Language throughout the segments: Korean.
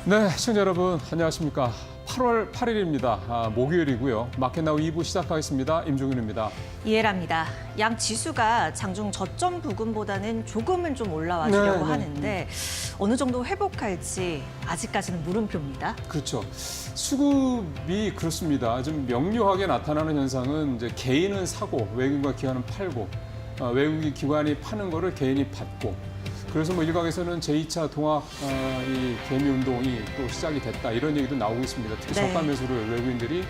네, 시청자 여러분 안녕하십니까. 8월 8일입니다. 목요일이고요. 마켓나우 2부 시작하겠습니다. 임종윤입니다. 이해랍니다. 양 지수가 장중 저점 부근보다는 조금은 좀 올라와 주려고 하는데 어느 정도 회복할지 아직까지는 물음표입니다. 그렇죠. 수급이 그렇습니다. 좀 명료하게 나타나는 현상은 이제 개인은 사고 외국인과 기관은 팔고 외국인 기관이 파는 거를 개인이 받고 그래서 뭐 일각에서는 제2차 동학 이 개미 운동이 또 시작이 됐다 이런 얘기도 나오고 있습니다. 특히 저가 매수를 외국인들이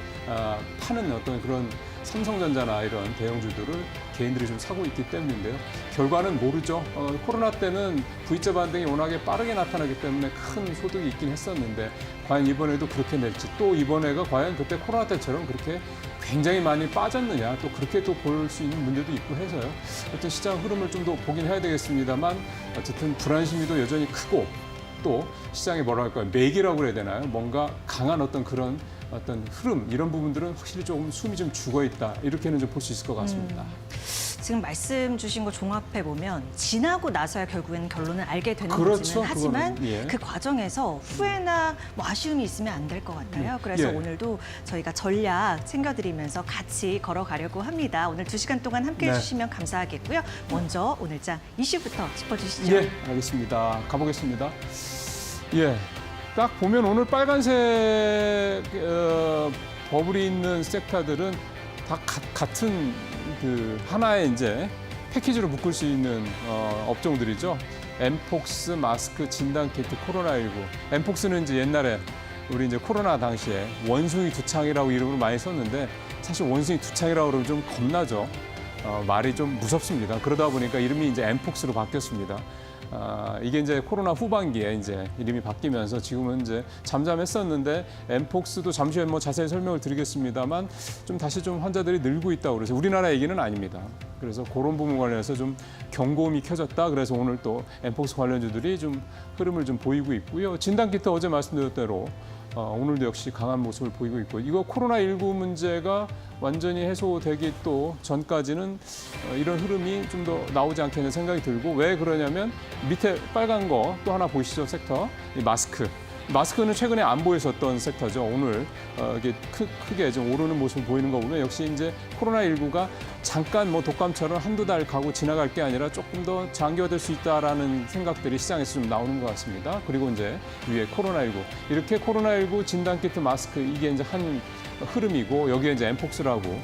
파는 어떤 그런 삼성전자나 이런 대형주들을 개인들이 좀 사고 있기 때문인데요. 결과는 모르죠. 코로나 때는 V자 반등이 워낙에 빠르게 나타나기 때문에 큰 소득이 있긴 했었는데 과연 이번에도 그렇게 낼지 또 이번에가 과연 그때 코로나 때처럼 그렇게 굉장히 많이 빠졌느냐 또 그렇게 또 볼 수 있는 문제도 있고 해서요. 어떤 시장 흐름을 좀 더 보긴 해야 되겠습니다만 어쨌든 불안심이 도 여전히 크고 또 시장에 뭐라 할까요? 매기라고 그래야 되나요? 뭔가 강한 어떤 그런 어떤 흐름 이런 부분들은 확실히 조금 숨이 좀 죽어 있다 이렇게는 좀 볼 수 있을 것 같습니다. 지금 말씀 주신 거 종합해 보면 지나고 나서야 결국에는 결론을 알게 되는 그렇죠, 거지는 하지만 그거는, 예. 그 과정에서 후회나 뭐 아쉬움이 있으면 안 될 것 같아요. 그래서 예. 오늘도 저희가 전략 챙겨드리면서 같이 걸어가려고 합니다. 오늘 2시간 동안 함께해 네. 주시면 감사하겠고요. 먼저 오늘 장 이슈부터 짚어주시죠. 예, 알겠습니다. 가보겠습니다. 예, 딱 보면 오늘 빨간색 버블이 있는 섹터들은 다 같은 그 하나의 이제 패키지로 묶을 수 있는 업종들이죠. 엠폭스, 마스크, 진단키트, 코로나19. 엠폭스는 이제 옛날에 우리 이제 코로나 당시에 원숭이 두창이라고 이름을 많이 썼는데 사실 원숭이 두창이라고 그러면 좀 겁나죠. 말이 좀 무섭습니다. 그러다 보니까 이름이 이제 엠폭스로 바뀌었습니다. 이게 이제 코로나 후반기에 이제 이름이 바뀌면서 지금은 이제 잠잠했었는데 엠폭스도 잠시 후에 뭐 자세히 설명을 드리겠습니다만 좀 다시 좀 환자들이 늘고 있다고 그래서 우리나라 얘기는 아닙니다. 그래서 그런 부분 관련해서 좀 경고음이 켜졌다. 그래서 오늘 또 엠폭스 관련주들이 좀 흐름을 좀 보이고 있고요. 진단키트 어제 말씀드렸던 대로 오늘도 역시 강한 모습을 보이고 있고 이거 코로나19 문제가 완전히 해소되기 또 전까지는 이런 흐름이 좀 더 나오지 않겠는 생각이 들고 왜 그러냐면 밑에 빨간 거 또 하나 보이시죠 섹터 이 마스크. 마스크는 최근에 안 보였었던 섹터죠. 오늘 이게 크게 좀 오르는 모습을 보이는 거 보면 역시 이제 코로나19가 잠깐 뭐 독감처럼 한두 달 가고 지나갈 게 아니라 조금 더 장기화될 수 있다라는 생각들이 시장에서 좀 나오는 것 같습니다. 그리고 이제 위에 코로나19 이렇게 코로나19 진단키트 마스크 이게 이제 한 흐름이고 여기에 이제 엠폭스라고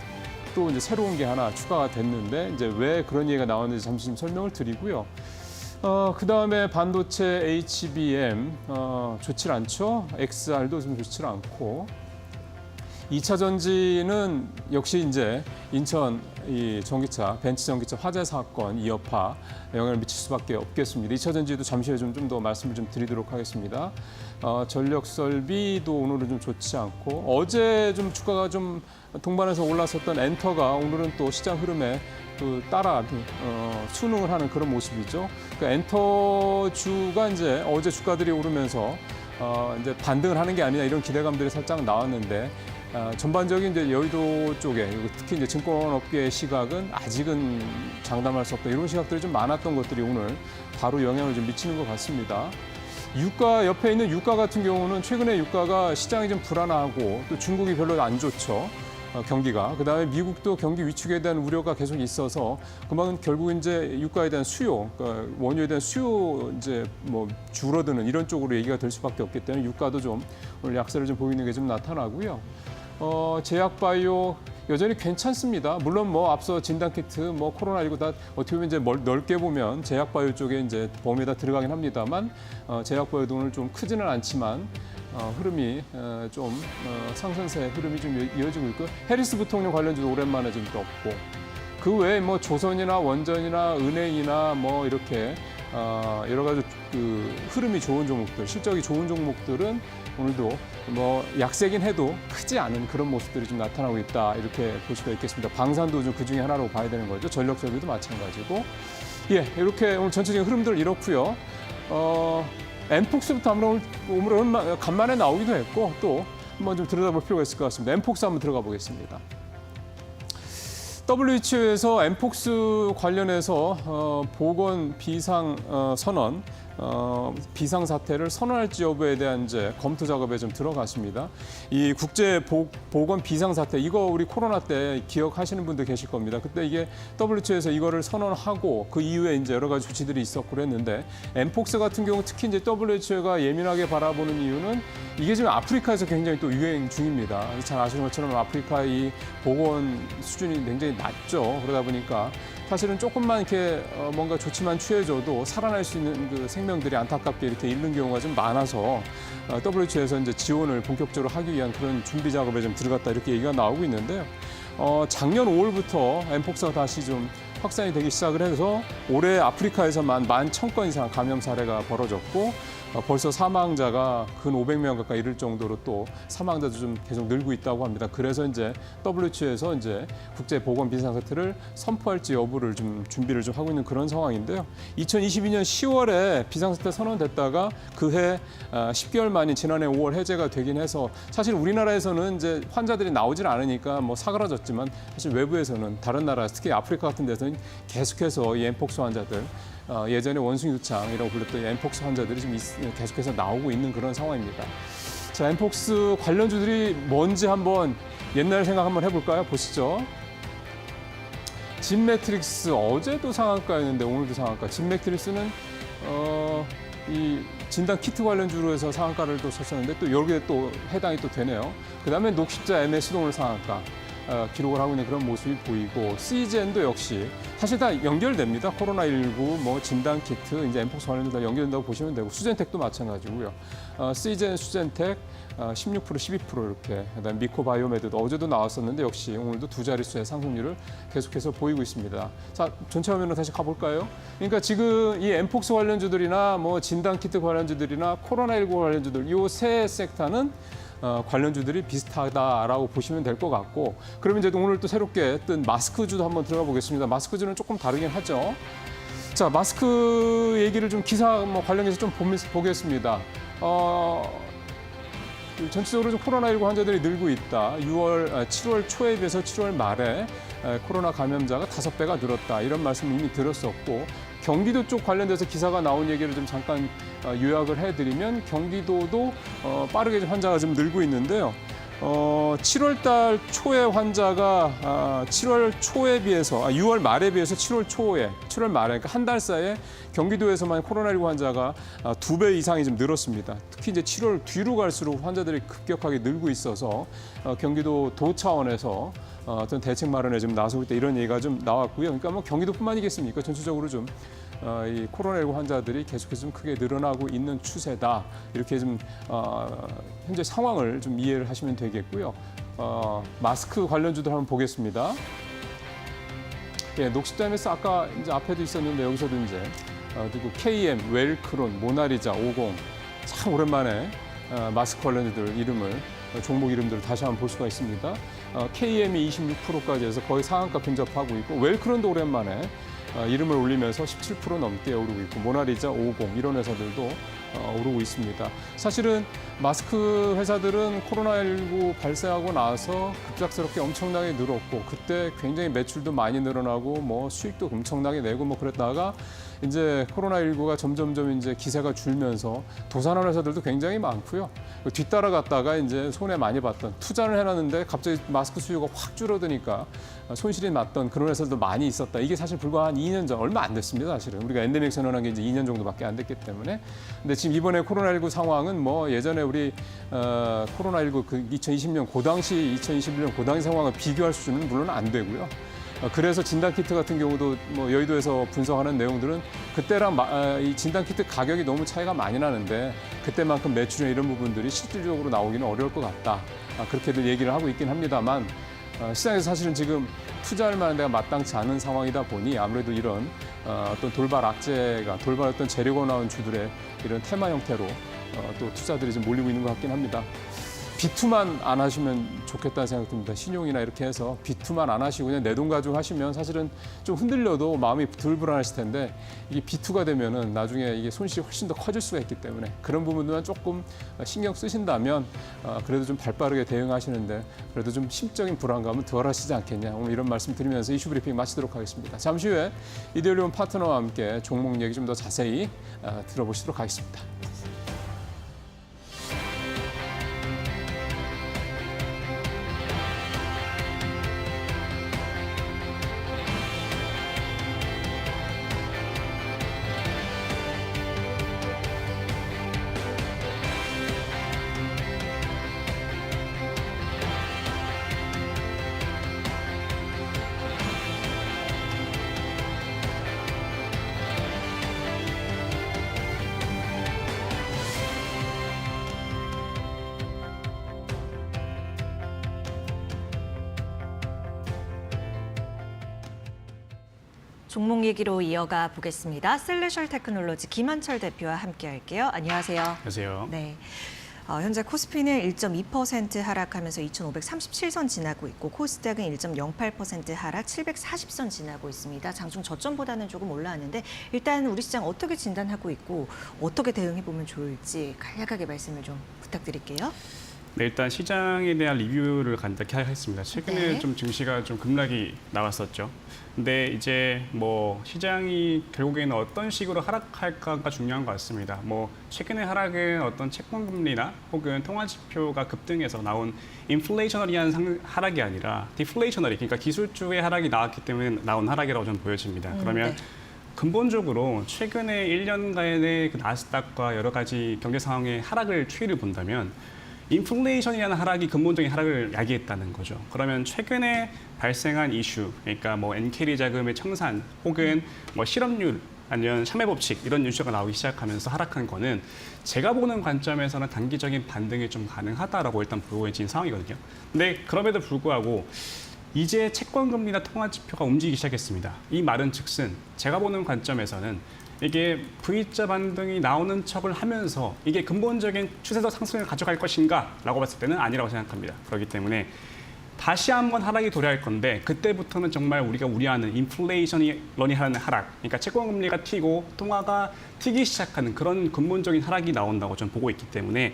또 이제 새로운 게 하나 추가가 됐는데 이제 왜 그런 얘기가 나왔는지 잠시 좀 설명을 드리고요. 그다음에 반도체 HBM 좋질 않죠. XR도 좀 좋질 않고 2차 전지는 역시 이제 인천 이 전기차 벤츠 전기차 화재 사건 이 여파 영향을 미칠 수밖에 없겠습니다. 2차 전지도 잠시 후에 좀 더 말씀을 좀 드리도록 하겠습니다. 전력 설비도 오늘은 좀 좋지 않고 어제 좀 주가가 좀 동반해서 올랐었던 엔터가 오늘은 또 시장 흐름에 또 따라 순응을 하는 그런 모습이죠. 그 엔터주가 이제 어제 주가들이 오르면서 이제 반등을 하는 게 아니냐 이런 기대감들이 살짝 나왔는데 전반적인 이제 여의도 쪽에 특히 이제 증권업계의 시각은 아직은 장담할 수 없다 이런 시각들이 좀 많았던 것들이 오늘 바로 영향을 좀 미치는 것 같습니다. 유가 옆에 있는 유가 같은 경우는 최근에 유가가 시장이 좀 불안하고 또 중국이 별로 안 좋죠. 경기가 그다음에 미국도 경기 위축에 대한 우려가 계속 있어서 그만큼 결국 이제 유가에 대한 수요, 그러니까 원유에 대한 수요 이제 뭐 줄어드는 이런 쪽으로 얘기가 될 수밖에 없기 때문에 유가도 좀 오늘 약세를 좀 보이는 게 좀 나타나고요. 제약바이오 여전히 괜찮습니다. 물론 뭐 앞서 진단키트, 뭐 코로나19 다 어떻게 보면 이제 넓게 보면 제약바이오 쪽에 이제 범위에 다 들어가긴 합니다만 제약바이오도 오늘 좀 크지는 않지만 흐름이 좀 상승세 흐름이 좀 이어지고 있고 해리스 부통령 관련주도 오랜만에 좀 떴고 그 외에 뭐 조선이나 원전이나 은행이나 뭐 이렇게 여러 가지 그 흐름이 좋은 종목들, 실적이 좋은 종목들은 오늘도 뭐 약세긴 해도 크지 않은 그런 모습들이 좀 나타나고 있다 이렇게 볼 수가 있겠습니다. 방산도 좀 그 중에 하나로 봐야 되는 거죠. 전력 설비도 마찬가지고 예 이렇게 오늘 전체적인 흐름들 이렇고요. 엠폭스부터 오늘 간만에 나오기도 했고 또 한번 좀 들여다볼 필요가 있을 것 같습니다. 엠폭스 한번 들어가 보겠습니다. WHO에서 엠폭스 관련해서 보건 비상 선언 비상사태를 선언할지 여부에 대한 이제 검토 작업에 좀 들어갔습니다. 이 국제보건 비상사태, 이거 우리 코로나 때 기억하시는 분들 계실 겁니다. 그때 이게 WHO에서 이거를 선언하고 그 이후에 이제 여러 가지 조치들이 있었고 그랬는데, 엠폭스 같은 경우 특히 이제 WHO가 예민하게 바라보는 이유는 이게 지금 아프리카에서 굉장히 또 유행 중입니다. 잘 아시는 것처럼 아프리카 이 보건 수준이 굉장히 낮죠. 그러다 보니까 사실은 조금만 이렇게 뭔가 조치만 취해줘도 살아날 수 있는 그 생명들이 안타깝게 이렇게 잃는 경우가 좀 많아서 WHO에서 이제 지원을 본격적으로 하기 위한 그런 준비 작업에 좀 들어갔다, 이렇게 얘기가 나오고 있는데요. 작년 5월부터 엠폭스가 다시 좀 확산이 되기 시작을 해서 올해 아프리카에서만 11,000건 이상 감염 사례가 벌어졌고, 벌써 사망자가 근 500명 가까이 이를 정도로 또 사망자도 좀 계속 늘고 있다고 합니다. 그래서 이제 WHO에서 이제 국제보건 비상사태를 선포할지 여부를 좀 준비를 좀 하고 있는 그런 상황인데요. 2022년 10월에 비상사태 선언됐다가 그해 10개월 만인 지난해 5월 해제가 되긴 해서, 사실 우리나라에서는 이제 환자들이 나오질 않으니까 뭐 사그라졌지만, 사실 외부에서는 다른 나라, 특히 아프리카 같은 데서는 계속해서 이 엠폭스 환자들, 예전에 원숭이 두창이라고 불렸던 엠폭스 환자들이 지금 계속해서 나오고 있는 그런 상황입니다. 자, 엠폭스 관련주들이 뭔지 한번 옛날 생각 한번 해볼까요? 보시죠. 진매트릭스, 어제도 상한가였는데 오늘도 상한가. 진매트릭스는 이 진단 키트 관련주로 해서 상한가를 또 쳤었는데 또 여기에 또 해당이 또 되네요. 그다음에 녹십자 MS도 오늘 상한가 기록을 하고 있는 그런 모습이 보이고, 시젠도 역시 사실 다 연결됩니다. 코로나19, 뭐 진단 키트, 이제 엠폭스 관련도 다 연결된다고 보시면 되고, 수젠텍도 마찬가지고요. 시젠, 수젠텍 16%, 12% 이렇게. 그다음 미코바이오메드도 어제도 나왔었는데 역시 오늘도 두 자릿수의 상승률을 계속해서 보이고 있습니다. 자, 전체 화면으로 다시 가볼까요? 그러니까 지금 이 엠폭스 관련주들이나 뭐 진단 키트 관련주들이나 코로나19 관련주들, 이 세 섹터는 관련주들이 비슷하다라고 보시면 될 것 같고, 그러면 이제 오늘 또 새롭게 뜬 마스크주도 한번 들어가 보겠습니다. 마스크주는 조금 다르긴 하죠. 자, 마스크 얘기를 좀 기사 뭐 관련해서 좀 보겠습니다. 전체적으로 좀 코로나19 환자들이 늘고 있다. 7월 초에 비해서 7월 말에 코로나 감염자가 5배가 늘었다. 이런 말씀 이미 들었었고, 경기도 쪽 관련돼서 기사가 나온 얘기를 좀 잠깐 요약을 해드리면, 경기도도 빠르게 좀 환자가 좀 늘고 있는데요. 7월 달 초에 환자가 7월 초에 비해서 6월 말에 비해서 7월 말에, 그러니까 한 달 사이에 경기도에서만 코로나19 환자가 2배 이상이 좀 늘었습니다. 특히 이제 7월 뒤로 갈수록 환자들이 급격하게 늘고 있어서 경기도 도 차원에서 어떤 대책 마련에 좀 나서고 있다, 이런 얘기가 좀 나왔고요. 그러니까 뭐 경기도뿐만이겠습니까? 전체적으로 좀 이 코로나19 환자들이 계속해서 좀 크게 늘어나고 있는 추세다. 이렇게 좀 현재 상황을 좀 이해를 하시면 되겠고요. 마스크 관련주들 한번 보겠습니다. 예, 녹십자 MS 아까 이제 앞에도 있었는데 여기서도 이제 그리고 KM, 웰크론, 모나리자, 50, 참 오랜만에 마스크 관련주들 이름을, 종목 이름들을 다시 한번 볼 수가 있습니다. KM이 26%까지 해서 거의 상한가 근접하고 있고, 웰크론도 오랜만에 이름을 올리면서 17% 넘게 오르고 있고, 모나리자, 50 이런 회사들도 오르고 있습니다. 사실은 마스크 회사들은 코로나19 발생하고 나서 급작스럽게 엄청나게 늘었고, 그때 굉장히 매출도 많이 늘어나고 뭐 수익도 엄청나게 내고 뭐 그랬다가 이제 코로나19가 점점점 이제 기세가 줄면서 도산한 회사들도 굉장히 많고요. 뒤따라갔다가 이제 손해 많이 봤던, 투자를 해놨는데 갑자기 마스크 수요가 확 줄어드니까 손실이 났던 그런 회사들도 많이 있었다. 이게 사실 불과 한 2년 전, 얼마 안 됐습니다. 사실은 우리가 엔데믹 선언한 게 이제 2년 정도밖에 안 됐기 때문에. 근데 지금 이번에 코로나19 상황은 뭐 예전에 우리 코로나19 그 2020년 그 당시 2021년 그 당시 상황을 비교할 수준은 물론 안 되고요. 그래서 진단키트 같은 경우도 뭐 여의도에서 분석하는 내용들은 그때랑 이 진단키트 가격이 너무 차이가 많이 나는데 그때만큼 매출이나 이런 부분들이 실질적으로 나오기는 어려울 것 같다. 그렇게들 얘기를 하고 있긴 합니다만, 시장에서 사실은 지금 투자할 만한 데가 마땅치 않은 상황이다 보니 아무래도 이런 어떤 돌발 악재가, 돌발 어떤 재료가 나온 주들의 이런 테마 형태로 또 투자들이 좀 몰리고 있는 것 같긴 합니다. 비투만 안 하시면 좋겠다는 생각 듭니다. 신용이나 이렇게 해서 비투만 안 하시고 그냥 내 돈 가지고 하시면 사실은 좀 흔들려도 마음이 덜 불안하실 텐데 이게 비투가 되면은 나중에 이게 손실이 훨씬 더 커질 수가 있기 때문에 그런 부분들만 조금 신경 쓰신다면 그래도 좀 발빠르게 대응하시는데 그래도 좀 심적인 불안감은 덜 하시지 않겠냐. 오늘 이런 말씀 드리면서 이슈 브리핑 마치도록 하겠습니다. 잠시 후에 이데올리온 파트너와 함께 종목 얘기 좀 더 자세히 들어보시도록 하겠습니다. 종목 얘기로 이어가 보겠습니다. 셀레셜 테크놀로지 김한철 대표와 함께할게요. 안녕하세요. 안녕하세요. 네. 현재 코스피는 1.2% 하락하면서 2,537선 지나고 있고 코스닥은 1.08% 하락 740선 지나고 있습니다. 장중 저점보다는 조금 올라왔는데 일단 우리 시장 어떻게 진단하고 있고 어떻게 대응해 보면 좋을지 간략하게 말씀을 좀 부탁드릴게요. 네, 일단 시장에 대한 리뷰를 간단히 하겠습니다. 최근에 네. 좀 증시가 좀 급락이 나왔었죠. 근데 이제 뭐 시장이 결국에는 어떤 식으로 하락할까가 중요한 것 같습니다. 뭐 최근의 하락은 어떤 채권 금리나 혹은 통화 지표가 급등해서 나온 인플레이셔너리한 하락이 아니라 디플레이셔너리, 그러니까 기술주의 하락이 나왔기 때문에 나온 하락이라고 저는 보여집니다. 그러면 네. 근본적으로 최근에 1년간의 그 나스닥과 여러 가지 경제 상황의 하락을 추이를 본다면 인플레이션이라는 하락이 근본적인 하락을 야기했다는 거죠. 그러면 최근에 발생한 이슈, 그러니까 뭐 엔캐리 자금의 청산 혹은 뭐 실업률 아니면 샤멜 법칙 이런 이슈가 나오기 시작하면서 하락한 거는 제가 보는 관점에서는 단기적인 반등이 좀 가능하다라고 일단 보여진 상황이거든요. 근데 그럼에도 불구하고 이제 채권 금리나 통화 지표가 움직이기 시작했습니다. 이 말은 즉슨 제가 보는 관점에서는 이게 V자 반등이 나오는 척을 하면서 이게 근본적인 추세적 상승을 가져갈 것인가 라고 봤을 때는 아니라고 생각합니다. 그렇기 때문에 다시 한번 하락이 도래할 건데 그때부터는 정말 우리가 우려하는 인플레이션이 하는 하락, 그러니까 채권 금리가 튀고 통화가 튀기 시작하는 그런 근본적인 하락이 나온다고 저는 보고 있기 때문에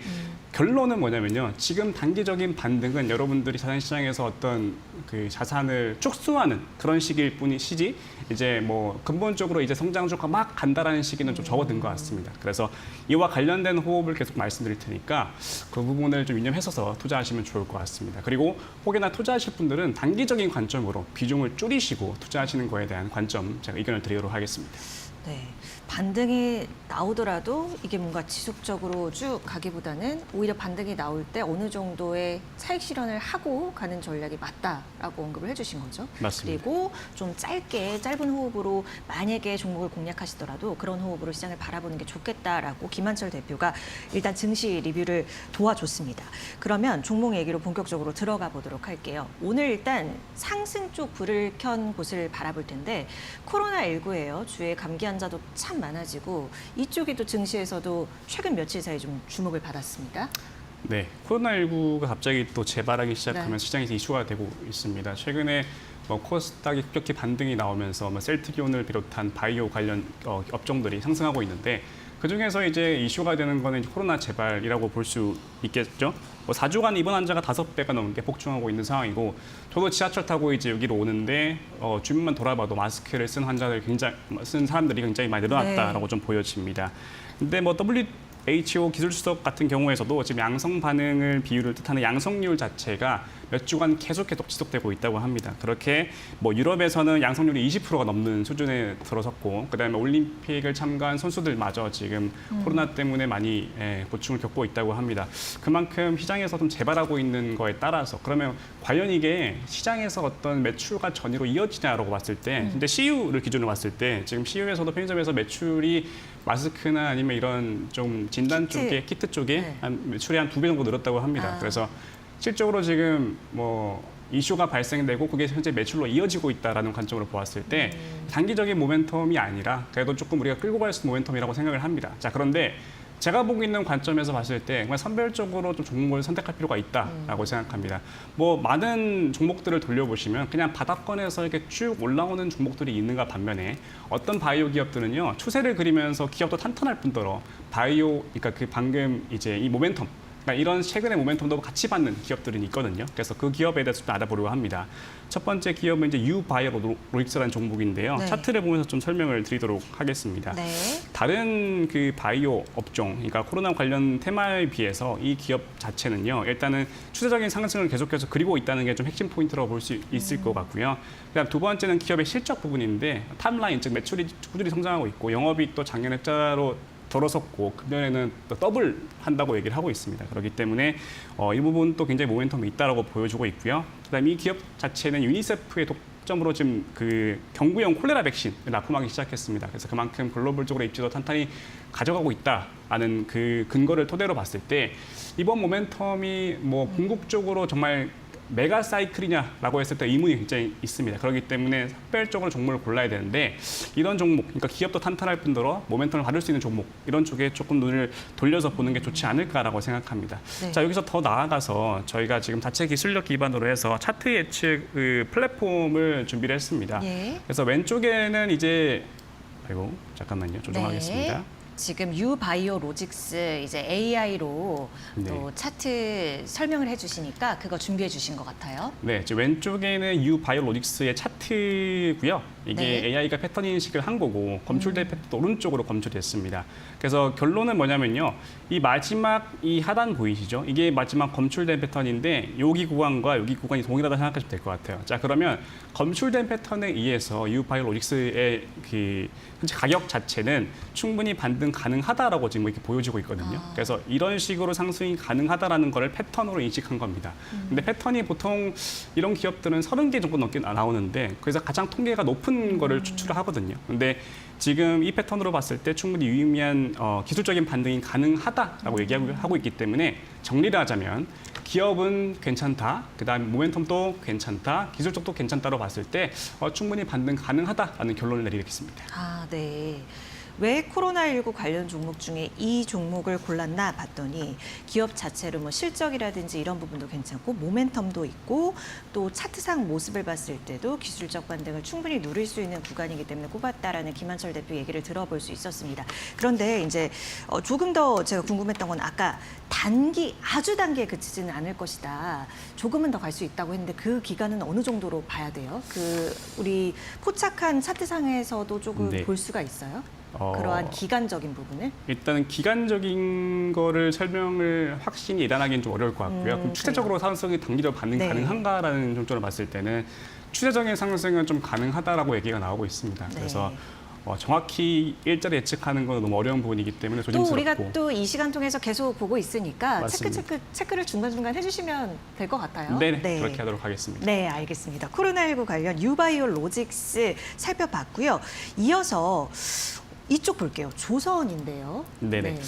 결론은 뭐냐면요. 지금 단기적인 반등은 여러분들이 자산시장에서 어떤 그 자산을 축소하는 그런 시기일 뿐이시지 이제 뭐 근본적으로 이제 성장주가 막 간다라는 시기는 좀 접어든 것 같습니다. 그래서 이와 관련된 호흡을 계속 말씀드릴 테니까 그 부분을 좀 유념해서 투자하시면 좋을 것 같습니다. 그리고 혹여나 투자하실 분들은 단기적인 관점으로 비중을 줄이시고 투자하시는 거에 대한 관점 제가 의견을 드리도록 하겠습니다. 네. 반등이 나오더라도 이게 뭔가 지속적으로 쭉 가기보다는 오히려 반등이 나올 때 어느 정도의 차익 실현을 하고 가는 전략이 맞다라고 언급을 해주신 거죠. 맞습니다. 그리고 좀 짧은 호흡으로 만약에 종목을 공략하시더라도 그런 호흡으로 시장을 바라보는 게 좋겠다라고 김한철 대표가 일단 증시 리뷰를 도와줬습니다. 그러면 종목 얘기로 본격적으로 들어가 보도록 할게요. 오늘 일단 상승 쪽 불을 켠 곳을 바라볼 텐데 코로나19예요. 주위에 감기 환자도 참 많아지고 이쪽이 또 증시에서도 최근 며칠 사이 좀 주목을 받았습니다. 네, 코로나19가 갑자기 또 재발하기 시작하면서 네. 시장에서 이슈가 되고 있습니다. 최근에 뭐 코스닥이 급격히 반등이 나오면서 뭐 셀트리온을 비롯한 바이오 관련 업종들이 상승하고 있는데 그 중에서 이제 이슈가 되는 거는 코로나 재발이라고 볼 수 있겠죠. 뭐 4주간 입원 환자가 5배가 넘게 폭증하고 있는 상황이고 저도 지하철 타고 이제 여기로 오는데 주변만 돌아봐도 마스크를 쓴 사람들이 굉장히 많이 늘어났다라고 좀 보여집니다. 근데 뭐 WHO 기술수석 같은 경우에서도 지금 양성 반응을 비율을 뜻하는 양성률 자체가 몇 주간 계속 지속되고 있다고 합니다. 그렇게 뭐 유럽에서는 양성률이 20%가 넘는 수준에 들어섰고 그다음에 올림픽을 참가한 선수들마저 지금 코로나 때문에 많이 고충을 겪고 있다고 합니다. 그만큼 시장에서 좀 재발하고 있는 거에 따라서 그러면 과연 이게 시장에서 어떤 매출과 전이로 이어지냐라고 봤을 때 근데 CU를 기준으로 봤을 때 지금 CU에서도 편의점에서 매출이 마스크나 아니면 이런 좀 진단 쪽에 키트 쪽에 네. 한 매출이 한 2배 정도 늘었다고 합니다. 그래서 실적으로 지금 뭐 이슈가 발생되고 그게 현재 매출로 이어지고 있다라는 관점으로 보았을 때 단기적인 모멘텀이 아니라 그래도 조금 우리가 끌고 갈 수 있는 모멘텀이라고 생각을 합니다. 자, 그런데 제가 보고 있는 관점에서 봤을 때 정말 선별적으로 좀 종목을 선택할 필요가 있다라고 생각합니다. 뭐 많은 종목들을 돌려보시면 그냥 바닥권에서 이렇게 쭉 올라오는 종목들이 있는가 반면에 어떤 바이오 기업들은요 추세를 그리면서 기업도 탄탄할 뿐더러 바이오 그러니까 그 방금 이제 이 모멘텀 그러니까 이런 최근의 모멘텀도 같이 받는 기업들은 있거든요. 그래서 그 기업에 대해서 좀 알아보려고 합니다. 첫 번째 기업은 이제 유바이오로직스라는 종목인데요. 네. 차트를 보면서 좀 설명을 드리도록 하겠습니다. 네. 다른 그 바이오 업종, 그러니까 코로나 관련 테마에 비해서 이 기업 자체는요, 일단은 추세적인 상승을 계속해서 그리고 있다는 게 좀 핵심 포인트라고 볼 수 있을 것 같고요. 그다음 두 번째는 기업의 실적 부분인데 탑라인, 즉 매출이 꾸준히 성장하고 있고 영업이 또 작년 흑자로 들어섰고 금년에는 또 더블 한다고 얘기를 하고 있습니다. 그렇기 때문에 이 부분도 굉장히 모멘텀이 있다라고 보여주고 있고요. 그다음 이 기업 자체는 유니세프의 독점으로 지금 그 경구용 콜레라 백신을 납품하기 시작했습니다. 그래서 그만큼 글로벌적으로 입지도 탄탄히 가져가고 있다라는 그 근거를 토대로 봤을 때 이번 모멘텀이 뭐 궁극적으로 정말 메가 사이클이냐라고 했을 때 의문이 굉장히 있습니다. 그렇기 때문에 선별적으로 종목을 골라야 되는데 이런 종목, 그러니까 기업도 탄탄할 뿐더러 모멘텀을 받을 수 있는 종목 이런 쪽에 조금 눈을 돌려서 보는 게 좋지 않을까라고 생각합니다. 네. 자 여기서 더 나아가서 저희가 지금 자체 기술력 기반으로 해서 차트 예측 그 플랫폼을 준비를 했습니다. 예. 그래서 왼쪽에는 이제 아이고 잠깐만요 조정하겠습니다. 네. 지금 유바이오로직스 이제 AI로 네. 또 차트 설명을 해주시니까 그거 준비해 주신 것 같아요. 네, 이제 왼쪽에는 유바이오로직스의 차트고요. 이게 네. AI가 패턴 인식을 한 거고 검출된 패턴도 오른쪽으로 검출됐습니다. 그래서 결론은 뭐냐면요. 이 마지막 이 하단 보이시죠? 이게 마지막 검출된 패턴인데 여기 구간과 여기 구간이 동일하다 생각하시면 될 것 같아요. 자, 그러면 검출된 패턴에 의해서 유바이오로직스의 그 현재 가격 자체는 충분히 반등 가능하다라고 지금 이렇게 보여지고 있거든요. 그래서 이런 식으로 상승이 가능하다라는 거를 패턴으로 인식한 겁니다. 근데 패턴이 보통 이런 기업들은 30개 정도 넘게 나오는데 그래서 가장 통계가 높은 거를 추출을 하거든요. 근데 지금 이 패턴으로 봤을 때 충분히 유의미한 기술적인 반등이 가능하다라고 얘기하고 있기 때문에 정리를 하자면 기업은 괜찮다, 그다음 모멘텀도 괜찮다, 기술적도 괜찮다로 봤을 때 충분히 반등 가능하다라는 결론을 내리겠습니다. 아, 네. 왜 코로나19 관련 종목 중에 이 종목을 골랐나 봤더니 기업 자체로 뭐 실적이라든지 이런 부분도 괜찮고 모멘텀도 있고 또 차트상 모습을 봤을 때도 기술적 반등을 충분히 누릴 수 있는 구간이기 때문에 꼽았다라는 김한철 대표 얘기를 들어볼 수 있었습니다. 그런데 이제 조금 더 제가 궁금했던 건 아까 단기, 아주 단기에 그치지는 않을 것이다. 조금은 더 갈 수 있다고 했는데 그 기간은 어느 정도로 봐야 돼요? 그 우리 포착한 차트상에서도 조금 네. 볼 수가 있어요? 그러한 기간적인 부분을? 일단은 기간적인 거를 설명을 확신이 예단하기는 좀 어려울 것 같고요. 그럼 추세적으로 상승이 단기적으로 반응 네. 가능한가라는 점으로 봤을 때는 추세적인 상승은 좀 가능하다라고 얘기가 나오고 있습니다. 네. 그래서 정확히 일자리 예측하는 건 너무 어려운 부분이기 때문에 또 조심스럽고. 우리가 또 이 시간 통해서 계속 보고 있으니까 맞습니다. 체크를 중간중간 해주시면 될 것 같아요. 네네, 그렇게 하도록 하겠습니다. 네, 알겠습니다. 코로나19 관련 유바이오로직스 살펴봤고요. 이어서 이쪽 볼게요. 조선인데요. 네네. 네.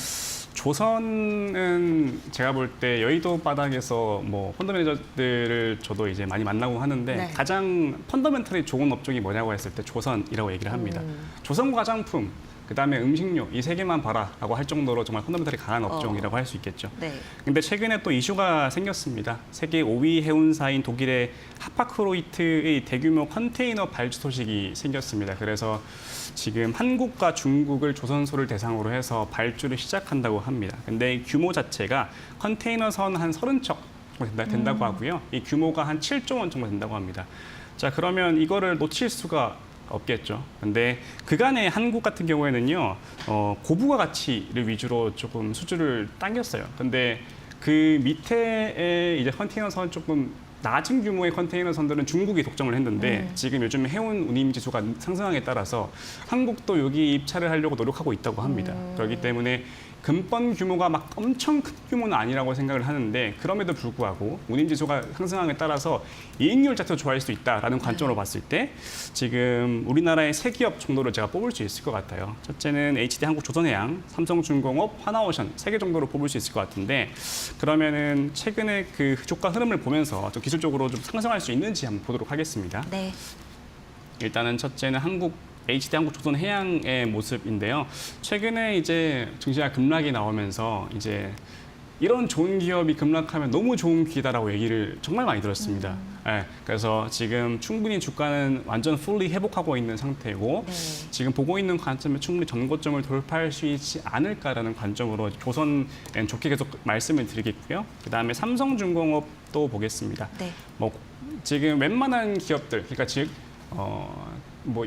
조선은 제가 볼 때 여의도 바닥에서 뭐 펀더 매니저들을 저도 이제 많이 만나고 하는데 네. 가장 펀더멘털이 좋은 업종이 뭐냐고 했을 때 조선이라고 얘기를 합니다. 조선 화장품, 그다음에 음식료 이 세 개만 봐라라고 할 정도로 정말 펀더멘털이 강한 업종이라고 할 수 있겠죠. 네. 근데 최근에 또 이슈가 생겼습니다. 세계 5위 해운사인 독일의 하파크로이트의 대규모 컨테이너 발주 소식이 생겼습니다. 그래서 지금 한국과 중국을 조선소를 대상으로 해서 발주를 시작한다고 합니다. 근데 규모 자체가 컨테이너 선 한 30척 된다고 하고요. 이 규모가 한 7조 원 정도 된다고 합니다. 자, 그러면 이거를 놓칠 수가 없겠죠. 근데 그간에 한국 같은 경우에는요, 고부가 가치를 위주로 조금 수주를 당겼어요. 근데 그 밑에 이제 컨테이너 선 조금 낮은 규모의 컨테이너 선들은 중국이 독점을 했는데 지금 요즘 해운 운임 지수가 상승함에 따라서 한국도 여기 입찰을 하려고 노력하고 있다고 합니다. 그렇기 때문에 금번 규모가 막 엄청 큰 규모는 아니라고 생각을 하는데 그럼에도 불구하고 운임 지수가 상승함에 따라서 이익률 자체도 좋아질 수 있다라는 관점으로 봤을 때 지금 우리나라의 세 기업 정도를 제가 뽑을 수 있을 것 같아요. 첫째는 HD 한국조선해양, 삼성중공업, 하나오션 3개 정도로 뽑을 수 있을 것 같은데 그러면은 최근에 그 주가 흐름을 보면서 좀 기술적으로 좀 상승할 수 있는지 한번 보도록 하겠습니다. 네. 일단은 첫째는 한국 HD 한국조선해양의 모습인데요. 최근에 이제 증시가 급락이 나오면서 이제 이런 좋은 기업이 급락하면 너무 좋은 기회다라고 얘기를 정말 많이 들었습니다. 네, 그래서 지금 충분히 주가는 완전 fully 회복하고 있는 상태고 네. 지금 보고 있는 관점에 충분히 전고점을 돌파할 수 있지 않을까라는 관점으로 조선엔 좋게 계속 말씀을 드리겠고요. 그다음에 삼성중공업도 보겠습니다. 네. 뭐 지금 웬만한 기업들, 그러니까 즉 뭐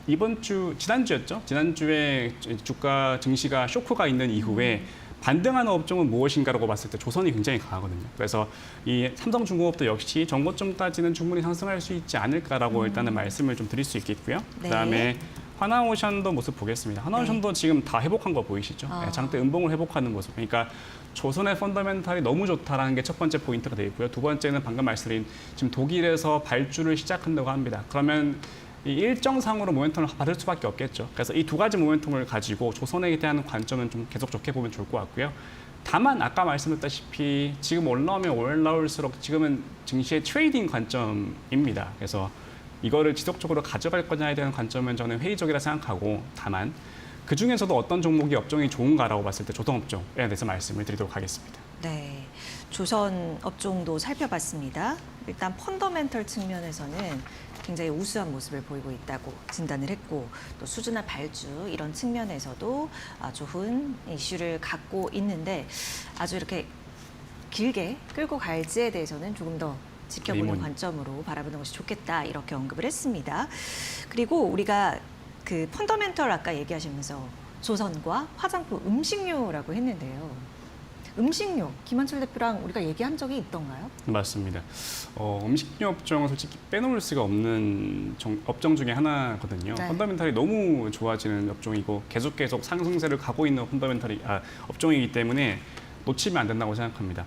이번 주 지난주였죠. 지난주에 주가 증시가 쇼크가 있는 이후에 반등하는 업종은 무엇인가라고 봤을 때 조선이 굉장히 강하거든요. 그래서 이 삼성중공업도 역시 전고점까지는 충분히 상승할 수 있지 않을까라고 일단은 말씀을 좀 드릴 수 있겠고요. 네. 그다음에 하나오션도 모습 보겠습니다. 하나오션도 지금 다 회복한 거 보이시죠? 아. 네, 장대 음봉을 회복하는 모습. 그러니까 조선의 펀더멘탈이 너무 좋다라는 게 첫 번째 포인트가 되어 있고요. 두 번째는 방금 말씀드린 지금 독일에서 발주를 시작한다고 합니다. 그러면 이 일정상으로 모멘텀을 받을 수밖에 없겠죠. 그래서 이 두 가지 모멘텀을 가지고 조선에 대한 관점은 좀 계속 좋게 보면 좋을 것 같고요. 다만 아까 말씀드렸다시피 지금 올라오면 올라올수록 지금은 증시의 트레이딩 관점입니다. 그래서 이거를 지속적으로 가져갈 거냐에 대한 관점은 저는 회의적이라 생각하고 다만 그중에서도 어떤 종목이 업종이 좋은가라고 봤을 때 조선업종에 대해서 말씀을 드리도록 하겠습니다. 네, 조선 업종도 살펴봤습니다. 일단 펀더멘털 측면에서는 굉장히 우수한 모습을 보이고 있다고 진단을 했고 또 수주나 발주 이런 측면에서도 좋은 이슈를 갖고 있는데 아주 이렇게 길게 끌고 갈지에 대해서는 조금 더 지켜보는 이모님. 관점으로 바라보는 것이 좋겠다 이렇게 언급을 했습니다. 그리고 우리가 그 펀더멘털 아까 얘기하시면서 조선과 화장품, 음식료라고 했는데요. 음식료, 김한철 대표랑 우리가 얘기한 적이 있던가요? 맞습니다. 음식료 업종은 솔직히 빼놓을 수가 없는 업종 중에 하나거든요. 네. 펀더멘탈이 너무 좋아지는 업종이고 계속 상승세를 가고 있는 업종이기 때문에 놓치면 안 된다고 생각합니다.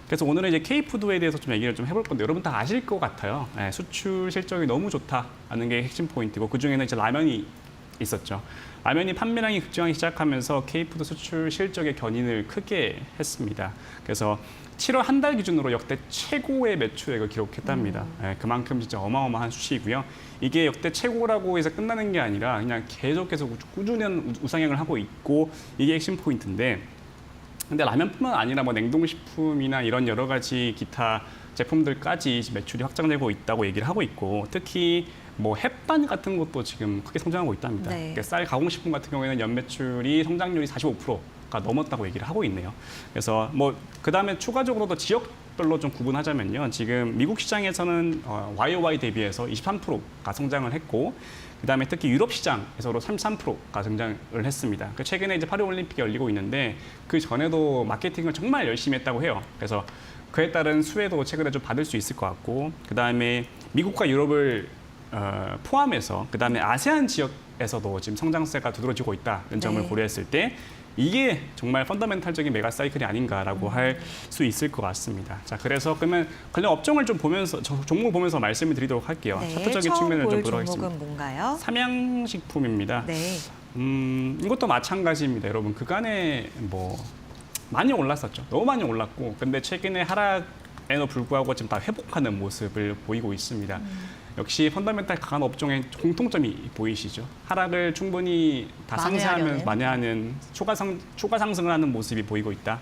그래서 오늘은 이제 K푸드에 대해서 좀 얘기를 좀 해볼 건데 여러분 다 아실 것 같아요. 네, 수출 실적이 너무 좋다는 게 핵심 포인트고 그 중에는 이제 라면이 있었죠. 라면이 판매량이 급증하기 시작하면서 K푸드 수출 실적의 견인을 크게 했습니다. 그래서 7월 한 달 기준으로 역대 최고의 매출액을 기록했답니다. 네, 그만큼 진짜 어마어마한 수치이고요. 이게 역대 최고라고 해서 끝나는 게 아니라 그냥 계속 꾸준한 우상향을 하고 있고 이게 핵심 포인트인데 근데 라면뿐만 아니라 뭐 냉동식품이나 이런 여러 가지 기타 제품들까지 매출이 확장되고 있다고 얘기를 하고 있고 특히 뭐 햇반 같은 것도 지금 크게 성장하고 있답니다. 네. 그러니까 쌀 가공식품 같은 경우에는 연매출이 성장률이 45%가 넘었다고 얘기를 하고 있네요. 그래서 뭐 그다음에 추가적으로도 지역별로 좀 구분하자면요. 지금 미국 시장에서는 YOY 대비해서 23%가 성장을 했고 그다음에 특히 유럽 시장에서도 33%가增장을 했습니다. 최근에 이제 파리 올림픽이 열리고 있는데 그 전에도 마케팅을 정말 열심히 했다고 해요. 그래서 그에 따른 수혜도 최근에 좀 받을 수 있을 것 같고 그다음에 미국과 유럽을 포함해서 그다음에 아세안 지역에서도 지금 성장세가 두드러지고 있다는 점을 네. 고려했을 때 이게 정말 펀더멘탈적인 메가 사이클이 아닌가라고 할 수 있을 것 같습니다. 자, 그래서 그러면 관련 업종을 좀 보면서 종목 보면서 말씀을 드리도록 할게요. 네, 차트적인 처음 측면을 좀 볼 보도록 하겠습니다. 종목은 뭔가요? 삼양식품입니다. 네. 이것도 마찬가지입니다. 여러분 그간에 뭐 많이 올랐었죠. 너무 많이 올랐고 근데 최근에 하락에도 불구하고 지금 다 회복하는 모습을 보이고 있습니다. 역시 펀더멘탈 강한 업종의 공통점이 보이시죠. 하락을 충분히 다 상쇄하면서 만회하는 추가 상승을 하는 모습이 보이고 있다.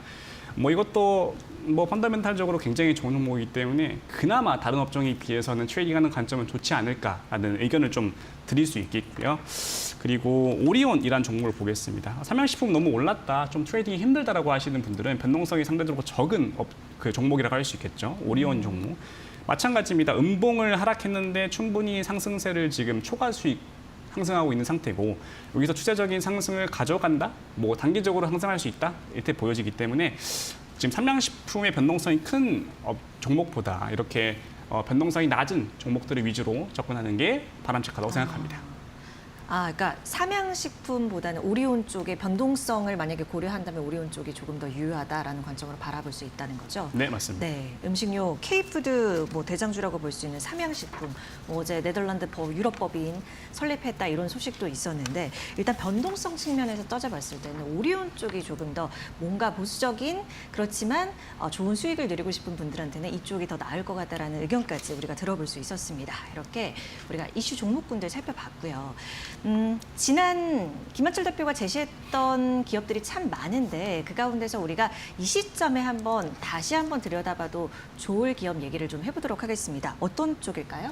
뭐 이것도 뭐 펀더멘탈적으로 굉장히 좋은 종목이기 때문에 그나마 다른 업종에 비해서는 트레이딩하는 관점은 좋지 않을까라는 의견을 좀 드릴 수 있겠고요. 그리고 오리온이란 종목을 보겠습니다. 삼양식품 너무 올랐다, 좀 트레이딩이 힘들다라고 하시는 분들은 변동성이 상대적으로 적은 그 종목이라고 할 수 있겠죠. 오리온 종목. 마찬가지입니다. 음봉을 하락했는데 충분히 상승세를 지금 초과 수익 상승하고 있는 상태고 여기서 추세적인 상승을 가져간다? 뭐 단기적으로 상승할 수 있다? 이렇게 보여지기 때문에 지금 삼양식품의 변동성이 큰 종목보다 이렇게 변동성이 낮은 종목들을 위주로 접근하는 게 바람직하다고 생각합니다. 그러니까 삼양식품보다는 오리온 쪽의 변동성을 만약에 고려한다면 오리온 쪽이 조금 더 유효하다라는 관점으로 바라볼 수 있다는 거죠. 네, 맞습니다. 네, 음식료 K푸드 뭐 대장주라고 볼 수 있는 삼양식품, 뭐 어제 네덜란드 유럽법인 설립했다 이런 소식도 있었는데 일단 변동성 측면에서 따져봤을 때는 오리온 쪽이 조금 더 뭔가 보수적인 그렇지만 좋은 수익을 누리고 싶은 분들한테는 이쪽이 더 나을 것 같다라는 의견까지 우리가 들어볼 수 있었습니다. 이렇게 우리가 이슈 종목군들 살펴봤고요. 지난 김한철 대표가 제시했던 기업들이 참 많은데 그 가운데서 우리가 이 시점에 다시 한번 들여다봐도 좋을 기업 얘기를 좀 해보도록 하겠습니다. 어떤 쪽일까요?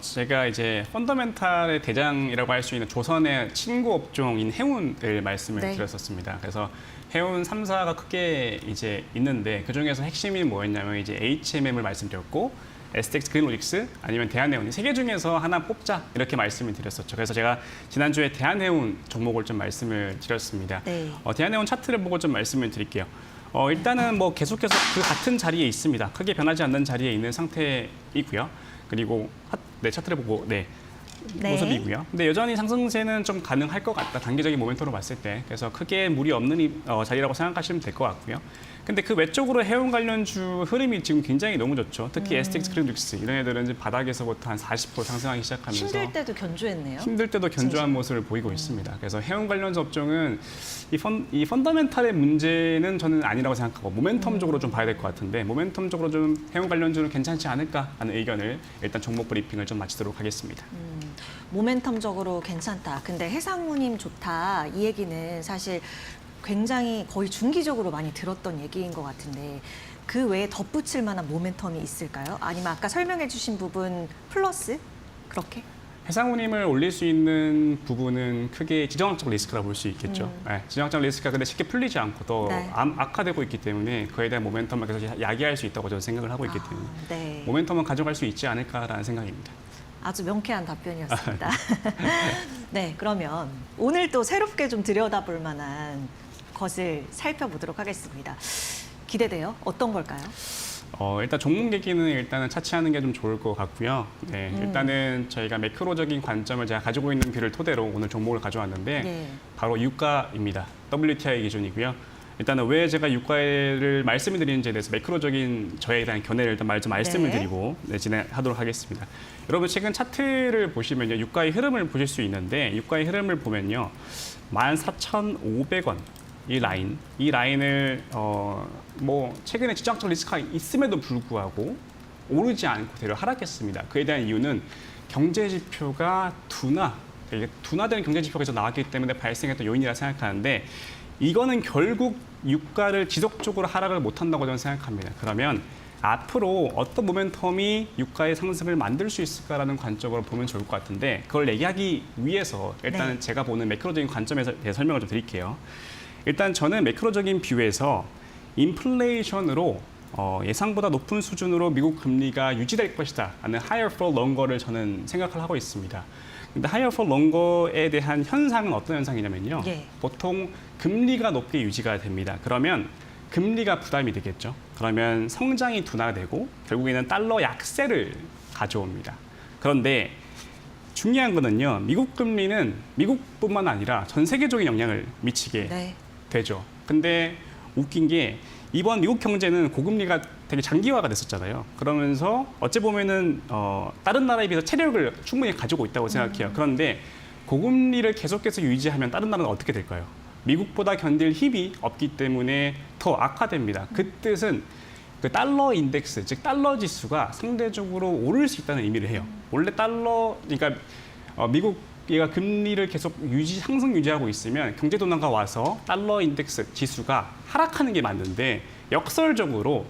제가 이제 펀더멘탈의 대장이라고 할 수 있는 조선의 친구 업종인 해운을 말씀을 네. 드렸었습니다. 그래서 해운 3사가 크게 이제 있는데 그 중에서 핵심이 뭐였냐면 이제 HMM을 말씀드렸고 STX 그린로직스 아니면 대한해운 세 개 중에서 하나 뽑자 이렇게 말씀을 드렸었죠. 그래서 제가 지난주에 대한해운 종목을 좀 말씀을 드렸습니다. 네. 대한해운 차트를 보고 좀 말씀을 드릴게요. 일단은 뭐 계속해서 그 같은 자리에 있습니다. 크게 변하지 않는 자리에 있는 상태이고요. 그리고 차트를 보고 네. 모습이고요. 근데 여전히 상승세는 좀 가능할 것 같다. 단기적인 모멘텀으로 봤을 때. 그래서 크게 무리 없는 자리라고 생각하시면 될 것 같고요. 근데 그 외적으로 해운 관련주 흐름이 지금 굉장히 너무 좋죠. 특히 STX 그린로직스 이런 애들은 이제 바닥에서부터 한 40% 상승하기 시작하면서 힘들 때도 견조했네요. 힘들 때도 견조한 모습을 보이고 있습니다. 그래서 해운 관련주 업종은 이 펀더멘탈의 문제는 저는 아니라고 생각하고 모멘텀적으로 좀 봐야 될 것 같은데 모멘텀적으로 좀 해운 관련주는 괜찮지 않을까 하는 의견을 일단 종목 브리핑을 좀 마치도록 하겠습니다. 모멘텀적으로 괜찮다. 근데 해상무님 좋다. 이 얘기는 사실 굉장히 거의 중기적으로 많이 들었던 얘기인 것 같은데 그 외에 덧붙일 만한 모멘텀이 있을까요? 아니면 아까 설명해 주신 부분 플러스? 그렇게? 해상운임을 올릴 수 있는 부분은 크게 지정학적 리스크라고 볼 수 있겠죠. 네, 지정학적 리스크가 근데 쉽게 풀리지 않고 더 네. 악화되고 있기 때문에 그에 대한 모멘텀을 계속 야기할 수 있다고 저는 생각을 하고 있기 때문에 네. 모멘텀은 가져갈 수 있지 않을까라는 생각입니다. 아주 명쾌한 답변이었습니다. 네, 그러면 오늘 또 새롭게 좀 들여다볼 만한 것을 살펴보도록 하겠습니다. 기대돼요. 어떤 걸까요? 일단 종목 얘기는 일단은 차치하는 게 좀 좋을 것 같고요. 네, 일단은 저희가 매크로적인 관점을 제가 가지고 있는 뷰를 토대로 오늘 종목을 가져왔는데 네. 바로 바로 유가입니다. WTI 기준이고요. 일단은 왜 제가 유가를 말씀을 드리는지에 대해서 매크로적인 저에 대한 견해를 일단 말씀을 네. 드리고 진행하도록 하겠습니다. 여러분 최근 차트를 보시면요. 유가의 흐름을 보실 수 있는데 유가의 흐름을 보면요. 14,500원 이 라인을 뭐 최근에 지정학적 리스크가 있음에도 불구하고 오르지 않고 대려 하락했습니다. 그에 대한 이유는 경제 지표가 둔화되는 경제 지표가 계속 나왔기 때문에 발생했던 요인이라 생각하는데 이거는 결국 유가를 지속적으로 하락을 못한다고 저는 생각합니다. 그러면 앞으로 어떤 모멘텀이 유가의 상승을 만들 수 있을까라는 관점으로 보면 좋을 것 같은데 그걸 얘기하기 위해서 일단은 네. 제가 제가 보는 매크로적인 관점에 대해 설명을 좀 드릴게요. 일단 저는 매크로적인 뷰에서 인플레이션으로 예상보다 높은 수준으로 미국 금리가 유지될 것이다 하는 higher for longer를 저는 생각을 하고 있습니다. 근데 higher for longer에 대한 현상은 어떤 현상이냐면요. 예. 보통 금리가 높게 유지가 됩니다. 그러면 금리가 부담이 되겠죠. 그러면 성장이 둔화되고 결국에는 달러 약세를 가져옵니다. 그런데 중요한 거는요. 미국 금리는 미국뿐만 아니라 전 세계적인 영향을 미치게 네. 되죠. 근데 웃긴 게 이번 미국 경제는 고금리가 되게 장기화가 됐었잖아요. 그러면서 어찌 보면은 다른 나라에 비해서 체력을 충분히 가지고 있다고 생각해요. 그런데 고금리를 계속해서 유지하면 다른 나라는 어떻게 될까요? 미국보다 견딜 힘이 없기 때문에 더 악화됩니다. 그 뜻은 그 달러 인덱스, 즉 달러 지수가 상대적으로 오를 수 있다는 의미를 해요. 원래 그러니까 미국 얘가 금리를 계속 상승 유지하고 있으면 경제 둔화가 와서 달러 인덱스 지수가 하락하는 게 맞는데 역설적으로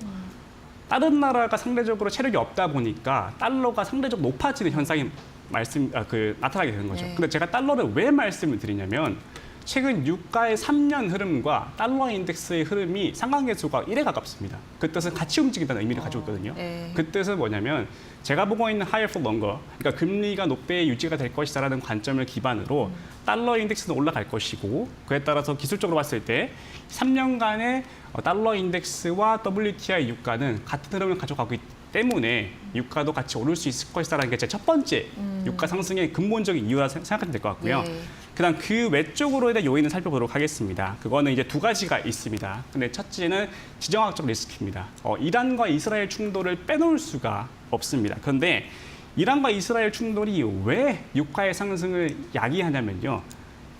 다른 나라가 상대적으로 체력이 없다 보니까 달러가 상대적으로 높아지는 현상이 나타나게 되는 거죠. 네. 근데 제가 달러를 왜 말씀을 드리냐면 최근 유가의 3년 흐름과 달러 인덱스의 흐름이 상관계수가 1에 가깝습니다. 그 뜻은 같이 움직인다는 의미를 가지고 있거든요. 네. 그 뜻은 뭐냐면 제가 보고 있는 higher for longer, 그러니까 금리가 높게 유지가 될 것이다라는 관점을 기반으로 달러 인덱스는 올라갈 것이고 그에 따라서 기술적으로 봤을 때 3년간의 달러 인덱스와 WTI 유가는 같은 흐름을 가져가고 있기 때문에 유가도 같이 오를 수 있을 것이다라는 게 제 첫 번째 유가 상승의 근본적인 이유라 생각하면 될 것 같고요. 예. 그다음 그 외적으로 대한 요인을 살펴보도록 하겠습니다. 그거는 이제 두 가지가 있습니다. 근데 첫째는 지정학적 리스크입니다. 이란과 이스라엘 충돌을 빼놓을 수가 없습니다. 그런데 이란과 이스라엘 충돌이 왜 유가의 상승을 야기하냐면요.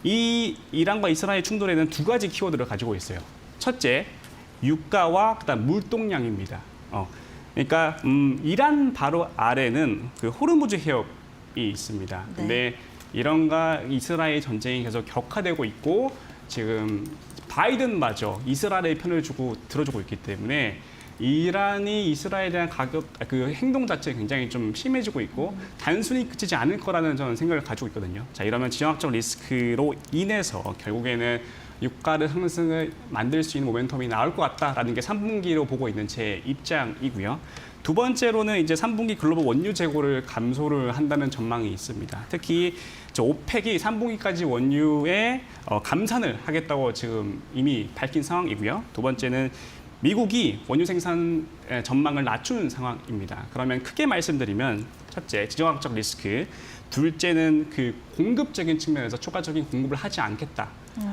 이 이란과 이스라엘 충돌에는 두 가지 키워드를 가지고 있어요. 첫째, 유가와 그다음 물동량입니다. 그러니까 이란 바로 아래는 그 호르무즈 해협이 있습니다. 근데 이란과 이스라엘 전쟁이 계속 격화되고 있고 지금 바이든마저 이스라엘의 편을 들어주고 있기 때문에 이란이 이스라엘에 대한 그 행동 자체가 굉장히 좀 심해지고 있고 단순히 그치지 않을 거라는 저는 생각을 가지고 있거든요. 자, 이러면 지정학적 리스크로 인해서 결국에는 유가를 상승을 만들 수 있는 모멘텀이 나올 것 같다라는 게 3분기로 보고 있는 제 입장이고요. 두 번째로는 이제 3분기 글로벌 원유 재고를 감소를 한다는 전망이 있습니다. 특히 오펙이 3분기까지 원유에 감산을 하겠다고 지금 이미 밝힌 상황이고요. 두 번째는 미국이 원유 생산 전망을 낮춘 상황입니다. 그러면 크게 말씀드리면 첫째, 지정학적 리스크, 둘째는 그 공급적인 측면에서 추가적인 공급을 하지 않겠다.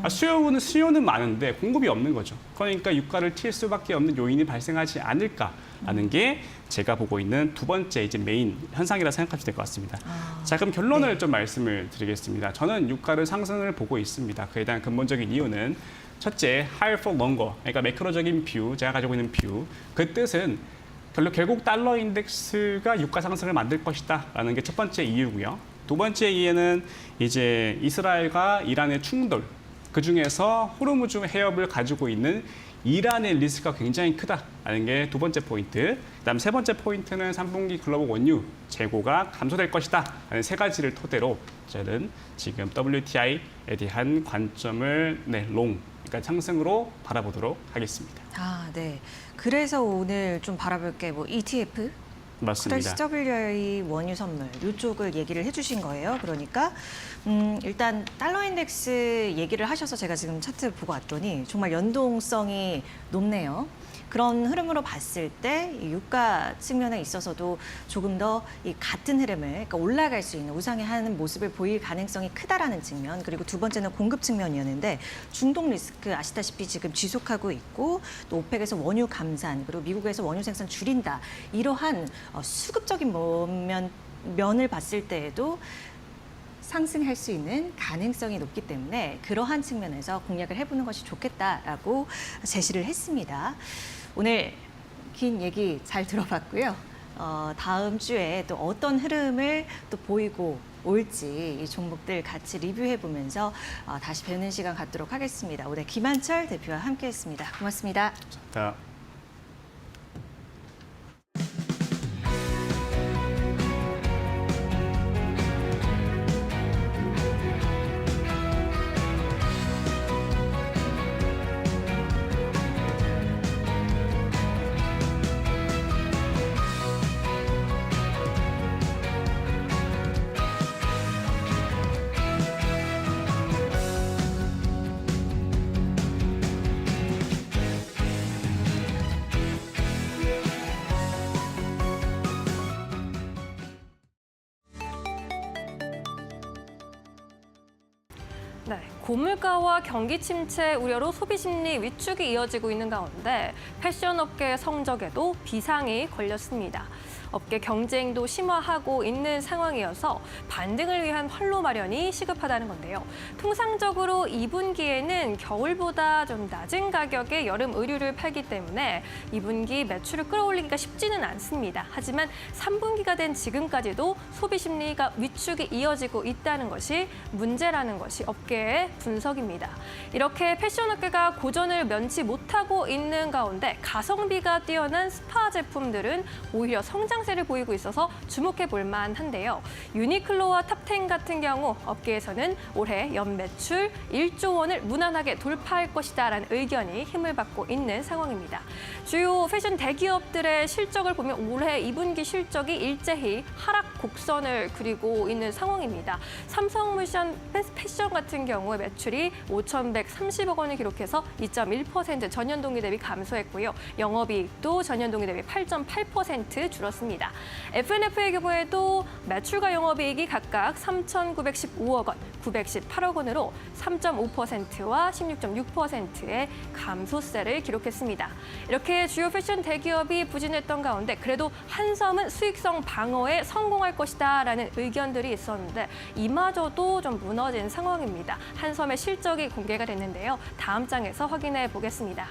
수요는 많은데 공급이 없는 거죠. 그러니까 유가를 튈 수밖에 없는 요인이 발생하지 않을까라는 게 제가 보고 있는 두 번째 이제 메인 현상이라 생각하시면 될 것 같습니다. 자, 그럼 결론을 좀 말씀을 드리겠습니다. 저는 유가를 상승을 보고 있습니다. 그에 대한 근본적인 이유는 첫째, higher for longer, 그러니까 매크로적인 뷰, 제가 가지고 있는 뷰, 그 뜻은 결국 달러 인덱스가 유가 상승을 만들 것이다라는 게 첫 번째 이유고요. 두 번째 이유는 이제 이스라엘과 이란의 충돌, 그 중에서 호르무즈 해협을 가지고 있는 이란의 리스크가 굉장히 크다라는 게 두 번째 포인트. 그다음 세 번째 포인트는 3분기 글로벌 원유 재고가 감소될 것이다 라는 세 가지를 토대로 저는 지금 WTI에 대한 관점을 롱, 그러니까 상승으로 바라보도록 하겠습니다. 아, 네. 그래서 오늘 좀 바라볼 게 뭐 ETF, 맞습니다. WTI 원유 선물 이쪽을 얘기를 해주신 거예요. 그러니까 일단 달러 인덱스 얘기를 하셔서 제가 지금 차트 보고 왔더니 정말 연동성이 높네요. 그런 흐름으로 봤을 때 이 유가 측면에 있어서도 조금 더 이 같은 흐름을, 그러니까 올라갈 수 있는 우상향하는 모습을 보일 가능성이 크다라는 측면, 그리고 두 번째는 공급 측면이었는데 중동 리스크 아시다시피 지금 지속하고 있고 또 오펙에서 원유 감산 그리고 미국에서 원유 생산 줄인다, 이러한 수급적인 면을 봤을 때에도 상승할 수 있는 가능성이 높기 때문에 그러한 측면에서 공략을 해보는 것이 좋겠다라고 제시를 했습니다. 오늘 긴 얘기 잘 들어봤고요. 다음 주에 또 어떤 흐름을 또 보이고 올지 이 종목들 같이 리뷰해보면서 다시 뵙는 시간 갖도록 하겠습니다. 오늘 김한철 대표와 함께했습니다. 고맙습니다. 감사합니다. 네, 고물가와 경기 침체 우려로 소비 심리 위축이 이어지고 있는 가운데 패션 업계의 성적에도 비상이 걸렸습니다. 업계 경쟁도 심화하고 있는 상황이어서 반등을 위한 활로 마련이 시급하다는 건데요. 통상적으로 2분기에는 겨울보다 좀 낮은 가격의 여름 의류를 팔기 때문에 2분기 매출을 끌어올리기가 쉽지는 않습니다. 하지만 3분기가 된 지금까지도 소비 심리가 위축이 이어지고 있다는 것이 문제라는 것이 업계의 분석입니다. 이렇게 패션 업계가 고전을 면치 못하고 있는 가운데 가성비가 뛰어난 스파 제품들은 오히려 성장세를 보이고 있어서 주목해 볼 만한데요. 유니클로와 탑10 같은 경우 업계에서는 올해 연매출 1조 원을 무난하게 돌파할 것이다라는 의견이 힘을 받고 있는 상황입니다. 주요 패션 대기업들의 실적을 보면 올해 2분기 실적이 일제히 하락 곡선을 그리고 있는 상황입니다. 삼성물산 패션 같은 경우에 매출이 5,130억 원을 기록해서 2.1% 전년 동기 대비 감소했고요. 영업이익도 전년 동기 대비 8.8% 줄었습니다. F&F의 경우에도 매출과 영업이익이 각각 3,915억 원, 918억 원으로 3.5%와 16.6%의 감소세를 기록했습니다. 이렇게 주요 패션 대기업이 부진했던 가운데 그래도 한섬은 수익성 방어에 성공할 것이다라는 의견들이 있었는데 이마저도 좀 무너진 상황입니다. 한섬의 실적이 공개가 됐는데요. 다음 장에서 확인해 보겠습니다.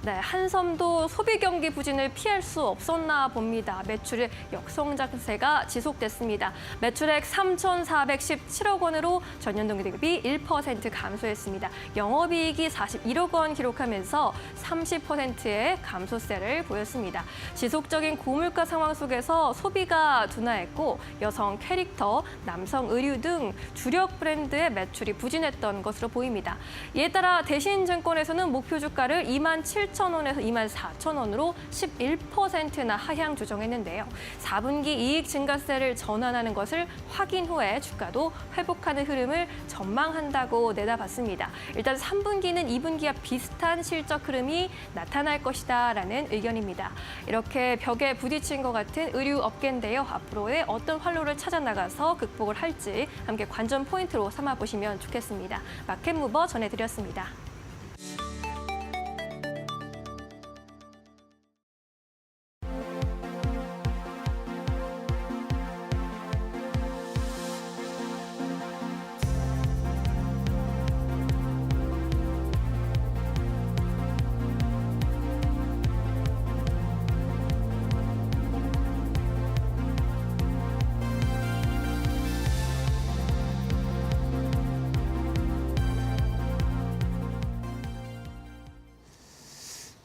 네, 한섬도 소비 경기 부진을 피할 수 없었나 봅니다. 매출의 역성장세가 지속됐습니다. 매출액 3,417억 원으로 전년 동기 대비 1% 감소했습니다. 영업이익이 41억 원 기록하면서 30%의 감소세를 보였습니다. 지속적인 고물가 상황 속에서 소비가 둔화했고 여성 캐릭터, 남성 의류 등 주력 브랜드의 매출이 부진했던 것으로 보입니다. 이에 따라 대신증권에서는 목표 주가를 27,000원에서 24,000원으로 11%나 하향 조정했는데요. 4분기 이익 증가세를 전환하는 것을 확인 후에 주가도 회복하는 흐름을 전망한다고 내다봤습니다. 일단 3분기는 2분기와 비슷한 실적 흐름이 나타날 것이다라는 의견입니다. 이렇게 벽에 부딪힌 것 같은 의류 업계인데요. 앞으로의 어떤 활로를 찾아 나가서 극복을 할지 함께 관전 포인트로 삼아보시면 좋겠습니다. 마켓무버 전해드렸습니다.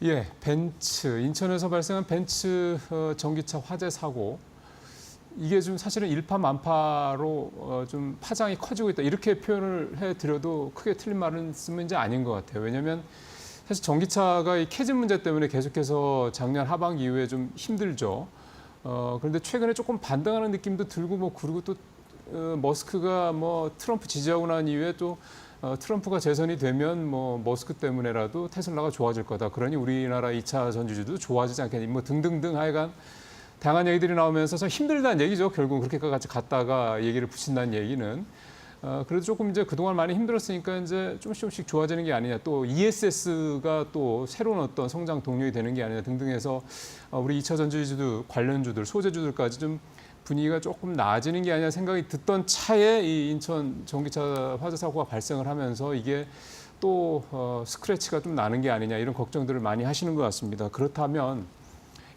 예, 벤츠, 인천에서 발생한 벤츠 전기차 화재 사고. 이게 좀 사실은 일파만파로 좀 파장이 커지고 있다. 이렇게 표현을 해드려도 크게 틀린 말은 쓰면 이제 아닌 것 같아요. 왜냐하면 사실 전기차가 이 캐즘 문제 때문에 계속해서 작년 하반기 이후에 좀 힘들죠. 그런데 최근에 조금 반등하는 느낌도 들고 뭐 그리고 또 머스크가 뭐 트럼프 지지하고 난 이후에 또 트럼프가 재선이 되면 뭐 머스크 때문에라도 테슬라가 좋아질 거다. 그러니 우리나라 2차 전지주도 좋아지지 않겠니? 뭐 등등등 하여간 다양한 얘기들이 나오면서 참 힘들다는 얘기죠. 결국 그렇게까지 갔다가 얘기를 붙인다는 얘기는. 그래도 조금 이제 그동안 많이 힘들었으니까 이제 조금씩 좋아지는 게 아니냐. 또 ESS가 또 새로운 어떤 성장 동력이 되는 게 아니냐 등등 해서 우리 2차 전지주도 관련주들, 소재주들까지 좀 분위기가 조금 나아지는 게 아니냐 생각이 듣던 차에 이 인천 전기차 화재 사고가 발생을 하면서 이게 또 스크래치가 좀 나는 게 아니냐 이런 걱정들을 많이 하시는 것 같습니다. 그렇다면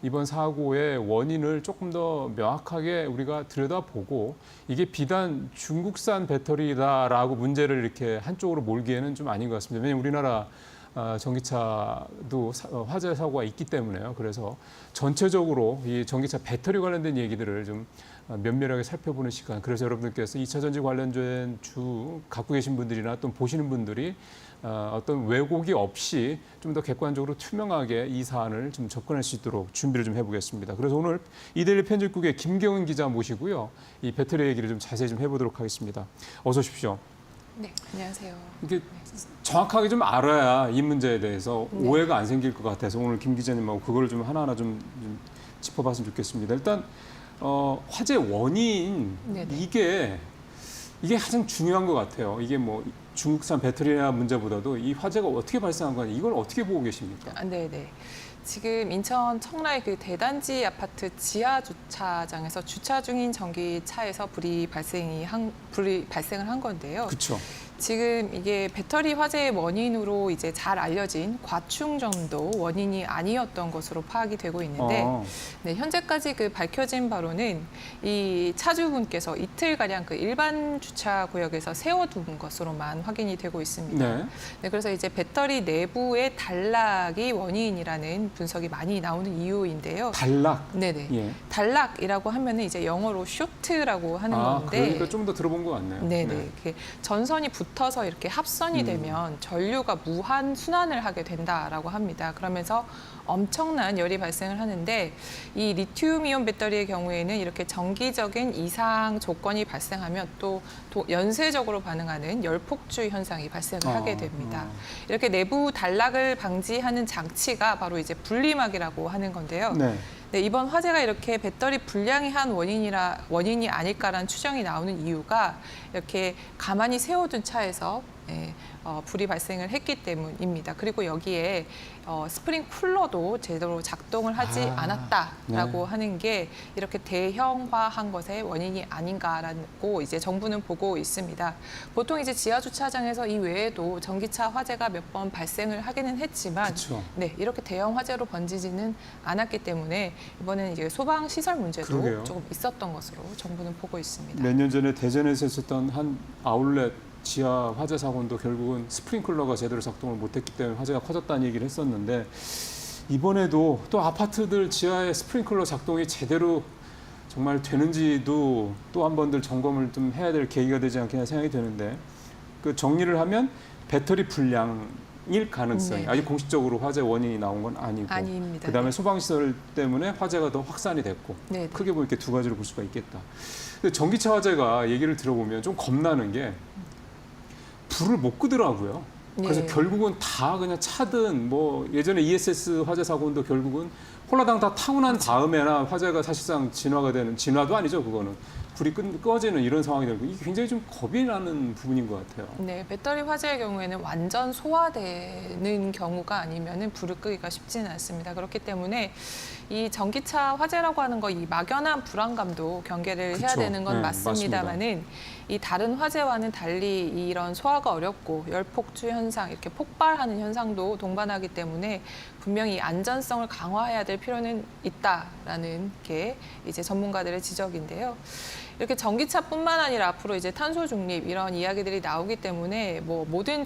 이번 사고의 원인을 조금 더 명확하게 우리가 들여다보고 이게 비단 중국산 배터리다라고 문제를 이렇게 한쪽으로 몰기에는 좀 아닌 것 같습니다. 왜냐하면 우리나라 전기차도 화재 사고가 있기 때문에요. 그래서 전체적으로 이 전기차 배터리 관련된 얘기들을 좀 면밀하게 살펴보는 시간. 그래서 여러분들께서 2차 전지 관련된 주 갖고 계신 분들이나 또 보시는 분들이 어떤 왜곡이 없이 좀 더 객관적으로 투명하게 이 사안을 좀 접근할 수 있도록 준비를 좀 해보겠습니다. 그래서 오늘 이데일리 편집국의 김경은 기자 모시고요. 이 배터리 얘기를 좀 자세히 좀 해보도록 하겠습니다. 어서 오십시오. 네, 안녕하세요. 이게 정확하게 좀 알아야 이 문제에 대해서 오해가 안 생길 것 같아서 오늘 김 기자님하고 그걸 좀 하나하나 좀 짚어봤으면 좋겠습니다. 일단 화재 원인 이게 가장 중요한 것 같아요. 이게 뭐 중국산 배터리나 문제보다도 이 화재가 어떻게 발생한 거냐 이걸 어떻게 보고 계십니까? 네. 지금 인천 청라의 그 대단지 아파트 지하 주차장에서 주차 중인 전기차에서 불이 발생을 한 건데요. 그렇죠. 지금 이게 배터리 화재의 원인으로 이제 잘 알려진 과충전도 원인이 아니었던 것으로 파악이 되고 있는데 네, 현재까지 그 밝혀진 바로는 이 차주분께서 이틀가량 그 일반 주차 구역에서 세워둔 것으로만 확인이 되고 있습니다. 네, 그래서 이제 배터리 내부의 단락이 원인이라는 분석이 많이 나오는 이유인데요. 단락? 네네. 예. 단락이라고 하면은 이제 영어로 쇼트라고 하는 건데. 그러니까 좀 더 들어본 것 같네요. 네네. 전선이 붙어서 이렇게 합선이 되면 전류가 무한 순환을 하게 된다라고 합니다. 그러면서 엄청난 열이 발생을 하는데 이 리튬이온 배터리의 경우에는 이렇게 정기적인 이상 조건이 발생하면 또 연쇄적으로 반응하는 열폭주 현상이 발생을 하게 됩니다. 이렇게 내부 단락을 방지하는 장치가 바로 이제 분리막이라고 하는 건데요. 네, 이번 화재가 이렇게 배터리 불량이 한 원인이 아닐까라는 추정이 나오는 이유가 이렇게 가만히 세워둔 차에서 불이 발생을 했기 때문입니다. 그리고 여기에 스프링 쿨러도 제대로 작동을 하지 않았다라고 하는 게 이렇게 대형화한 것의 원인이 아닌가라고 이제 정부는 보고 있습니다. 보통 이제 지하 주차장에서 이 외에도 전기차 화재가 몇 번 발생을 하기는 했지만 그쵸. 네, 이렇게 대형 화재로 번지지는 않았기 때문에 이번에는 이제 소방 시설 문제도 그러게요. 조금 있었던 것으로 정부는 보고 있습니다. 몇 년 전에 대전에서 있었던 한 아울렛 지하 화재 사고도 결국은 스프링클러가 제대로 작동을 못했기 때문에 화재가 커졌다는 얘기를 했었는데 이번에도 또 아파트들 지하에 스프링클러 작동이 제대로 정말 되는지도 또 한 번들 점검을 좀 해야 될 계기가 되지 않겠나 생각이 드는데 그 정리를 하면 배터리 불량일 가능성이 네. 아직 공식적으로 화재 원인이 나온 건 아니고 아닙니다. 그다음에 네. 소방시설 때문에 화재가 더 확산이 됐고 네, 네. 크게 보면 이렇게 두 가지로 볼 수가 있겠다. 근데 전기차 화재가 얘기를 들어보면 좀 겁나는 게 불을 못 끄더라고요. 그래서 네. 결국은 다 그냥 차든 뭐 예전에 ESS 화재 사고도 결국은 홀라당 다 타고 난 다음에나 화재가 사실상 진화가 되는 진화도 아니죠 그거는 불이 꺼지는 이런 상황이 되고 이게 굉장히 좀 겁이 나는 부분인 것 같아요. 네, 배터리 화재의 경우에는 완전 소화되는 경우가 아니면은 불을 끄기가 쉽지는 않습니다. 그렇기 때문에 이 전기차 화재라고 하는 거 이 막연한 불안감도 경계를 해야 그쵸. 되는 건 네, 맞습니다만은 이 다른 화재와는 달리 이런 소화가 어렵고 열폭주 현상, 이렇게 폭발하는 현상도 동반하기 때문에 분명히 안전성을 강화해야 될 필요는 있다라는 게 이제 전문가들의 지적인데요. 이렇게 전기차뿐만 아니라 앞으로 이제 탄소 중립 이런 이야기들이 나오기 때문에 뭐 모든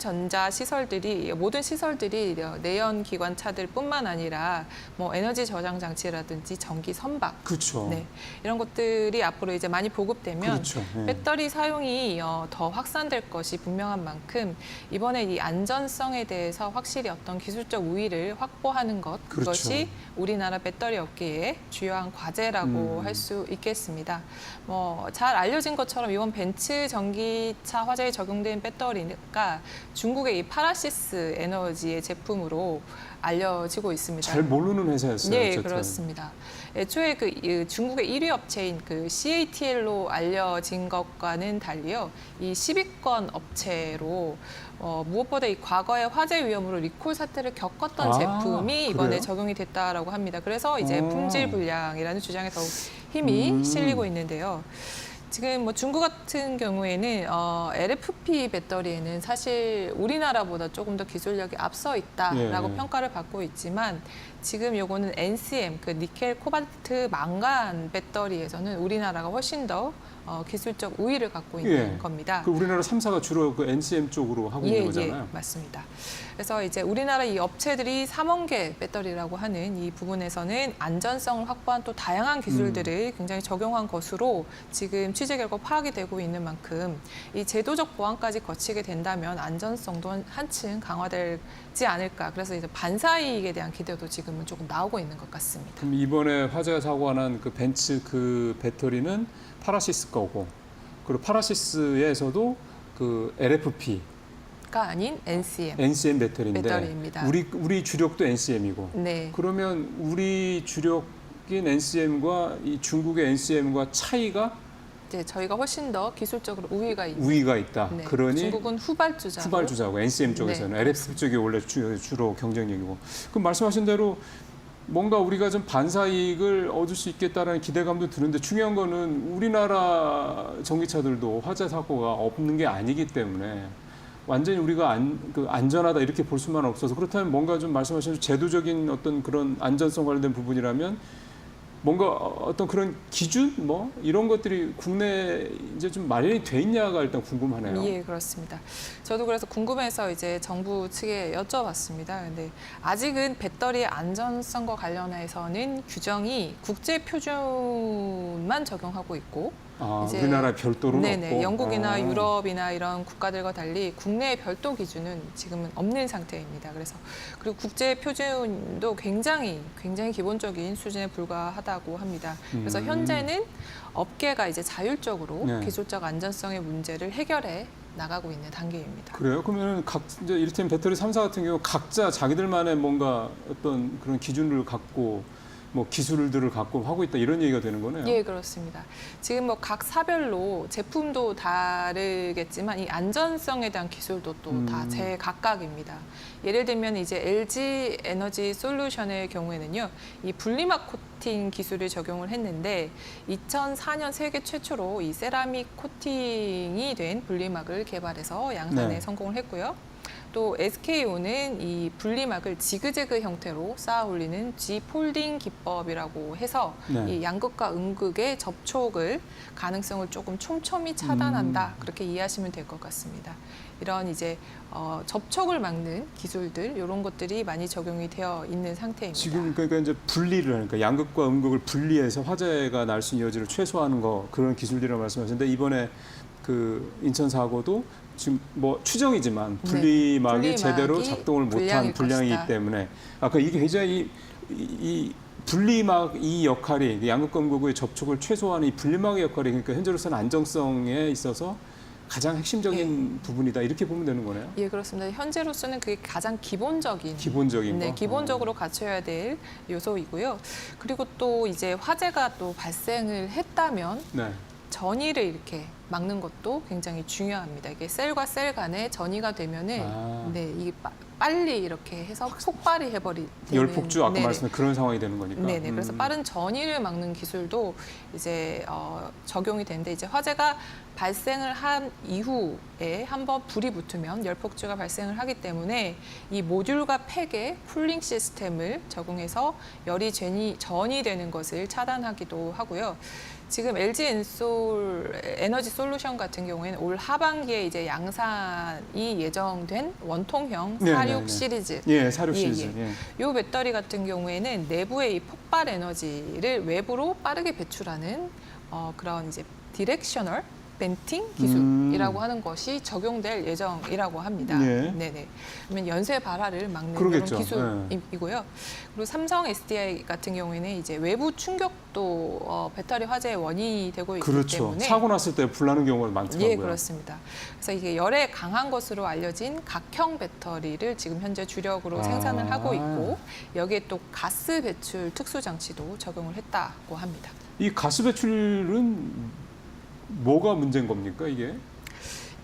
모든 시설들이 내연 기관차들뿐만 아니라 뭐 에너지 저장 장치라든지 전기 선박, 그렇죠. 네, 이런 것들이 앞으로 이제 많이 보급되면 그렇죠. 네. 배터리 사용이 더 확산될 것이 분명한 만큼 이번에 이 안전성에 대해서 확실히 어떤 기술적 우위를 확보하는 것 그렇죠. 그것이 우리나라 배터리 업계의 주요한 과제라고 할 수 있겠습니다. 뭐 잘 알려진 것처럼 이번 벤츠 전기차 화재에 적용된 배터리가 중국의 이 파라시스 에너지의 제품으로 알려지고 있습니다. 잘 모르는 회사였어요. 네, 어쨌든. 그렇습니다. 애초에 그 중국의 1위 업체인 그 CATL로 알려진 것과는 달리요. 이 10위권 업체로 무엇보다 이 과거의 화재 위험으로 리콜 사태를 겪었던 아, 제품이 이번에 그래요? 적용이 됐다라고 합니다. 그래서 이제 어. 품질 불량이라는 주장에 더욱 힘이 실리고 있는데요. 지금 뭐 중국 같은 경우에는 LFP 배터리에는 사실 우리나라보다 조금 더 기술력이 앞서 있다라고 예. 평가를 받고 있지만 지금 요거는 NCM, 그 니켈 코발트 망간 배터리에서는 우리나라가 훨씬 더 기술적 우위를 갖고 있는 예. 겁니다. 그 우리나라 3사가 주로 그 NCM 쪽으로 하고 있는 거잖아요. 맞습니다. 그래서 이제 우리나라 이 업체들이 3원계 배터리라고 하는 이 부분에서는 안전성을 확보한 또 다양한 기술들을 굉장히 적용한 것으로 지금 취재 결과 파악이 되고 있는 만큼 이 제도적 보완까지 거치게 된다면 안전성도 한층 강화되지 않을까. 그래서 이제 반사이익에 대한 기대도 지금은 조금 나오고 있는 것 같습니다. 그럼 이번에 화재가 사고가 난 그 벤츠 그 배터리는 파라시스 거고 그리고 파라시스에서도 그 LFP 가 아닌 NCM. NCM 배터리인데 배터리입니다. 우리 주력도 NCM이고 네. 그러면 우리 주력인 NCM과 이 중국의 NCM과 차이가 이제 저희가 훨씬 더 기술적으로 우위가 있는. 우위가 있다. 네. 그러니 중국은 후발주자고. 후발주자고 NCM 쪽에서는 네. LFP 쪽이 원래 주로 경쟁력이고 그럼 말씀하신 대로 뭔가 우리가 좀 반사이익을 얻을 수 있겠다라는 기대감도 드는데 중요한 거는 우리나라 전기차들도 화재 사고가 없는 게 아니기 때문에 완전히 우리가 안전하다 이렇게 볼 수만 없어서 그렇다면 뭔가 좀 말씀하신 제도적인 어떤 그런 안전성 관련된 부분이라면 뭔가 어떤 그런 기준 뭐 이런 것들이 국내에 이제 좀 마련이 돼 있냐가 일단 궁금하네요. 예, 그렇습니다. 저도 그래서 궁금해서 이제 정부 측에 여쭤봤습니다. 근데 아직은 배터리의 안전성과 관련해서는 규정이 국제 표준만 적용하고 있고 이제 우리나라 별도로는 네네, 없고. 영국이나 유럽이나 이런 국가들과 달리 국내 별도 기준은 지금은 없는 상태입니다. 그리고 국제 표준도 굉장히 기본적인 수준에 불과하다고 합니다. 그래서 현재는 업계가 이제 자율적으로 네. 기술적 안전성의 문제를 해결해 나가고 있는 단계입니다. 그래요? 그러면 이제 이를테면 배터리 3사 같은 경우 각자 자기들만의 뭔가 어떤 그런 기준을 갖고 뭐 기술들을 갖고 하고 있다 이런 얘기가 되는 거네요. 예, 그렇습니다. 지금 뭐 각 사별로 제품도 다르겠지만 이 안전성에 대한 기술도 또 다 제각각입니다. 예를 들면 이제 LG 에너지 솔루션의 경우에는요, 이 분리막 코팅 기술을 적용을 했는데 2004년 세계 최초로 이 세라믹 코팅이 된 분리막을 개발해서 양산에 네. 성공을 했고요. 또 SK온은 이 분리막을 지그재그 형태로 쌓아 올리는 G폴딩 기법이라고 해서 네. 이 양극과 음극의 접촉을 가능성을 조금 촘촘히 차단한다. 그렇게 이해하시면 될 것 같습니다. 이런 이제 접촉을 막는 기술들 이런 것들이 많이 적용이 되어 있는 상태입니다. 지금 그러니까 이제 분리를 하니까 양극과 음극을 분리해서 화재가 날 수 있는 여지를 최소화하는 거 그런 기술이라고 말씀하셨는데 이번에 그 인천 사고도 지금 뭐 추정이지만 네. 분리막이 제대로 분리막이 작동을 못한 불량일 불량이기 것이다. 때문에 아까 이게 굉장히 이 분리막 이 역할이 양극과 음극의 접촉을 최소화하는 이 분리막의 역할이 그러니까 현재로서는 안정성에 있어서 가장 핵심적인 부분이다 이렇게 보면 되는 거네요. 예, 그렇습니다. 현재로서는 그게 가장 기본적인 기본적인 네, 거. 기본적으로 갖춰야 될 요소이고요. 그리고 또 이제 화재가 또 발생을 했다면 네. 전이를 이렇게 막는 것도 굉장히 중요합니다. 이게 셀과 셀 간에 전이가 되면은 네, 이게 빨리 이렇게 해서 폭발이 해버리는 열폭주 아까 네네. 말씀한 그런 상황이 되는 거니까. 네네. 그래서 빠른 전이를 막는 기술도 이제 적용이 되는데 이제 화재가 발생을 한 이후에 한번 불이 붙으면 열폭주가 발생을 하기 때문에 이 모듈과 팩에 쿨링 시스템을 적용해서 열이 전이 되는 것을 차단하기도 하고요. 지금 LG 에너지 솔루션 같은 경우에는 올 하반기에 이제 양산이 예정된 원통형 네, 46 네, 네. 시리즈 예, 사료 예, 시리즈. 예. 예. 이 배터리 같은 경우에는 내부의 이 폭발 에너지를 외부로 빠르게 배출하는 그런 이제 디렉셔널 벤팅 기술이라고 하는 것이 적용될 예정이라고 합니다. 예. 네네. 그러면 연쇄 발화를 막는 그러겠죠. 그런 기술이고요. 그리고 삼성 SDI 같은 경우에는 이제 외부 충격도 배터리 화재의 원인이 되고 있기 그렇죠. 때문에 사고 났을 때 불나는 경우가 많더라고요. 예, 그렇습니다. 그래서 이게 열에 강한 것으로 알려진 각형 배터리를 지금 현재 주력으로 생산을 하고 있고 여기에 또 가스 배출 특수 장치도 적용을 했다고 합니다. 이 가스 배출은 뭐가 문제인 겁니까 이게?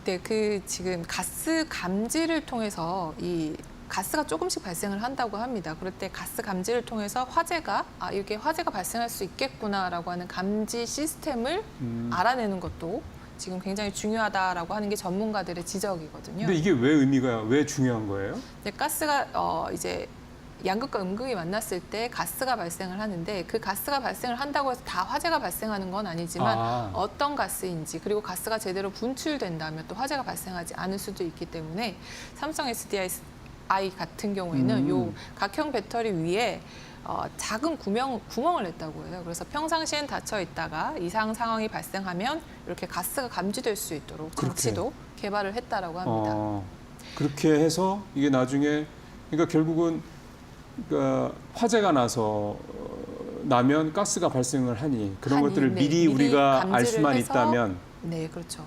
네, 그 지금 가스 감지를 통해서 이 가스가 조금씩 발생을 한다고 합니다. 그럴 때 가스 감지를 통해서 화재가 이렇게 화재가 발생할 수 있겠구나라고 하는 감지 시스템을 알아내는 것도 지금 굉장히 중요하다라고 하는 게 전문가들의 지적이거든요. 근데 이게 왜 중요한 거예요? 이제 가스가 이제 양극과 음극이 만났을 때 가스가 발생을 하는데 그 가스가 발생을 한다고 해서 다 화재가 발생하는 건 아니지만 어떤 가스인지 그리고 가스가 제대로 분출된다면 또 화재가 발생하지 않을 수도 있기 때문에 삼성 SDI 같은 경우에는 요 각형 배터리 위에 작은 구멍을 냈다고 해요. 그래서 평상시엔 닫혀 있다가 이상 상황이 발생하면 이렇게 가스가 감지될 수 있도록 장치도 개발을 했다라고 합니다. 그렇게 해서 이게 나중에 그러니까 결국은 그러니까 화재가 나면 가스가 발생을 하니 그런 것들을 네, 미리 우리가 알 감지를 수만 해서, 있다면 네, 그렇죠.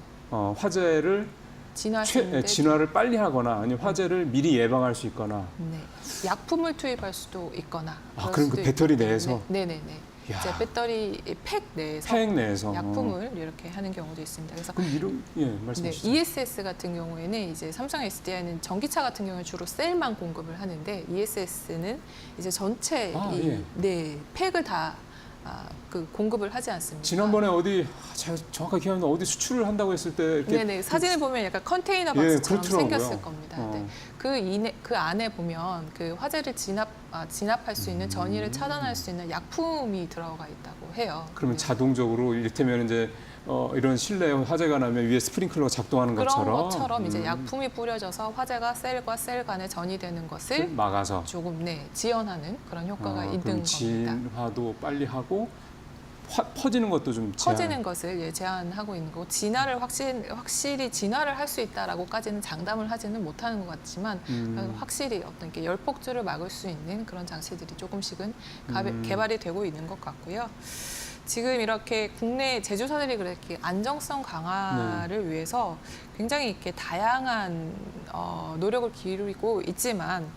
화재를 진화를 빨리 하거나 아니면 화재를 미리 예방할 수 있거나. 네. 약품을 투입할 수도 있거나. 그럼 그 배터리 내에서? 네네네. 이제 배터리 팩 내에서 약품을 이렇게 하는 경우도 있습니다. 그래서 그럼 말씀해 주시죠. ESS 같은 경우에는 이제 삼성 SDI는 전기차 같은 경우에 주로 셀만 공급을 하는데 ESS는 이제 전체 팩을 다 공급을 하지 않습니다. 지난번에 어디 정확하게 기억나는데 어디 수출을 한다고 했을 때 이렇게 네네 사진을 보면 약간 컨테이너 박스처럼 그렇더라고요. 생겼을 겁니다. 네. 그 안에 보면 그 화재를 진압할 수 있는 전이를 차단할 수 있는 약품이 들어가 있다고 해요. 그러면 자동적으로 이를테면 이제 이런 실내 화재가 나면 위에 스프링클러가 작동하는 그런 것처럼 이제 약품이 뿌려져서 화재가 셀과 셀 간에 전이되는 것을 막아서 조금 지연하는 그런 효과가 있는 그럼 겁니다. 진화도 빨리 하고 퍼지는 것도 좀 퍼지는 것을 제한하고 있는 거고 진화를 확실히 진화를 할 수 있다라고까지는 장담을 하지는 못하는 것 같지만 확실히 어떤 게 열폭주를 막을 수 있는 그런 장치들이 조금씩은 개발이 되고 있는 것 같고요. 지금 이렇게 국내 제조사들이 그렇게 안정성 강화를 위해서 굉장히 이렇게 다양한 노력을 기울이고 있지만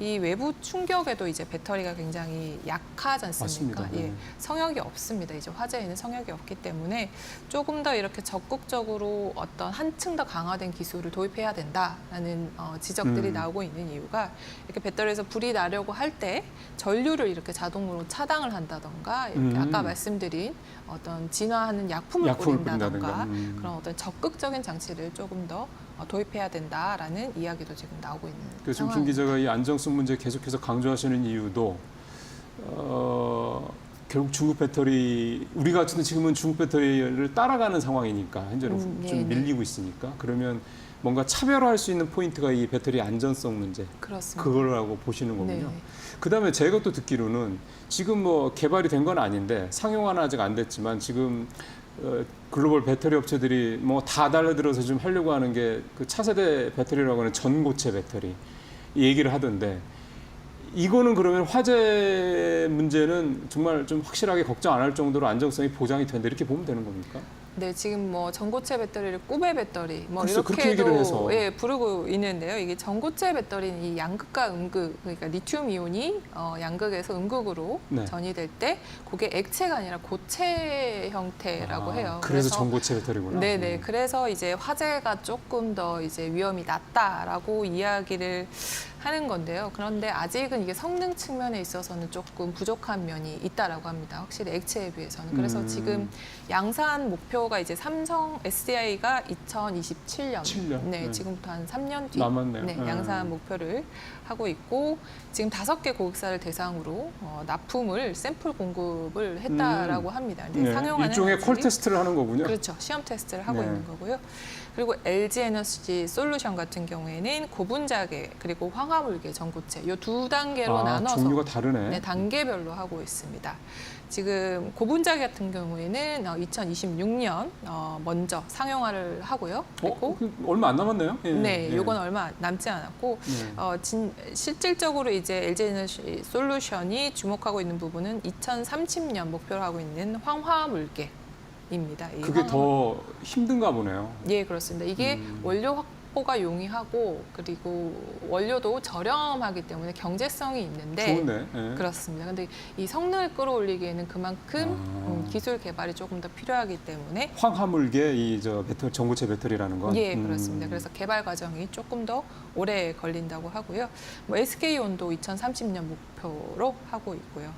이 외부 충격에도 이제 배터리가 굉장히 약하지 않습니까? 맞습니다. 예, 성역이 없습니다. 이제 화재에는 성역이 없기 때문에 조금 더 이렇게 적극적으로 어떤 한층 더 강화된 기술을 도입해야 된다라는 지적들이 나오고 있는 이유가 이렇게 배터리에서 불이 나려고 할 때 전류를 이렇게 자동으로 차단을 한다던가 이렇게 아까 말씀드린 어떤 진화하는 약품을 뿌린다던가 그런 어떤 적극적인 장치를 조금 더 도입해야 된다라는 이야기도 지금 나오고 있는 그래서 지금 김 상황입니다. 기자가 이 안정성 문제 계속해서 강조하시는 이유도 결국 중국 배터리 우리 같은 지금은 중국 배터리를 따라가는 상황이니까 현재는 좀 네네. 밀리고 있으니까 그러면 뭔가 차별화할 수 있는 포인트가 이 배터리 안전성 문제 그렇습니다. 그거라고 보시는 거군요. 네. 그다음에 제가 또 듣기로는 지금 뭐 개발이 된 건 아닌데 상용화는 아직 안 됐지만 지금 글로벌 배터리 업체들이 뭐 다 달려들어서 좀 하려고 하는 게 그 차세대 배터리라고 하는 전고체 배터리 이 얘기를 하던데 이거는 그러면 화재 문제는 정말 좀 확실하게 걱정 안 할 정도로 안정성이 보장이 된다 이렇게 보면 되는 겁니까? 네, 지금 뭐 전고체 배터리를 꾸베 배터리 뭐 글쎄, 그렇게 얘기를 해서. 이렇게도 예, 부르고 있는데요. 이게 전고체 배터리는 이 양극과 음극 그러니까 리튬 이온이 양극에서 음극으로 네. 전이될 때 그게 액체가 아니라 고체 형태라고 해요. 그래서 전고체 배터리구나. 네네. 그래서 이제 화재가 조금 더 이제 위험이 낮다라고 이야기를 하는 건데요. 그런데 아직은 이게 성능 측면에 있어서는 조금 부족한 면이 있다라고 합니다. 확실히 액체에 비해서는. 그래서 지금 양산 목표가 이제 삼성 SDI가 2027년. 7년? 네, 네. 지금부터 한 3년 뒤. 남았네요. 네, 양산 목표를 하고 있고 지금 5개 고객사를 대상으로 납품을 샘플 공급을 했다라고 합니다. 근데 네, 상용화는 일종의 콜 아직 테스트를 하는 거군요. 그렇죠. 시험 테스트를 하고 네. 있는 거고요. 그리고 LG 에너지 솔루션 같은 경우에는 고분자계 그리고 황화물계 전고체 이 두 단계로 나눠서 종류가 다르네. 네, 단계별로 하고 있습니다. 지금 고분자계 같은 경우에는 2026년 먼저 상용화를 하고요. 그리고 얼마 안 남았네요. 예, 네, 예. 요건 얼마 남지 않았고 네. 실질적으로 이제 LG 에너지 솔루션이 주목하고 있는 부분은 2030년 목표로 하고 있는 황화물계입니다. 이 그게 황화물- 더 힘든가 보네요. 예, 그렇습니다. 이게 원료 확보가 용이하고 그리고 원료도 저렴하기 때문에 경제성이 있는데 좋은데. 예. 그렇습니다. 근데 이 성능을 끌어올리기에는 그만큼 기술 개발이 조금 더 필요하기 때문에 황화물계 이저 배터리 전고체 배터리라는 건. 예, 그렇습니다. 그래서 개발 과정이 조금 더 오래 걸린다고 하고요. 뭐 SK온도 2030년 목표로 하고 있고요.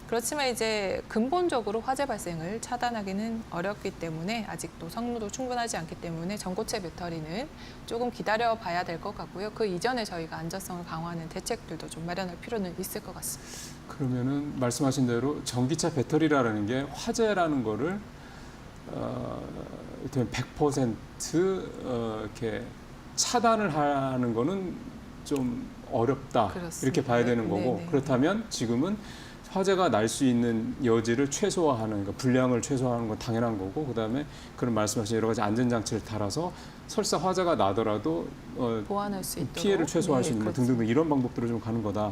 그렇지만 이제 근본적으로 화재 발생을 차단하기는 어렵기 때문에 아직도 성능도 충분하지 않기 때문에 전고체 배터리는 조금 기다려 봐야 될 것 같고요. 그 이전에 저희가 안전성을 강화하는 대책들도 좀 마련할 필요는 있을 것 같습니다. 그러면은 말씀하신 대로 전기차 배터리라는 게 화재라는 거를 100% 이렇게 차단을 하는 거는 좀 어렵다 그렇습니다. 이렇게 봐야 되는 거고 네네. 그렇다면 지금은 화재가 날 수 있는 여지를 최소화하는 그러니까 불량을 최소화하는 건 당연한 거고 그다음에 그런 말씀하신 여러 가지 안전 장치를 달아서 설사 화재가 나더라도 보완할 수 있도록 피해를 최소화할 수 있는 뭐 그렇습니다. 등등등 이런 방법들을 좀 가는 거다.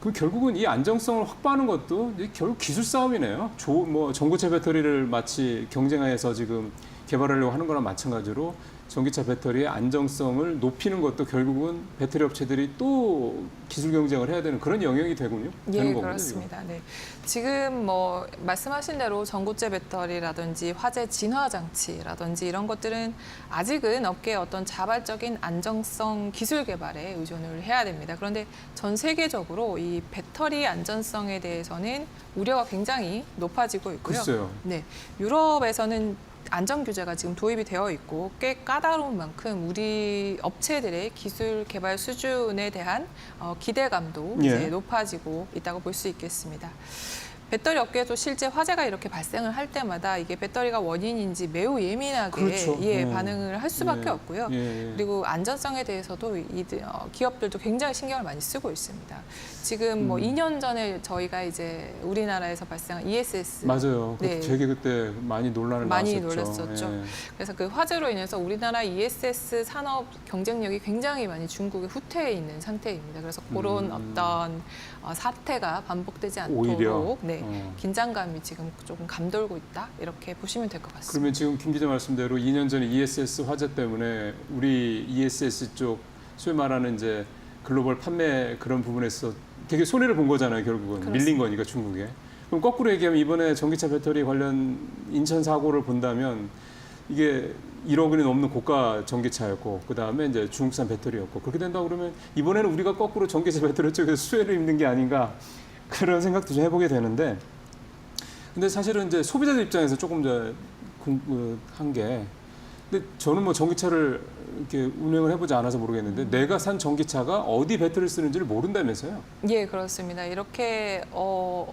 그럼 결국은 이 안정성을 확보하는 것도 이제 결국 기술 싸움이네요. 뭐 전고체 배터리를 마치 경쟁하에서 지금 개발하려고 하는 거랑 마찬가지로 전기차 배터리의 안정성을 높이는 것도 결국은 배터리 업체들이 또 기술 경쟁을 해야 되는 그런 영역이 되는 예, 거군요. 그렇습니다. 네. 지금 뭐 말씀하신 대로 전고체 배터리라든지 화재 진화 장치라든지 이런 것들은 아직은 업계의 어떤 자발적인 안정성 기술 개발에 의존을 해야 됩니다. 그런데 전 세계적으로 이 배터리 안전성에 대해서는 우려가 굉장히 높아지고 있고요. 글쎄요. 네. 유럽에서는 안전 규제가 지금 도입이 되어 있고 꽤 까다로운 만큼 우리 업체들의 기술 개발 수준에 대한 기대감도 예. 이제 높아지고 있다고 볼 수 있겠습니다. 배터리 업계에도 실제 화재가 이렇게 발생을 할 때마다 이게 배터리가 원인인지 매우 예민하게 그렇죠. 예, 반응을 할 수밖에 예. 없고요. 예. 그리고 안전성에 대해서도 기업들도 굉장히 신경을 많이 쓰고 있습니다. 지금 뭐 2년 전에 저희가 이제 우리나라에서 발생한 ESS 맞아요. 네. 되게 그때 많이 논란을 많이 낳았었죠. 놀랐었죠. 예. 그래서 그 화재로 인해서 우리나라 ESS 산업 경쟁력이 굉장히 많이 중국의 후퇴해 있는 상태입니다. 그래서 그런 어떤 사태가 반복되지 않도록 오히려? 네, 긴장감이 지금 조금 감돌고 있다 이렇게 보시면 될 것 같습니다. 그러면 지금 김 기자 말씀대로 2년 전에 ESS 화재 때문에 우리 ESS 쪽 소위 말하는 이제 글로벌 판매 그런 부분에서 되게 손해를 본 거잖아요. 결국은 그렇습니다. 밀린 거니까 중국에. 그럼 거꾸로 얘기하면 이번에 전기차 배터리 관련 인천 사고를 본다면 이게 1억 원이 넘는 고가 전기차였고 그다음에 이제 중국산 배터리였고 그렇게 된다 그러면 이번에는 우리가 거꾸로 전기차 배터리 쪽에서 수혜를 입는 게 아닌가 그런 생각도 좀 해보게 되는데 근데 사실은 이제 소비자들 입장에서 조금 이제 궁금한 게 근데 저는 뭐 전기차를 이렇게 운행을 해보지 않아서 모르겠는데 내가 산 전기차가 어디 배터리를 쓰는지를 모른다면서요? 예, 그렇습니다. 이렇게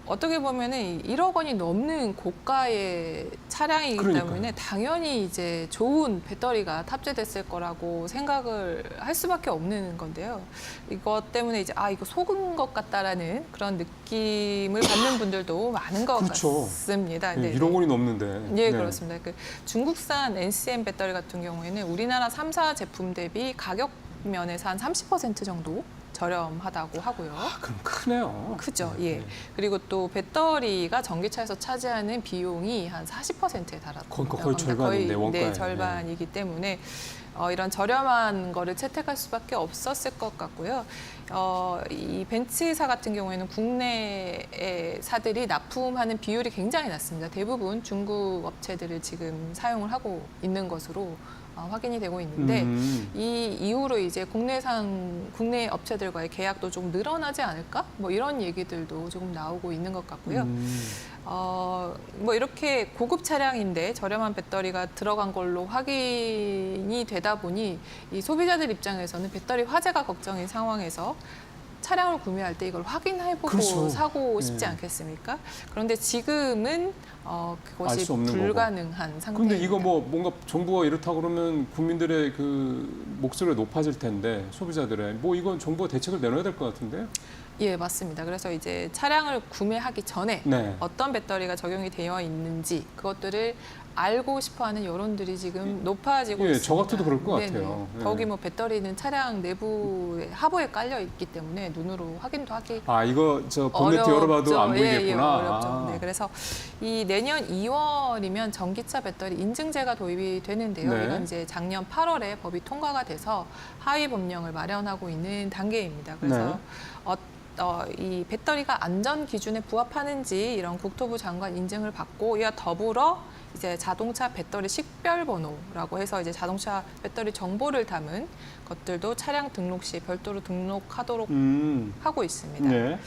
어떻게 보면은 1억 원이 넘는 고가의 차량이기 그러니까요. 때문에 당연히 이제 좋은 배터리가 탑재됐을 거라고 생각을 할 수밖에 없는 건데요. 이것 때문에 이제 이거 속은 것 같다라는 그런 느낌을 받는 분들도 많은 것 그렇죠. 같습니다. 예, 네, 1억 원이 넘는데. 예, 네. 그렇습니다. 그 중국산 NCM 배터리 같은 경우에는 우리나라 3사 제품 대비 가격 면에서 한 30% 정도 저렴하다고 하고요. 그럼 크네요. 크죠. 네, 예. 네. 그리고 또 배터리가 전기차에서 차지하는 비용이 한 40%에 달한다고 거의 합니다. 절반인데, 원가에. 네, 절반이기 때문에 이런 저렴한 거를 채택할 수밖에 없었을 것 같고요. 이 벤츠사 같은 경우에는 국내의 사들이 납품하는 비율이 굉장히 낮습니다. 대부분 중국 업체들을 지금 사용을 하고 있는 것으로 확인이 되고 있는데 이 이후로 이제 국내 업체들과의 계약도 좀 늘어나지 않을까? 뭐 이런 얘기들도 조금 나오고 있는 것 같고요. 뭐 이렇게 고급 차량인데 저렴한 배터리가 들어간 걸로 확인이 되다 보니 이 소비자들 입장에서는 배터리 화재가 걱정인 상황에서 차량을 구매할 때 이걸 확인해보고 그렇죠. 사고 싶지 네. 않겠습니까? 그런데 지금은 알 그것이 수 없는 불가능한 상태입니다. 근데 이거 뭐 뭔가 정부가 이렇다 그러면 국민들의 그 목소리가 높아질 텐데 소비자들의 뭐 이건 정부가 대책을 내놔야 될 것 같은데요? 예, 맞습니다. 그래서 이제 차량을 구매하기 전에 네. 어떤 배터리가 적용이 되어 있는지 그것들을 알고 싶어하는 여론들이 지금 높아지고 예, 있습니다. 저 같아도 그럴 것 네네. 같아요. 예. 더욱이 뭐 배터리는 차량 내부에 하부에 깔려 있기 때문에 눈으로 확인도 하기 이거 저 본네트 열어봐도 안 보이겠구나. 예, 어렵죠. 네, 그래서 이 내년 2월이면 전기차 배터리 인증제가 도입이 되는데요. 네. 이건 이제 작년 8월에 법이 통과가 돼서 하위 법령을 마련하고 있는 단계입니다. 그래서 이 배터리가 안전 기준에 부합하는지 이런 국토부 장관 인증을 받고 이와 더불어 이제 자동차 배터리 식별 번호라고 해서 이제 자동차 배터리 정보를 담은 것들도 차량 등록 시 별도로 등록하도록 하고 있습니다. 네.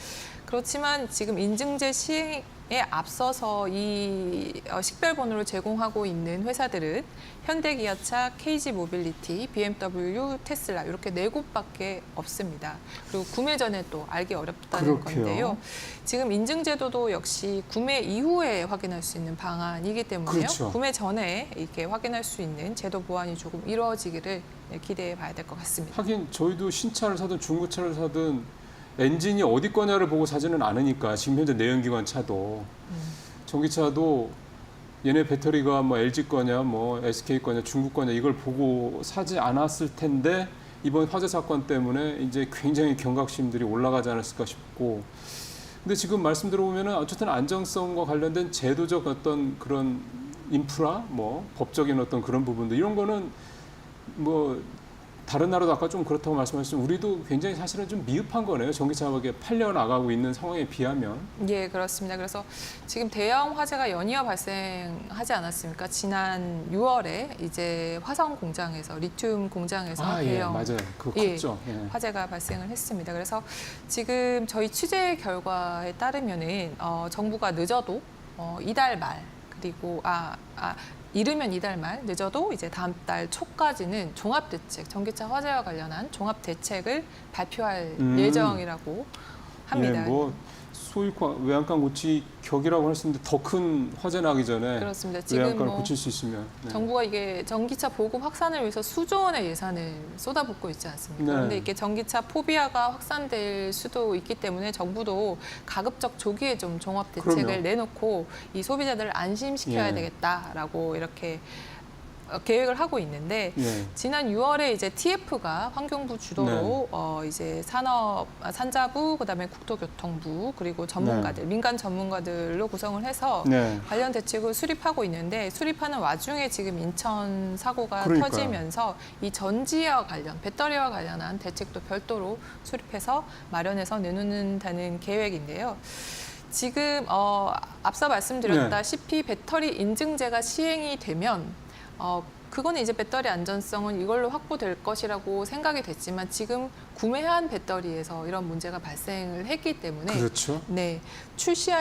그렇지만 지금 인증제 시행에 앞서서 이 식별 번호를 제공하고 있는 회사들은 현대기아차, KG모빌리티, BMW, 테슬라 이렇게 4곳밖에 없습니다. 그리고 구매 전에 또 알기 어렵다는 그렇게요. 건데요. 지금 인증제도도 역시 구매 이후에 확인할 수 있는 방안이기 때문에요. 그렇죠. 구매 전에 이렇게 확인할 수 있는 제도 보완이 조금 이루어지기를 기대해 봐야 될 것 같습니다. 하긴 저희도 신차를 사든 중고차를 사든 엔진이 어디 거냐를 보고 사지는 않으니까 지금 현재 내연기관 차도 전기차도 얘네 배터리가 뭐 LG 거냐 뭐 SK 거냐 중국 거냐 이걸 보고 사지 않았을 텐데 이번 화재 사건 때문에 이제 굉장히 경각심들이 올라가지 않았을까 싶고 근데 지금 말씀 들어보면은 어쨌든 안정성과 관련된 제도적 어떤 그런 인프라 뭐 법적인 어떤 그런 부분들 이런 거는 뭐 다른 나라도 아까 좀 그렇다고 말씀하셨지만 우리도 굉장히 사실은 좀 미흡한 거네요. 전기차가 팔려 나가고 있는 상황에 비하면. 예, 그렇습니다. 그래서 지금 대형 화재가 연이어 발생하지 않았습니까? 지난 6월에 이제 화성 공장에서 리튬 공장에서 예, 대형 맞아요. 그거 예, 컸죠. 예. 화재가 발생을 했습니다. 그래서 지금 저희 취재 결과에 따르면은 정부가 늦어도 이달 말 그리고 이르면 이달 말, 늦어도 이제 다음 달 초까지는 종합대책, 전기차 화재와 관련한 종합대책을 발표할 예정이라고 합니다. 예, 뭐 소위 외양간 고치 격이라고 할 수 있는데 더 큰 화재 나기 전에 그렇습니다. 지금 외양간을 뭐 고칠 수 있으면. 네. 정부가 이게 전기차 보급 확산을 위해서 수조 원의 예산을 쏟아붓고 있지 않습니까? 네. 그런데 이게 전기차 포비아가 확산될 수도 있기 때문에 정부도 가급적 조기에 좀 종합 대책을 그럼요. 내놓고 이 소비자들을 안심시켜야 예. 되겠다라고 이렇게 계획을 하고 있는데 예. 지난 6월에 이제 TF가 환경부 주도로 이제 산자부, 그다음에 국토교통부 그리고 전문가들, 민간 전문가들로 구성을 해서 네. 관련 대책을 수립하고 있는데 수립하는 와중에 지금 인천 사고가 그러니까요. 터지면서 이 전지와 관련, 배터리와 관련한 대책도 별도로 수립해서 마련해서 내놓는다는 계획인데요. 지금 앞서 말씀드렸다시피 배터리 인증제가 시행이 되면 그거는 이제 배터리 안전성은 이걸로 확보될 것이라고 생각이 됐지만 지금 구매한 배터리에서 이런 문제가 발생을 했기 때문에 그렇죠. 네, 출시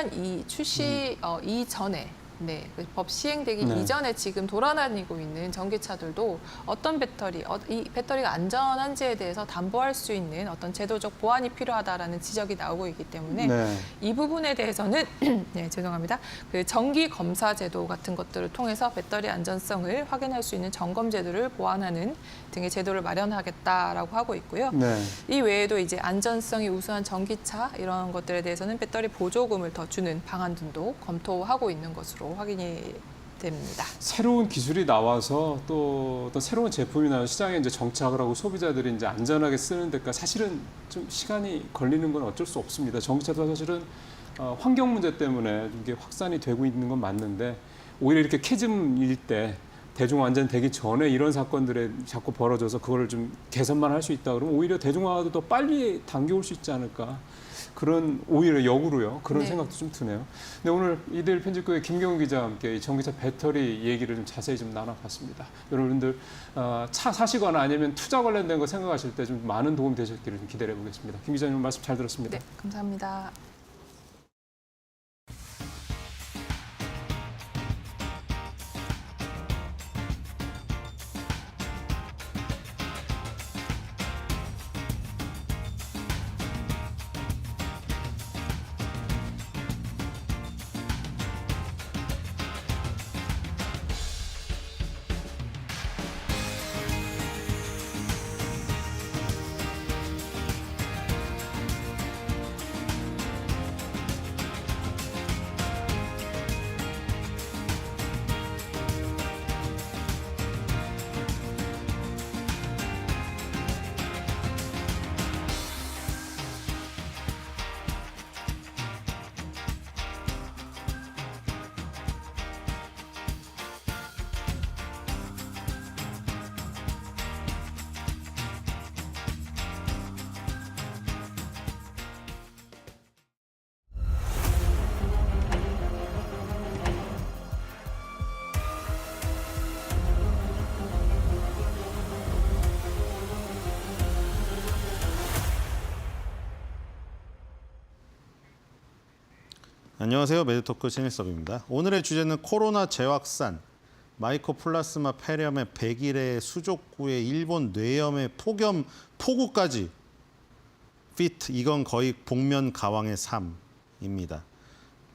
이전에 네, 그법 시행되기 네. 이전에 지금 돌아다니고 있는 전기차들도 어떤 배터리, 이 배터리가 안전한지에 대해서 담보할 수 있는 어떤 제도적 보완이 필요하다라는 지적이 나오고 있기 때문에 네. 이 부분에 대해서는 네, 죄송합니다. 그 정기 검사 제도 같은 것들을 통해서 배터리 안전성을 확인할 수 있는 점검 제도를 보완하는 등의 제도를 마련하겠다라고 하고 있고요. 네. 이 외에도 이제 안전성이 우수한 전기차 이런 것들에 대해서는 배터리 보조금을 더 주는 방안 등도 검토하고 있는 것으로 확인이 됩니다. 새로운 기술이 나와서 또 어떤 새로운 제품이 나와 시장에 이제 정착을 하고 소비자들이 이제 안전하게 쓰는 데까 사실은 좀 시간이 걸리는 건 어쩔 수 없습니다. 전기차도 사실은 환경 문제 때문에 이게 확산이 되고 있는 건 맞는데 오히려 이렇게 캐즘일 때 대중화 완전 되기 전에 이런 사건들이 자꾸 벌어져서 그거를 좀 개선만 할 수 있다 그러면 오히려 대중화도 더 빨리 당겨올 수 있지 않을까. 그런 오히려 역으로요. 그런 네. 생각도 좀 드네요. 근데 오늘 이들 편집국의 김경훈 기자와 함께 이 전기차 배터리 얘기를 좀 자세히 좀 나눠봤습니다. 여러분들 차 사시거나 아니면 투자 관련된 거 생각하실 때 좀 많은 도움이 되셨기를 좀 기대해 보겠습니다. 김 기자님 말씀 잘 들었습니다. 네, 감사합니다. 안녕하세요. 매드토크 신일섭입니다. 오늘의 주제는 코로나 재확산, 마이코플라스마 폐렴의 100일의 수족구의 일본 뇌염의 폭염, 폭우까지 피트, 이건 거의 복면 가왕의 삶입니다.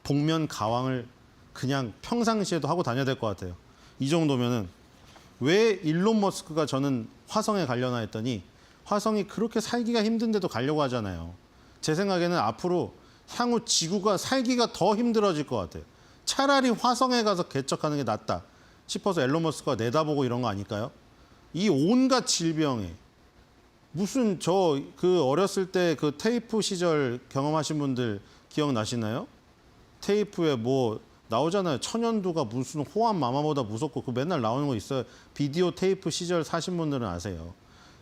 복면 가왕을 그냥 평상시에도 하고 다녀야 될 것 같아요. 이 정도면은 왜 일론 머스크가 저는 화성에 가려나 했더니 화성이 그렇게 살기가 힘든데도 가려고 하잖아요. 제 생각에는 앞으로 향후 지구가 살기가 더 힘들어질 것 같아요. 차라리 화성에 가서 개척하는 게 낫다 싶어서 앨런 머스크가 내다보고 이런 거 아닐까요? 이 온갖 질병에 무슨 저 그 어렸을 때 그 테이프 시절 경험하신 분들 기억나시나요? 테이프에 뭐 나오잖아요. 천연두가 무슨 호암 마마보다 무섭고 그 맨날 나오는 거 있어요. 비디오 테이프 시절 사신 분들은 아세요.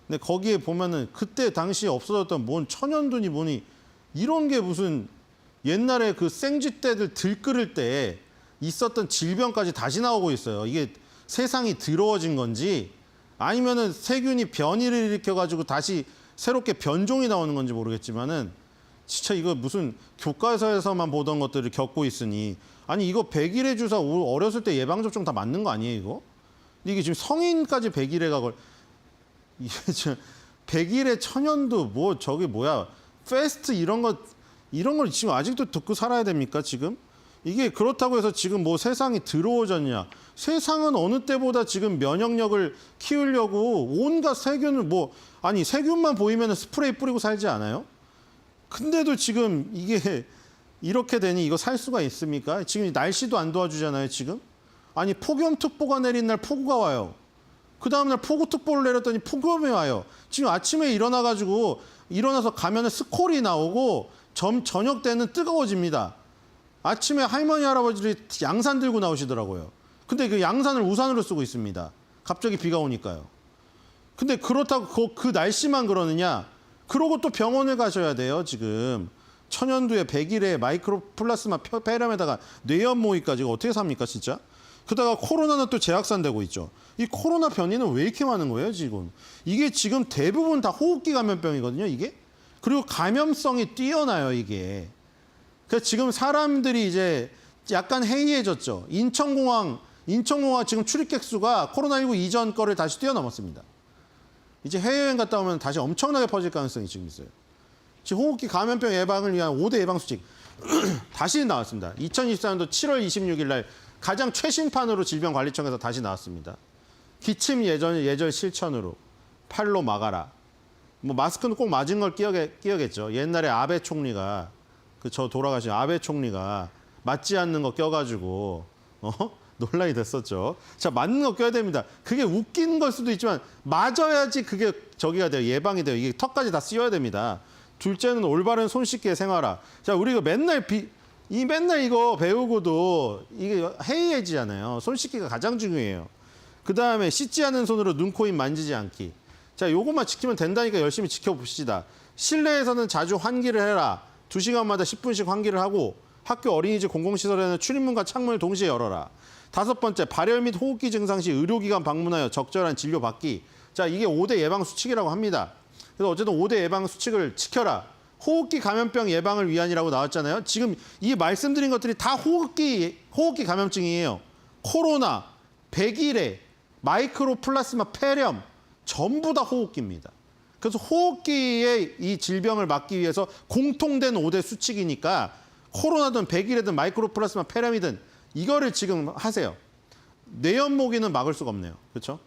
근데 거기에 보면은 그때 당시에 없어졌던 뭔 천연두니 뭐니 이런 게 무슨 옛날에 그 생쥐 떼들 들끓을 때 있었던 질병까지 다시 나오고 있어요. 이게 세상이 더러워진 건지 아니면은 세균이 변이를 일으켜가지고 다시 새롭게 변종이 나오는 건지 모르겠지만은 진짜 이거 무슨 교과서에서만 보던 것들을 겪고 있으니 아니 이거 100일의 주사 어렸을 때 예방접종 다 맞는 거 아니에요 이거? 이게 지금 성인까지 100일에가 이게 지금 100일의 천연두 뭐 저기 뭐야 페스트 이런 걸 지금 아직도 듣고 살아야 됩니까 지금? 이게 그렇다고 해서 지금 뭐 세상이 더러워졌냐? 세상은 어느 때보다 지금 면역력을 키우려고 온갖 세균을 뭐 아니 세균만 보이면 스프레이 뿌리고 살지 않아요? 근데도 지금 이게 이렇게 되니 이거 살 수가 있습니까? 지금 날씨도 안 도와주잖아요 지금? 아니 폭염특보가 내린 날 폭우가 와요. 그 다음날 폭우특보를 내렸더니 폭염이 와요. 지금 아침에 일어나서 가면은 스콜이 나오고 저녁 때는 뜨거워집니다. 아침에 할머니, 할아버지들이 양산 들고 나오시더라고요. 근데 그 양산을 우산으로 쓰고 있습니다. 갑자기 비가 오니까요. 근데 그렇다고 그 날씨만 그러느냐? 그러고 또 병원에 가셔야 돼요, 지금. 천연두에 100일에 마이크로플라스마 폐렴에다가 뇌염모기까지 이거 어떻게 삽니까, 진짜? 그러다가 코로나는 또 재확산되고 있죠. 이 코로나 변이는 왜 이렇게 많은 거예요, 지금? 이게 지금 대부분 다 호흡기 감염병이거든요, 이게. 그리고 감염성이 뛰어나요, 이게. 그래서 지금 사람들이 이제 약간 해이해졌죠. 인천공항 지금 출입객 수가 코로나19 이전 거를 다시 뛰어넘었습니다. 이제 해외여행 갔다 오면 다시 엄청나게 퍼질 가능성이 지금 있어요. 지금 호흡기 감염병 예방을 위한 5대 예방 수칙 다시 나왔습니다. 2024년도 7월 26일 날 가장 최신판으로 질병관리청에서 다시 나왔습니다. 기침 예절 실천으로 팔로 막아라. 뭐 마스크는 꼭 맞은 걸 끼어겠죠. 옛날에 아베 총리가 저 돌아가신 아베 총리가 맞지 않는 거 껴가지고 논란이 됐었죠. 자, 맞는 거 껴야 됩니다. 그게 웃긴 걸 수도 있지만 맞아야지 그게 저기가 돼요. 예방이 돼요. 이게 턱까지 다 씌워야 됩니다. 둘째는 올바른 손 씻기의 생활화. 자, 우리 이거 맨날 이거 배우고도 이게 해이해지잖아요. 손 씻기가 가장 중요해요. 그 다음에 씻지 않은 손으로 눈, 코, 입 만지지 않기. 자, 요것만 지키면 된다니까 열심히 지켜봅시다. 실내에서는 자주 환기를 해라. 2시간마다 10분씩 환기를 하고 학교, 어린이집, 공공시설에는 출입문과 창문을 동시에 열어라. 5번째, 발열 및 호흡기 증상 시 의료기관 방문하여 적절한 진료 받기. 자, 이게 5대 예방 수칙이라고 합니다. 그래서 어쨌든 5대 예방 수칙을 지켜라. 호흡기 감염병 예방을 위한이라고 나왔잖아요. 지금 이 말씀드린 것들이 다 호흡기 감염증이에요. 코로나, 백일해, 마이크로플라스마 폐렴 전부 다 호흡기입니다. 그래서 호흡기의 이 질병을 막기 위해서 공통된 5대 수칙이니까 코로나든 백일해든 마이크로플라스마 폐렴이든 이거를 지금 하세요. 뇌염모기는 막을 수가 없네요. 그렇죠?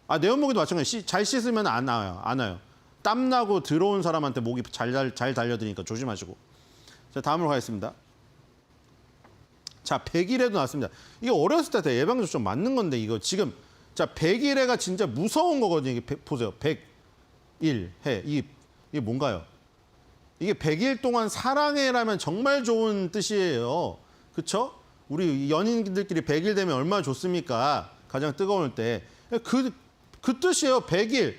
뇌염모기도 마찬가지. 잘 씻으면 안 와요. 땀 나고 들어온 사람한테 모기 잘 달려드니까 조심하시고. 자, 다음으로 가겠습니다. 자, 백일해도 나왔습니다. 이게 어렸을 때 예방접종 맞는 건데 이거 지금 자, 백일해가 진짜 무서운 거거든요. 이게 보세요. 100일해. 이게 뭔가요? 이게 100일 동안 사랑해라면 정말 좋은 뜻이에요. 그렇죠? 우리 연인들끼리 100일 되면 얼마나 좋습니까? 가장 뜨거울 때. 그 뜻이에요. 100일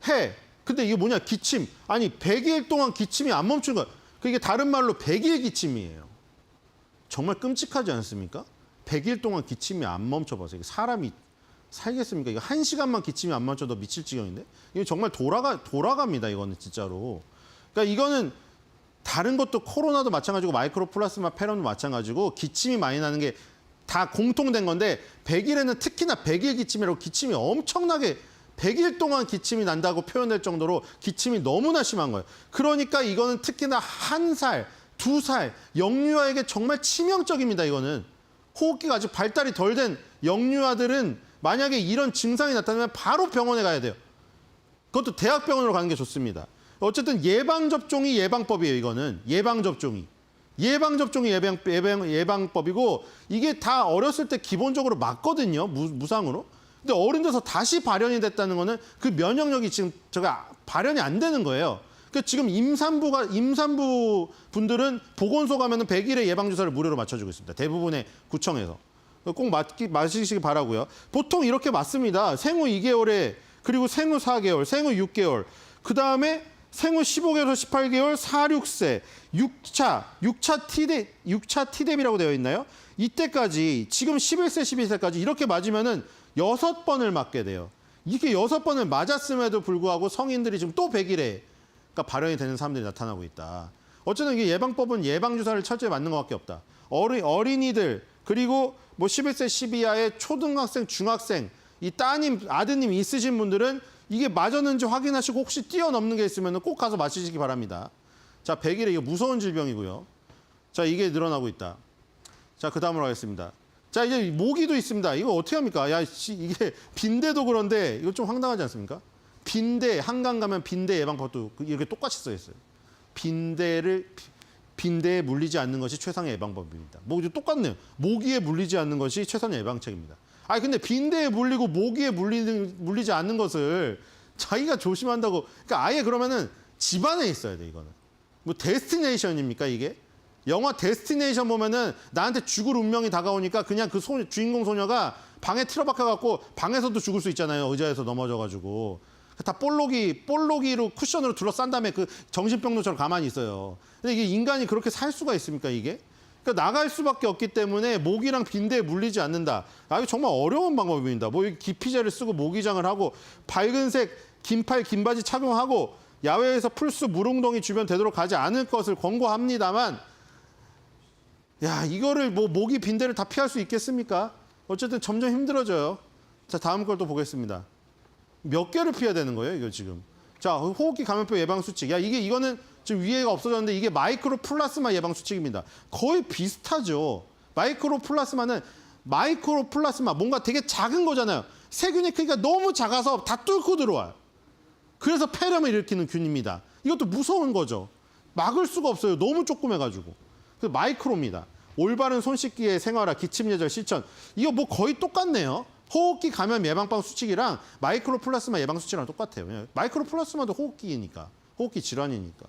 해. 근데 이게 뭐냐? 기침. 아니 100일 동안 기침이 안 멈춘 거야. 그게 다른 말로 100일 기침이에요. 정말 끔찍하지 않습니까? 100일 동안 기침이 안 멈춰봐서 이게 사람이 살겠습니까? 이거 1시간만 기침이 안 멈춰도 미칠 지경인데 이거 정말 돌아갑니다. 이거는 진짜로. 그러니까 이거는 다른 것도 코로나도 마찬가지고 마이크로플라스마 폐렴도 마찬가지고 기침이 많이 나는 게 다 공통된 건데 100일에는 특히나 100일 기침이라고 기침이 엄청나게 100일 동안 기침이 난다고 표현될 정도로 기침이 너무나 심한 거예요. 그러니까 이거는 특히나 1살, 2살 영유아에게 정말 치명적입니다. 이거는 호흡기가 아직 발달이 덜 된 영유아들은 만약에 이런 증상이 나타나면 바로 병원에 가야 돼요. 그것도 대학병원으로 가는 게 좋습니다. 어쨌든 예방접종이 예방법이에요. 이거는 예방접종이 예방법이고 이게 다 어렸을 때 기본적으로 맞거든요. 무상으로. 근데 어른 돼서 다시 발현이 됐다는 거는 그 면역력이 지금 발현이 안 되는 거예요. 그러니까 지금 임산부 분들은 보건소 가면은 100일의 예방주사를 무료로 맞춰주고 있습니다. 대부분의 구청에서. 꼭 맞으시기 바라고요. 보통 이렇게 맞습니다. 생후 2개월에 그리고 생후 4개월, 생후 6개월, 그 다음에 생후 15개월에서 18개월, 4, 6세, 6차 Tdem이라고 되어 있나요? 이때까지 지금 11세, 12세까지 이렇게 맞으면은 6번을 맞게 돼요. 이렇게 6번을 맞았음에도 불구하고 성인들이 지금 또 100일에 발현이 되는 사람들이 나타나고 있다. 어쨌든 이게 예방법은 예방주사를 철저히 맞는 것밖에 없다. 어린이들 그리고 뭐 11세, 12하의 초등학생, 중학생 이 따님, 아드님 있으신 분들은 이게 맞았는지 확인하시고 혹시 뛰어넘는 게 있으면 꼭 가서 맞으시기 바랍니다. 자, 100일에 이거 무서운 질병이고요. 자, 이게 늘어나고 있다. 자, 그 다음으로 하겠습니다. 자, 이제 모기도 있습니다. 이거 어떻게 합니까? 이게 빈대도 그런데 이거 좀 황당하지 않습니까? 빈대, 한강 가면 빈대 예방법도 이렇게 똑같이 써 있어요. 빈대에 물리지 않는 것이 최상의 예방법입니다. 모기도 똑같네요. 모기에 물리지 않는 것이 최선의 예방책입니다. 아니 근데 빈대에 물리고 모기에 물리지 않는 것을 자기가 조심한다고. 그러니까 아예 그러면은 집안에 있어야 돼 이거는. 뭐 데스티네이션입니까 이게? 영화 데스티네이션 보면은 나한테 죽을 운명이 다가오니까 그냥 그 주인공 소녀가 방에 틀어박혀갖고 방에서도 죽을 수 있잖아요. 의자에서 넘어져가지고. 다 볼록이로 쿠션으로 둘러싼 다음에 그 정신병로처럼 가만히 있어요. 근데 이게 인간이 그렇게 살 수가 있습니까 이게? 그러니까 나갈 수밖에 없기 때문에 모기랑 빈대에 물리지 않는다. 이거 정말 어려운 방법입니다. 뭐 기피제를 쓰고 모기장을 하고 밝은색 긴팔 긴바지 착용하고 야외에서 풀숲 물웅덩이 주변 되도록 가지 않을 것을 권고합니다만 야 이거를 뭐 모기 빈대를 다 피할 수 있겠습니까? 어쨌든 점점 힘들어져요. 자 다음 걸 또 보겠습니다. 몇 개를 피해야 되는 거예요 이거 지금. 자 호흡기 감염병 예방 수칙. 이거는 지금 위에가 없어졌는데 이게 마이크로 플라스마 예방 수칙입니다. 거의 비슷하죠. 마이크로 플라스마 뭔가 되게 작은 거잖아요. 세균의 크기가 너무 작아서 다 뚫고 들어와요. 그래서 폐렴을 일으키는 균입니다. 이것도 무서운 거죠. 막을 수가 없어요. 너무 조그매가지고. 그래서 마이크로입니다. 올바른 손 씻기의 생활화, 기침 예절 실천. 이거 뭐 거의 똑같네요. 호흡기 감염 예방방 수칙이랑 마이크로 플라스마 예방 수칙이랑 똑같아요. 마이크로 플라스마도 호흡기니까. 호흡기 질환이니까.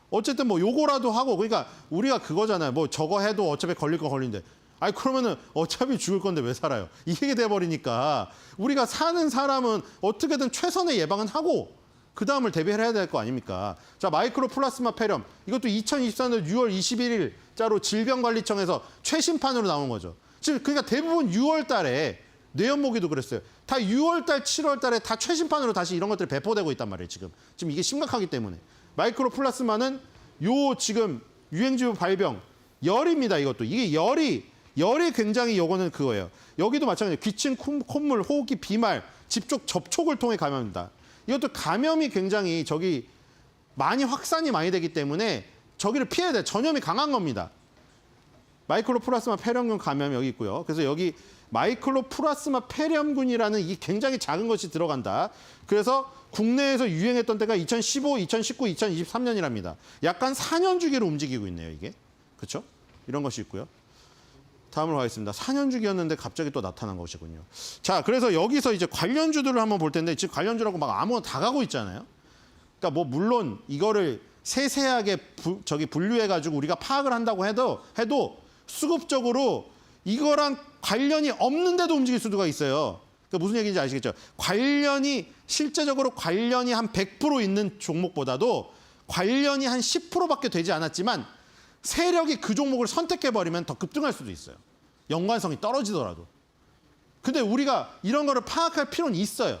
어쨌든 뭐 요거라도 하고 그러니까 우리가 그거잖아요. 뭐 저거 해도 어차피 걸릴 거 걸린데. 아니 그러면은 어차피 죽을 건데 왜 살아요? 이게 돼버리니까 우리가 사는 사람은 어떻게든 최선의 예방은 하고 그 다음을 대비해야 될 거 아닙니까? 자 마이크로 플라스마 폐렴 이것도 2024년 6월 21일자로 질병관리청에서 최신판으로 나온 거죠. 지금 그러니까 대부분 6월 달에 뇌연모기도 그랬어요. 다 6월 달, 7월 달에 다 최신판으로 다시 이런 것들이 배포되고 있단 말이에요. 지금 이게 심각하기 때문에. 마이크로 플라스마는 요 지금 유행지구 발병 열입니다. 이것도 이게 열이 굉장히 요거는 그거예요. 여기도 마찬가지예요. 기침, 콧물, 호흡기, 비말, 접촉을 통해 감염입니다. 이것도 감염이 굉장히 많이 확산이 많이 되기 때문에 저기를 피해야 돼요. 전염이 강한 겁니다. 마이크로 플라스마 폐렴균 감염이 여기 있고요. 그래서 여기 마이크로 플라스마 폐렴균이라는 이 굉장히 작은 것이 들어간다. 그래서 국내에서 유행했던 때가 2015, 2019, 2023년이랍니다. 약간 4년 주기로 움직이고 있네요, 이게. 그렇죠? 이런 것이 있고요. 다음으로 가겠습니다. 4년 주기였는데 갑자기 또 나타난 것이군요. 자, 그래서 여기서 이제 관련주들을 한번 볼 텐데 지금 관련주라고 막 아무거나 다 가고 있잖아요. 그러니까 뭐 물론 이거를 세세하게 분류해가지고 우리가 파악을 한다고 해도 수급적으로 이거랑 관련이 없는데도 움직일 수가 있어요. 그러니까 무슨 얘기인지 아시겠죠? 실제적으로 관련이 한 100% 있는 종목보다도 관련이 한 10%밖에 되지 않았지만 세력이 그 종목을 선택해버리면 더 급등할 수도 있어요. 연관성이 떨어지더라도. 근데 우리가 이런 거를 파악할 필요는 있어요.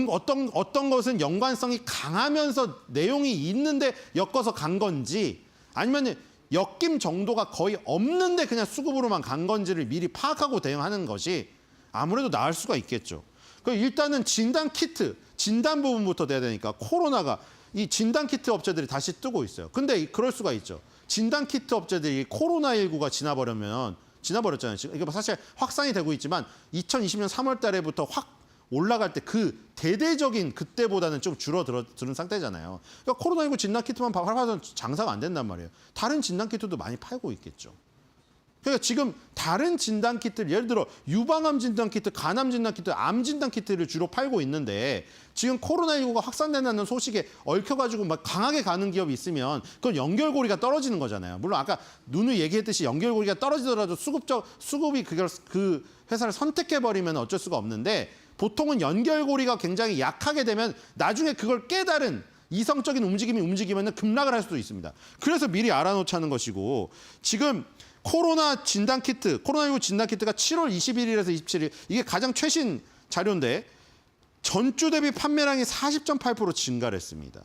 어떤 것은 연관성이 강하면서 내용이 있는데 엮어서 간 건지 아니면 엮임 정도가 거의 없는데 그냥 수급으로만 간 건지를 미리 파악하고 대응하는 것이 아무래도 나을 수가 있겠죠. 일단은 진단 키트, 진단 부분부터 돼야 되니까 코로나가 이 진단 키트 업체들이 다시 뜨고 있어요. 근데 그럴 수가 있죠. 진단 키트 업체들이 코로나19가 지나버렸잖아요. 지금 이게 사실 확산이 되고 있지만 2020년 3월 달에부터 확 올라갈 때 그 대대적인 그때보다는 좀 줄어드는 상태잖아요. 그러니까 코로나19 진단 키트만 팔아서 장사가 안 된단 말이에요. 다른 진단 키트도 많이 팔고 있겠죠. 그러니까 지금 다른 진단 키트를 예를 들어 유방암 진단 키트, 간암 진단 키트, 암 진단 키트를 주로 팔고 있는데 지금 코로나19가 확산된다는 소식에 얽혀가지고 막 강하게 가는 기업이 있으면 그건 연결고리가 떨어지는 거잖아요. 물론 아까 누누이 얘기했듯이 연결고리가 떨어지더라도 수급이 그 회사를 선택해버리면 어쩔 수가 없는데 보통은 연결고리가 굉장히 약하게 되면 나중에 그걸 깨달은 이성적인 움직임이 움직이면 급락을 할 수도 있습니다. 그래서 미리 알아놓자는 것이고 지금 코로나 진단 키트, 코로나19 진단 키트가 7월 21일에서 27일 이게 가장 최신 자료인데 전주 대비 판매량이 40.8% 증가를 했습니다.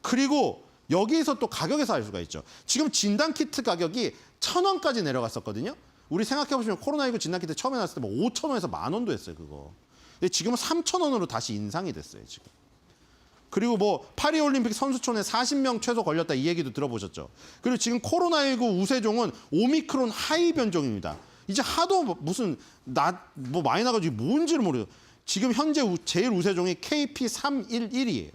그리고 여기에서 또 가격에서 알 수가 있죠. 지금 진단 키트 가격이 1,000원까지 내려갔었거든요. 우리 생각해보시면 코로나19 진단 키트 처음에 나왔을 때 뭐 5,000원에서 10,000원도 했어요, 그거. 근데 지금은 3,000원으로 다시 인상이 됐어요, 지금. 그리고 뭐 파리올림픽 선수촌에 40명 최소 걸렸다 이 얘기도 들어보셨죠. 그리고 지금 코로나19 우세종은 오미크론 하이 변종입니다. 이제 하도 무슨 뭐 많이 나가지고 뭔지를 모르겠어요. 지금 현재 제일 우세종이 KP311이에요.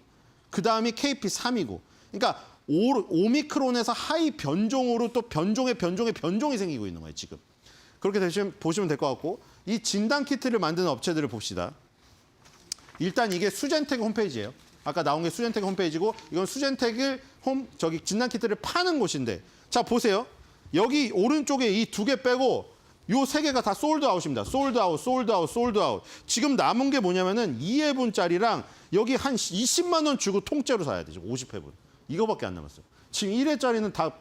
그 다음이 KP3이고. 그러니까 오미크론에서 하이 변종으로 또 변종이 생기고 있는 거예요, 지금. 그렇게 보시면 될 것 같고 이 진단 키트를 만드는 업체들을 봅시다. 일단 이게 수젠텍 홈페이지예요. 아까 나온 게 수젠텍 홈페이지고 이건 수젠텍을 진단 키트를 파는 곳인데 자 보세요. 여기 오른쪽에 이 2개 빼고 요 3개가 다 솔드 아웃입니다. 솔드 아웃, 솔드 아웃, 솔드 아웃. 지금 남은 게 뭐냐면은 2회분짜리랑 여기 한 20만 원 주고 통째로 사야 되죠. 50회분. 이거밖에 안 남았어요. 지금 1회짜리는 다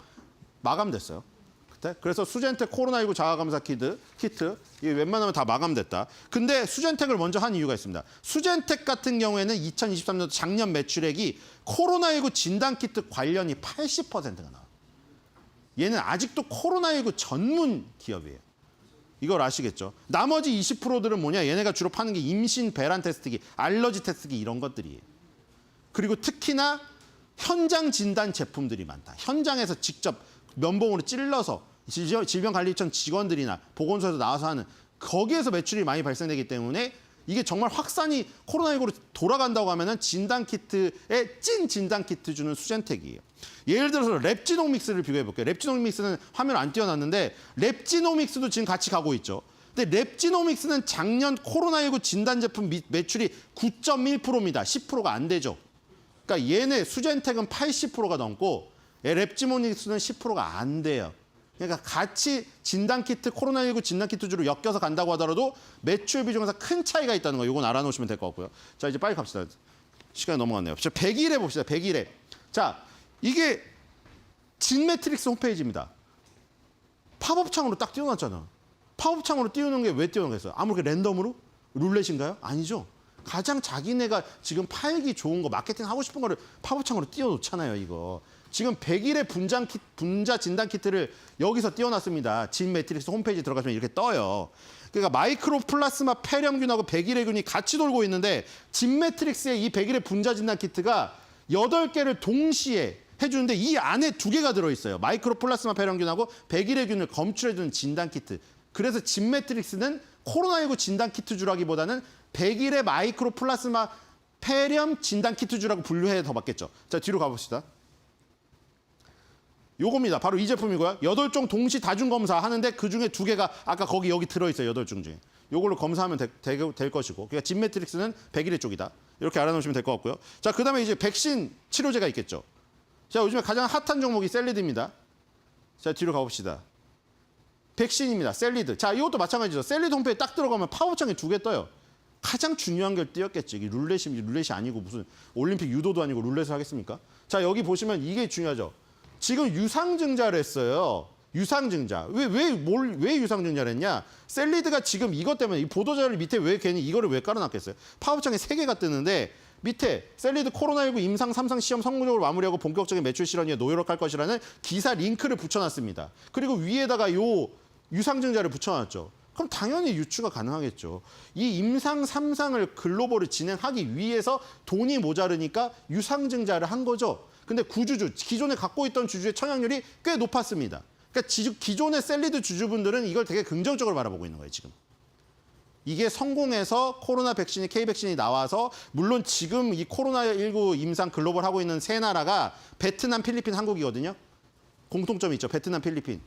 마감됐어요. 그때? 그래서 수젠텍 코로나19 자가검사 키트 이게 웬만하면 다 마감됐다. 근데 수젠텍을 먼저 한 이유가 있습니다. 수젠텍 같은 경우에는 2023년도 작년 매출액이 코로나19 진단 키트 관련이 80%가 나와요. 얘는 아직도 코로나19 전문 기업이에요. 이걸 아시겠죠? 나머지 20%들은 뭐냐? 얘네가 주로 파는 게 임신 배란 테스트기, 알러지 테스트기 이런 것들이에요. 그리고 특히나 현장 진단 제품들이 많다. 현장에서 직접 면봉으로 찔러서 질병관리청 직원들이나 보건소에서 나와서 하는 거기에서 매출이 많이 발생되기 때문에 이게 정말 확산이 코로나19로 돌아간다고 하면은 진단 키트의 찐 진단 키트 주는 수젠텍이에요. 예를 들어서 랩지노믹스를 비교해 볼게요. 랩지노믹스는 화면 안 띄워놨는데 랩지노믹스도 지금 같이 가고 있죠. 근데 랩지노믹스는 작년 코로나19 진단 제품 매출이 9.1%입니다. 10%가 안 되죠. 그러니까 얘네 수젠텍은 80%가 넘고 랩지노믹스는 10%가 안 돼요. 그러니까 같이 진단키트, 코로나19 진단키트주로 엮여서 간다고 하더라도 매출 비중에서 큰 차이가 있다는 거 이건 알아놓으시면 될 것 같고요. 자, 이제 빨리 갑시다. 시간이 넘어갔네요. 자, 100일에 봅시다. 100일에. 자, 이게 진매트릭스 홈페이지입니다. 팝업 창으로 딱 띄워놨잖아. 팝업 창으로 띄우는 게 왜 띄워놓겠어요? 아무렇게 랜덤으로? 룰렛인가요? 아니죠. 가장 자기네가 지금 팔기 좋은 거, 마케팅 하고 싶은 거를 팝업 창으로 띄워놓잖아요, 이거. 지금 100일의 분자 진단 키트를 여기서 띄워놨습니다. 진 매트릭스 홈페이지 들어가시면 이렇게 떠요. 그러니까 마이크로 플라스마 폐렴균하고 100일의 균이 같이 돌고 있는데 진 매트릭스의 이 100일의 분자 진단 키트가 8개를 동시에 해주는데 이 안에 2개가 들어있어요. 마이크로 플라스마 폐렴균하고 100일의 균을 검출해주는 진단 키트. 그래서 진 매트릭스는 코로나19 진단 키트주라기보다는 100일의 마이크로 플라스마 폐렴 진단 키트주라고 분류해 더 맞겠죠. 자, 뒤로 가봅시다. 요겁니다. 바로 이 제품이고요. 8종 동시 다중 검사 하는데 그중에 2개가 아까 여기 들어있어요. 8종 중에. 요걸로 검사하면 될 것이고. 그러니까 진 매트릭스는 100일의 쪽이다. 이렇게 알아놓으시면 될 것 같고요. 자, 그다음에 이제 백신 치료제가 있겠죠. 자, 요즘에 가장 핫한 종목이 셀리드입니다. 자, 뒤로 가봅시다. 백신입니다. 셀리드. 자, 이것도 마찬가지죠. 셀리드 홈페이지 딱 들어가면 파워창이 2개 떠요. 가장 중요한 걸 띄었겠지. 이게 룰렛이 아니고 무슨 올림픽 유도도 아니고 룰렛을 하겠습니까? 자, 여기 보시면 이게 중요하죠. 지금 유상증자를 했어요. 유상증자. 왜 유상증자를 했냐? 셀리드가 지금 이것 때문에 이 보도자료 밑에 왜 괜히 이거를 왜 깔아놨겠어요? 파워창에 3개가 뜨는데 밑에 셀리드 코로나19 임상 3상 시험 성공적으로 마무리하고 본격적인 매출 실현 위해 노력할 것이라는 기사 링크를 붙여놨습니다. 그리고 위에다가 요 유상증자를 붙여놨죠. 그럼 당연히 유추가 가능하겠죠. 이 임상 3상을 글로벌을 진행하기 위해서 돈이 모자르니까 유상증자를 한 거죠. 근데 구주주, 기존에 갖고 있던 주주의 청약률이 꽤 높았습니다. 그러니까 기존의 셀리드 주주분들은 이걸 되게 긍정적으로 바라보고 있는 거예요, 지금. 이게 성공해서 코로나 백신이, K백신이 나와서 물론 지금 이 코로나19 임상 글로벌 하고 있는 세 나라가 베트남, 필리핀, 한국이거든요. 공통점이 있죠, 베트남, 필리핀.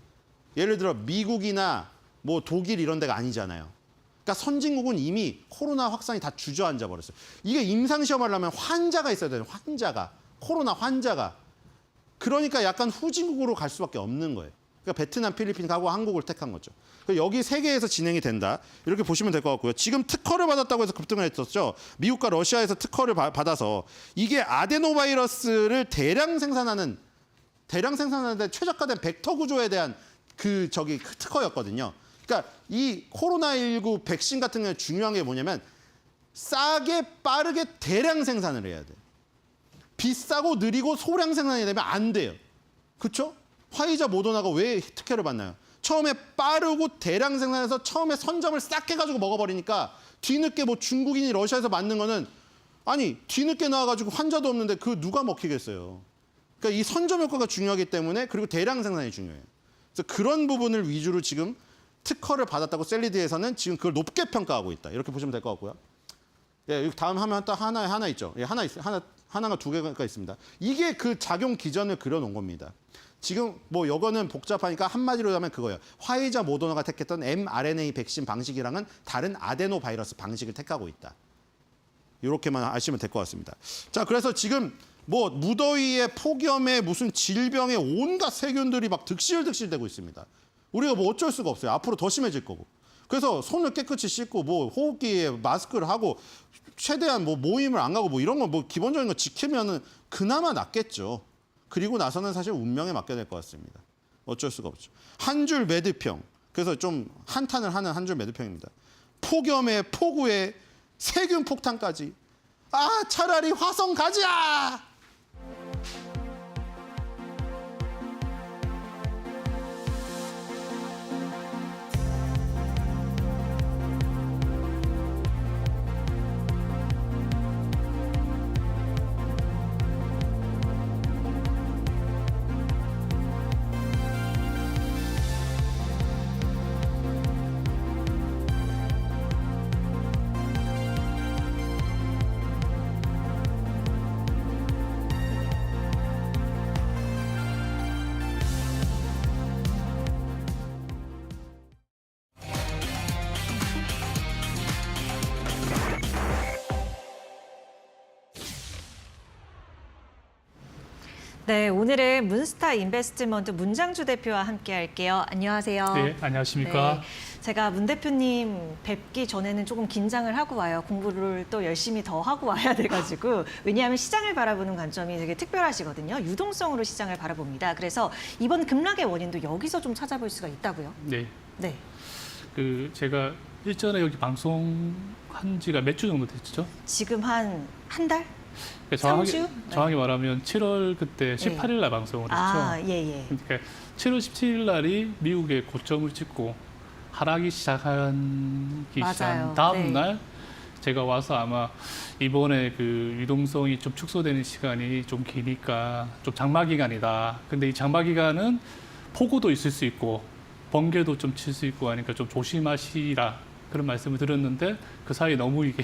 예를 들어 미국이나 뭐 독일 이런 데가 아니잖아요. 그러니까 선진국은 이미 코로나 확산이 다 주저앉아 버렸어요. 이게 임상시험을 하려면 환자가 있어야 돼요, 환자가. 코로나 환자가. 그러니까 약간 후진국으로 갈 수밖에 없는 거예요. 그러니까 베트남, 필리핀 하고 한국을 택한 거죠. 그러니까 여기 3개에서 진행이 된다. 이렇게 보시면 될 것 같고요. 지금 특허를 받았다고 해서 급등을 했었죠. 미국과 러시아에서 특허를 받아서 이게 아데노바이러스를 대량 생산하는데 최적화된 벡터 구조에 대한 특허였거든요. 그러니까 이 코로나19 백신 같은 경우에 중요한 게 뭐냐면 싸게 빠르게 대량 생산을 해야 돼요. 비싸고 느리고 소량 생산이 되면 안 돼요. 그렇죠? 화이자, 모더나가 왜 특혜를 받나요? 처음에 빠르고 대량 생산해서 처음에 선점을 싹 해가지고 먹어버리니까 뒤늦게 뭐 중국인이 러시아에서 만든 거는 아니 뒤늦게 나와가지고 환자도 없는데 그 누가 먹히겠어요. 그러니까 이 선점 효과가 중요하기 때문에 그리고 대량 생산이 중요해요. 그래서 그런 부분을 위주로 지금 특허를 받았다고 셀리드에서는 지금 그걸 높게 평가하고 있다. 이렇게 보시면 될 것 같고요. 예, 다음 화면 또 하나 있죠. 예, 하나가 2개가 있습니다. 이게 그 작용 기전을 그려놓은 겁니다. 지금 뭐 이거는 복잡하니까 한마디로 하면 그거예요. 화이자 모더나가 택했던 mRNA 백신 방식이랑은 다른 아데노 바이러스 방식을 택하고 있다. 이렇게만 아시면 될 것 같습니다. 자, 그래서 지금 뭐 무더위에 폭염에 무슨 질병에 온갖 세균들이 막 득실득실되고 있습니다. 우리가 뭐 어쩔 수가 없어요. 앞으로 더 심해질 거고. 그래서 손을 깨끗이 씻고 뭐 호흡기에 마스크를 하고 최대한 뭐 모임을 안 가고 뭐 이런 거 뭐 기본적인 거 지키면은 그나마 낫겠죠. 그리고 나서는 사실 운명에 맡겨야 될 것 같습니다. 어쩔 수가 없죠. 한 줄 매듭형. 그래서 좀 한탄을 하는 한 줄 매듭형입니다. 폭염에 폭우에 세균 폭탄까지. 아, 차라리 화성 가자! 네, 오늘은 문스타 인베스트먼트 문장주 대표와 함께 할게요. 안녕하세요. 네, 안녕하십니까. 네, 제가 문 대표님 뵙기 전에는 조금 긴장을 하고 와요. 공부를 또 열심히 더 하고 와야 돼가지고. 왜냐하면 시장을 바라보는 관점이 되게 특별하시거든요. 유동성으로 시장을 바라봅니다. 그래서 이번 급락의 원인도 여기서 좀 찾아볼 수가 있다고요. 네, 네. 제가 일전에 여기 방송한 지가 몇 주 정도 됐죠? 지금 한 달? 정확히, 3주? 정확히 말하면 7월 그때 18일 날 방송을 했죠. 아, 예. 그러니까 7월 17일 날이 미국의 고점을 찍고 하락이 시작한 맞아요. 다음 네. 날 제가 와서 아마 이번에 그 유동성이 좀 축소되는 시간이 좀 기니까 좀 장마 기간이다. 근데 이 장마 기간은 폭우도 있을 수 있고 번개도 좀 칠 수 있고 하니까 좀 조심하시라. 그런 말씀을 드렸는데 그 사이에 너무 이게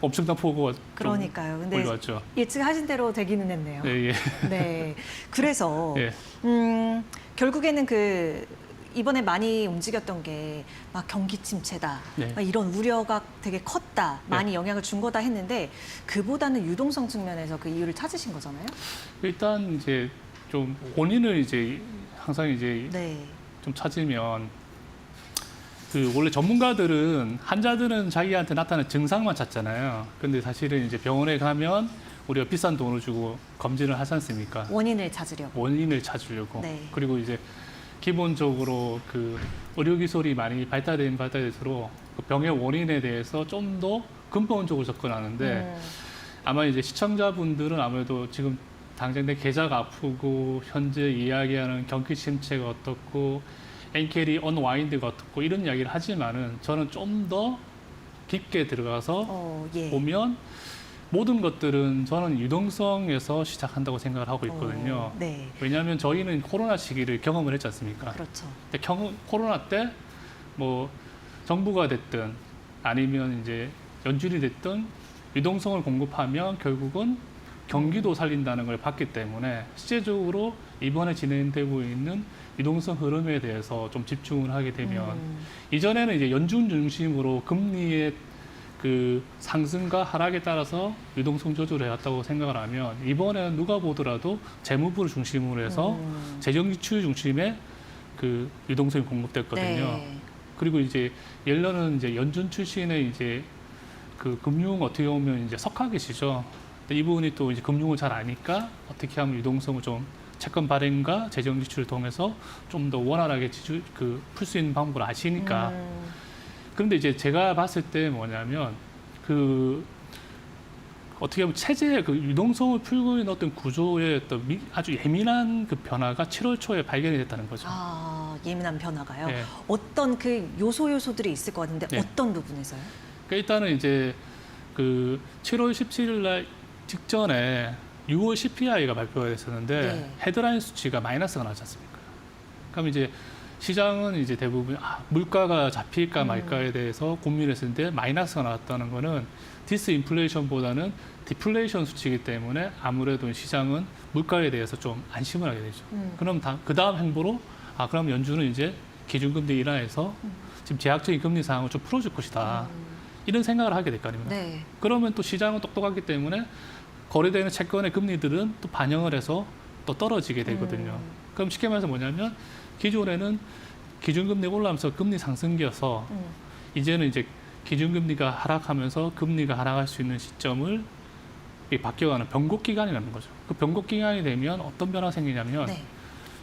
엄청난 폭우가 그러니까요. 근데 올라왔죠. 예측하신 대로 되기는 했네요. 네, 예. 네. 그래서 예. 결국에는 이번에 많이 움직였던 게 막 경기 침체다. 네. 막 이런 우려가 되게 컸다. 많이 영향을 준 거다 했는데 그보다는 유동성 측면에서 그 이유를 찾으신 거잖아요. 일단 이제 좀 원인을 이제 항상 이제 네. 좀 찾으면 원래 전문가들은 환자들은 자기한테 나타나는 증상만 찾잖아요. 근데 사실은 이제 병원에 가면 우리가 비싼 돈을 주고 검진을 하지 않습니까? 원인을 찾으려고. 원인을 찾으려고. 네. 그리고 이제 기본적으로 의료기술이 많이 발달될수록 그 병의 원인에 대해서 좀 더 근본적으로 접근하는데 아마 이제 시청자분들은 아무래도 지금 당장 내 계좌가 아프고 현재 이야기하는 경기 침체가 어떻고 엔켈이 언와인드가 어떻고 이런 이야기를 하지만은 저는 좀 더 깊게 들어가서 예. 보면 모든 것들은 저는 유동성에서 시작한다고 생각을 하고 있거든요. 네. 왜냐하면 저희는 코로나 시기를 경험을 했지 않습니까? 그렇죠. 근데 코로나 때 뭐 정부가 됐든 아니면 이제 연준이 됐든 유동성을 공급하면 결국은 경기도 살린다는 걸 봤기 때문에 실제적으로 이번에 진행되고 있는 유동성 흐름에 대해서 좀 집중을 하게 되면 이전에는 이제 연준 중심으로 금리의 그 상승과 하락에 따라서 유동성 조절을 해왔다고 생각을 하면 이번에는 누가 보더라도 재무부를 중심으로 해서 재정 지출 중심의 그 유동성이 공급됐거든요. 네. 그리고 이제 옐런은 이제 연준 출신의 이제 그 금융 어떻게 보면 이제 석학이시죠. 근데 이분이 또 이제 금융을 잘 아니까 어떻게 하면 유동성을 좀 채권 발행과 재정 지출을 통해서 좀 더 원활하게 풀 수 있는 방법을 아시니까. 그런데 이제 제가 봤을 때 뭐냐면 어떻게 보면 체제의 유동성을 풀고 있는 어떤 구조의 어떤 아주 예민한 그 변화가 7월 초에 발견이 됐다는 거죠. 아, 예민한 변화가요. 네. 어떤 요소들이 있을 것 같은데 네. 어떤 부분에서요? 그러니까 일단은 이제 7월 17일 날 직전에 6월 CPI가 발표가 됐었는데 네. 헤드라인 수치가 마이너스가 나지 않습니까? 그럼 이제 시장은 이제 대부분 물가가 잡힐까 말까에 대해서 고민했을 때 마이너스가 나왔다는 거는 디스인플레이션보다는 디플레이션 수치이기 때문에 아무래도 시장은 물가에 대해서 좀 안심을 하게 되죠. 그럼 그 다음 행보로 그럼 연준은 이제 기준금리 인하해서 지금 제약적인 금리 상황을 좀 풀어줄 것이다. 이런 생각을 하게 될 거 아닙니까? 네. 그러면 또 시장은 똑똑하기 때문에 거래되는 채권의 금리들은 또 반영을 해서 또 떨어지게 되거든요. 그럼 쉽게 말해서 뭐냐면 기존에는 기준금리가 올라가면서 금리 상승기여서 이제는 이제 기준금리가 하락하면서 금리가 하락할 수 있는 시점을 바뀌어가는 변곡기간이라는 거죠. 그 변곡기간이 되면 어떤 변화가 생기냐면 네.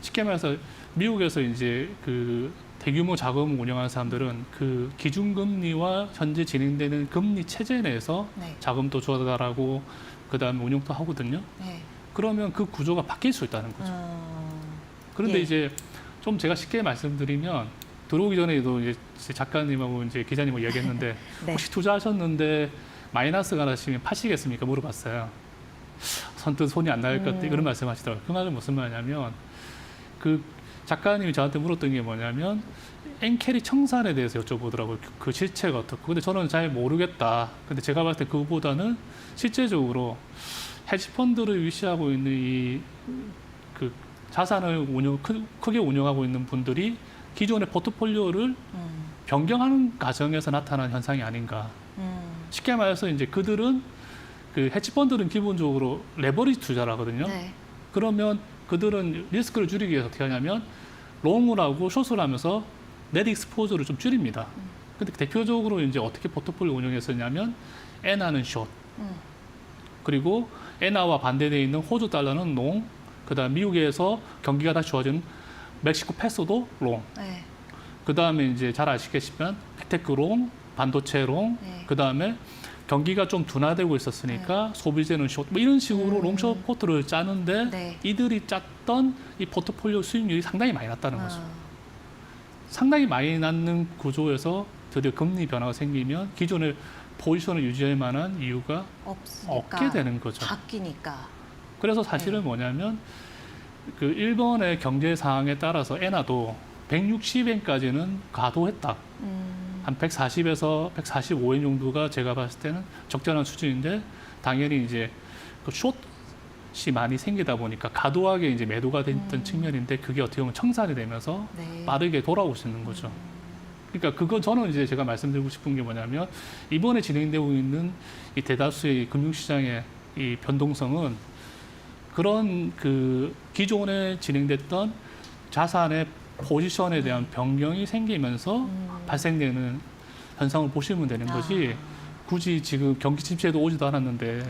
쉽게 말해서 미국에서 이제 그 대규모 자금을 운영하는 사람들은 그 기준금리와 현재 진행되는 금리 체제 내에서 네. 자금도 조달하고 그다음에 운용도 하거든요. 네. 그러면 그 구조가 바뀔 수 있다는 거죠. 그런데 예. 이제 좀 제가 쉽게 말씀드리면 들어오기 전에도 이제 작가님하고 이제 기자님하고 이야기했는데 네. 혹시 투자하셨는데 마이너스가 나시면 파시겠습니까? 물어봤어요. 선뜻 손이 안 나갈 것 같아 그런 말씀하시더라고요. 그 말은 무슨 말이냐면 그 작가님이 저한테 물었던 게 뭐냐면 엔캐리 청산에 대해서 여쭤보더라고요. 그 실체가 어떻고. 근데 저는 잘 모르겠다. 근데 제가 봤을 때 그거보다는 실제적으로 헤지펀드를 위시하고 있는 이 그 자산을 크게 운영하고 있는 분들이 기존의 포트폴리오를 변경하는 과정에서 나타난 현상이 아닌가. 쉽게 말해서 이제 그들은 그 헤지펀드는 기본적으로 레버리지 투자를 하거든요. 네. 그러면 그들은 리스크를 줄이기 위해서 어떻게 하냐면 롱을 하고 숏을 하면서 넷 익스포저를 좀 줄입니다. 근데 대표적으로 이제 어떻게 포트폴리오 운영했었냐면 엔화는 숏, 그리고 엔화와 반대되어 있는 호주 달러는 롱, 그다음 미국에서 경기가 다시 좋아지는 멕시코 페소도 롱, 네. 그다음에 이제 잘 아시겠지만 빅테크 롱, 반도체 롱, 네. 그다음에 경기가 좀 둔화되고 있었으니까 소비재는 숏, 뭐 이런 식으로 롱숏 포트를 짜는데 네. 이들이 짰던 이 포트폴리오 수익률이 상당히 많이 났다는 거죠. 아. 상당히 많이 낳는 구조에서 드디어 금리 변화가 생기면 기존의 포지션을 유지할 만한 이유가 없으니까. 없게 되는 거죠. 바뀌니까. 그래서 사실은 네. 뭐냐면 그 일본의 경제 상황에 따라서 엔화도 160엔까지는 가도했다. 한 140에서 145엔 정도가 제가 봤을 때는 적절한 수준인데 당연히 이제 그 숏이 많이 생기다 보니까 과도하게 이제 매도가 됐던 측면인데 그게 어떻게 보면 청산이 되면서 네. 빠르게 돌아오고 있는 거죠. 그러니까 그건 저는 이제 제가 말씀드리고 싶은 게 뭐냐면 이번에 진행되고 있는 이 대다수의 금융시장의 이 변동성은 그런 그 기존에 진행됐던 자산의 포지션에 대한 변경이 생기면서 발생되는 현상을 보시면 되는 것이 굳이 지금 경기 침체도 오지도 않았는데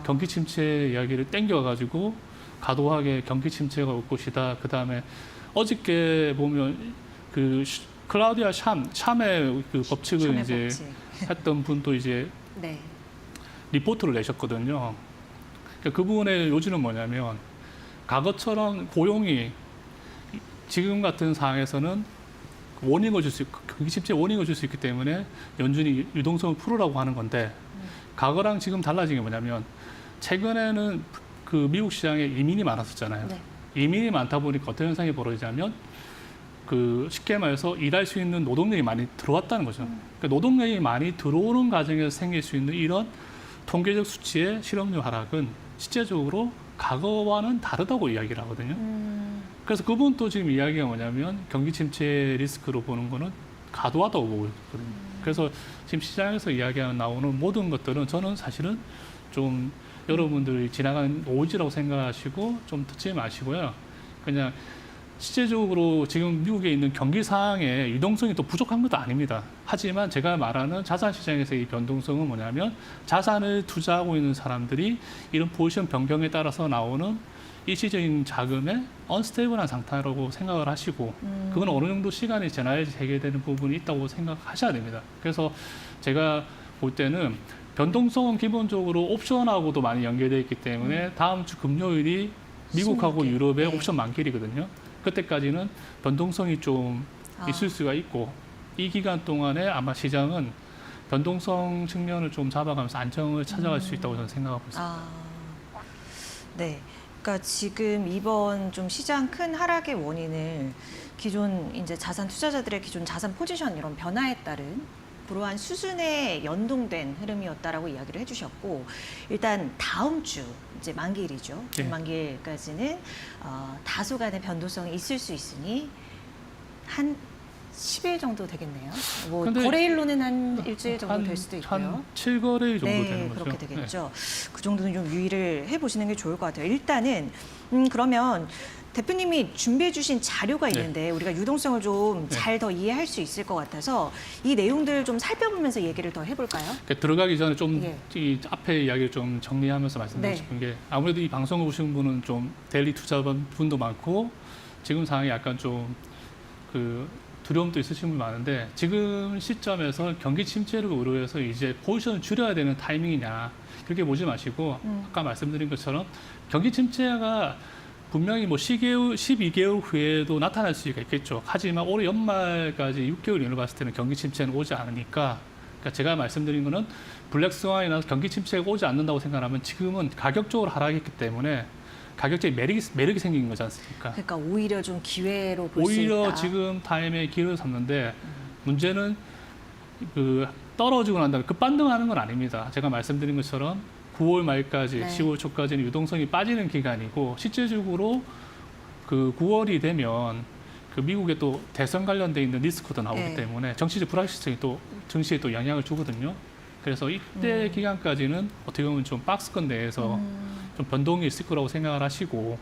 경기 침체 이야기를 땡겨가지고 과도하게 경기 침체가 올 것이다. 그 다음에 어저께 보면 그 클라우디아 샴의 그 법칙을 샴의 이제 법칙. 했던 분도 이제 네. 리포트를 내셨거든요. 그러니까 그 부분의 요지는 뭐냐면 과거처럼 고용이 지금 같은 상황에서는 워닝을 줄 수 있고 경기 침체 워닝을 줄 수 있기 때문에 연준이 유동성을 풀으라고 하는 건데 과거랑 지금 달라진 게 뭐냐면 최근에는 그 미국 시장에 이민이 많았었잖아요. 네. 이민이 많다 보니까 어떤 현상이 벌어지냐면 그 쉽게 말해서 일할 수 있는 노동력이 많이 들어왔다는 거죠. 그러니까 노동력이 많이 들어오는 과정에서 생길 수 있는 이런 통계적 수치의 실업률 하락은 실제적으로 과거와는 다르다고 이야기를 하거든요. 그래서 그분도 지금 이야기가 뭐냐면 경기 침체 리스크로 보는 거는 과도하다고 보고 있거든요. 그래서 지금 시장에서 이야기하는 나오는 모든 것들은 저는 사실은 좀 여러분들이 지나간 오지라고 생각하시고 좀 듣지 마시고요. 그냥 실제적으로 지금 미국에 있는 경기 상황에 유동성이 또 부족한 것도 아닙니다. 하지만 제가 말하는 자산 시장에서의 이 변동성은 뭐냐면 자산을 투자하고 있는 사람들이 이런 포지션 변경에 따라서 나오는 일시적인 자금의 언스테이블한 상태라고 생각을 하시고 그건 어느 정도 시간이 지나야지 해결되는 부분이 있다고 생각하셔야 됩니다. 그래서 제가 볼 때는 변동성은 기본적으로 옵션하고도 많이 연계되어 있기 때문에 다음 주 금요일이 미국하고 숨게. 유럽의 네. 옵션 만기이거든요. 그때까지는 변동성이 좀 있을 수가 있고 이 기간 동안에 아마 시장은 변동성 측면을 좀 잡아가면서 안정을 찾아갈 수 있다고 저는 생각하고 있습니다. 네. 그러니까 지금 이번 좀 시장 큰 하락의 원인을 기존 이제 자산 투자자들의 기존 자산 포지션 이런 변화에 따른 그러한 수준에 연동된 흐름이었다라고 이야기를 해주셨고, 일단 다음 주 이제 만기일이죠. 네. 만기일까지는 다소간의 변동성이 있을 수 있으니 한 10일 정도 되겠네요. 뭐 근데 거래일로는 한 일주일 정도 될 수도 있고요. 한 7거래일 정도 네, 되는 거죠. 그렇게 되겠죠. 그 정도는 좀 유의를 해보시는 게 좋을 것 같아요. 일단은 그러면 대표님이 준비해 주신 자료가 있는데 우리가 유동성을 좀 잘 더 이해할 수 있을 것 같아서 이 내용들 좀 살펴보면서 얘기를 더 해볼까요? 그러니까 들어가기 전에 좀 예. 이 앞에 이야기를 좀 정리하면서 말씀드리고 네. 싶은 게, 아무래도 이 방송을 보시는 분은 좀 데일리 투자번 분도 많고 지금 상황이 약간 좀 그 두려움도 있으신 분 많은데, 지금 시점에서 경기 침체를 우려해서 이제 포지션을 줄여야 되는 타이밍이냐, 그렇게 보지 마시고 아까 말씀드린 것처럼 경기 침체가 분명히 뭐 12개월 후에도 나타날 수가 있겠죠. 하지만 올해 연말까지 6개월 이내로 봤을 때는 경기 침체는 오지 않으니까, 그러니까 제가 말씀드린 거는 블랙스완이나 경기 침체가 오지 않는다고 생각하면 지금은 가격적으로 하락했기 때문에 가격적인 매력이 생긴 거지 않습니까? 그러니까 오히려 좀 기회로 볼 수 있다. 오히려 지금 타임에 기회를 삼는데, 문제는 그 떨어지고 난 다음에 급반등하는 건 아닙니다. 제가 말씀드린 것처럼 9월 말까지 네. 10월 초까지는 유동성이 빠지는 기간이고, 실제적으로 그 9월이 되면 그 미국에 또 대선 관련돼 있는 리스크도 나오기 네. 때문에 정치적 불확실성이 또 증시에 또 영향을 주거든요. 그래서 이때 기간까지는 어떻게 보면 좀 박스권 내에서 좀 변동이 있을 거라고 생각을 하시고,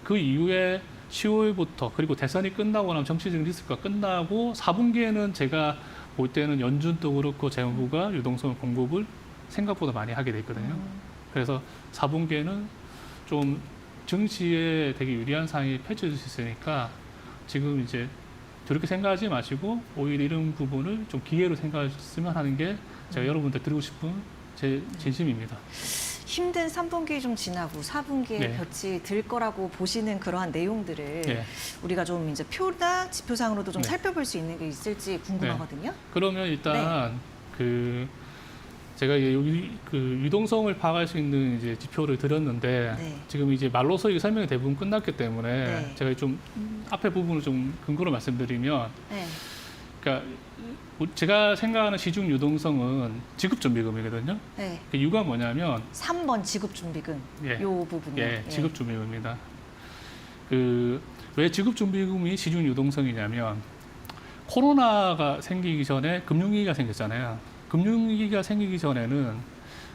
그 이후에 10월부터 그리고 대선이 끝나고 나면 정치적 리스크가 끝나고 4분기에는 제가 볼 때는 연준도 그렇고 재무부가 유동성 공급을 생각보다 많이 하게 돼 있거든요. 그래서 4분기에는 좀 증시에 되게 유리한 상황이 펼쳐질 수 있으니까 지금 이제 그렇게 생각하지 마시고 오히려 이런 부분을 좀 기회로 생각했으면 하는 게 제가 여러분들 드리고 싶은 제 진심입니다. 힘든 3분기 좀 지나고 4분기에 네. 볕이 들 거라고 보시는 그러한 내용들을 네. 우리가 좀 이제 표나 지표상으로도 좀 네. 살펴볼 수 있는 게 있을지 궁금하거든요. 그러면 일단 그 제가 그 유동성을 파악할 수 있는 이제 지표를 드렸는데 네. 지금 이제 말로서 이 설명이 대부분 끝났기 때문에 네. 제가 좀 앞에 부분을 좀 근거로 말씀드리면, 네. 그러니까 제가 생각하는 시중 유동성은 지급준비금이거든요. 네. 그 이유가 뭐냐면 3번 지급준비금 예. 요 부분이요. 예, 지급준비금입니다. 그 왜 지급준비금이 시중 유동성이냐면, 코로나가 생기기 전에 금융위기가 생겼잖아요. 금융위기가 생기기 전에는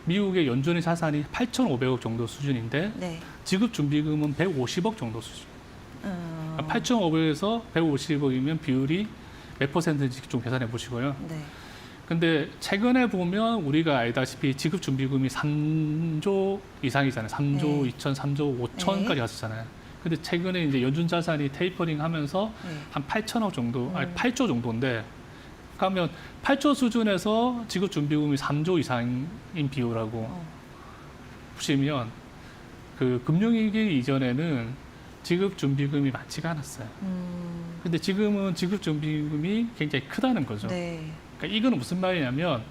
미국의 연준의 자산이 8,500억 정도 수준인데 네. 지급준비금은 150억 정도 수준. 8,500에서 150억이면 비율이 몇 퍼센트인지 좀 계산해 보시고요. 네. 근데 최근에 보면 우리가 알다시피 지급준비금이 3조 이상이잖아요. 3조 네. 2천, 3조 5천까지 네. 갔었잖아요. 근데 최근에 이제 연준 자산이 테이퍼링 하면서 네. 한 8천억 정도, 아니 8조 정도인데, 그러면 8조 수준에서 지급준비금이 3조 이상인 비율하고 보시면 그 금융위기 이전에는 지급준비금이 많지가 않았어요. 근데 지금은 지급준비금이 굉장히 크다는 거죠. 네. 그러니까 이거는 무슨 말이냐면,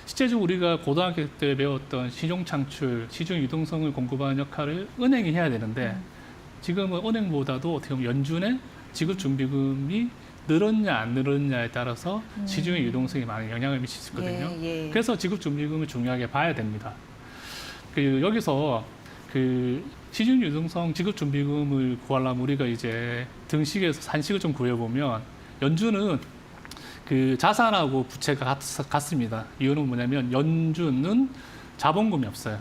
실제적으로 우리가 고등학교 때 배웠던 시종 창출, 시중 유동성을 공급하는 역할을 은행이 해야 되는데, 지금은 은행보다도 어떻게 보면 연준의 지급준비금이 늘었냐 안 늘었냐에 따라서 시중의 유동성이 많은 영향을 미칠 수 있거든요. 예. 그래서 지급준비금을 중요하게 봐야 됩니다. 그 여기서 그 시중 유동성 지급준비금을 구하려면 우리가 이제 등식에서 산식을 좀 구해보면, 연준은 그 자산하고 부채가 같습니다. 이유는 뭐냐면 연준은 자본금이 없어요.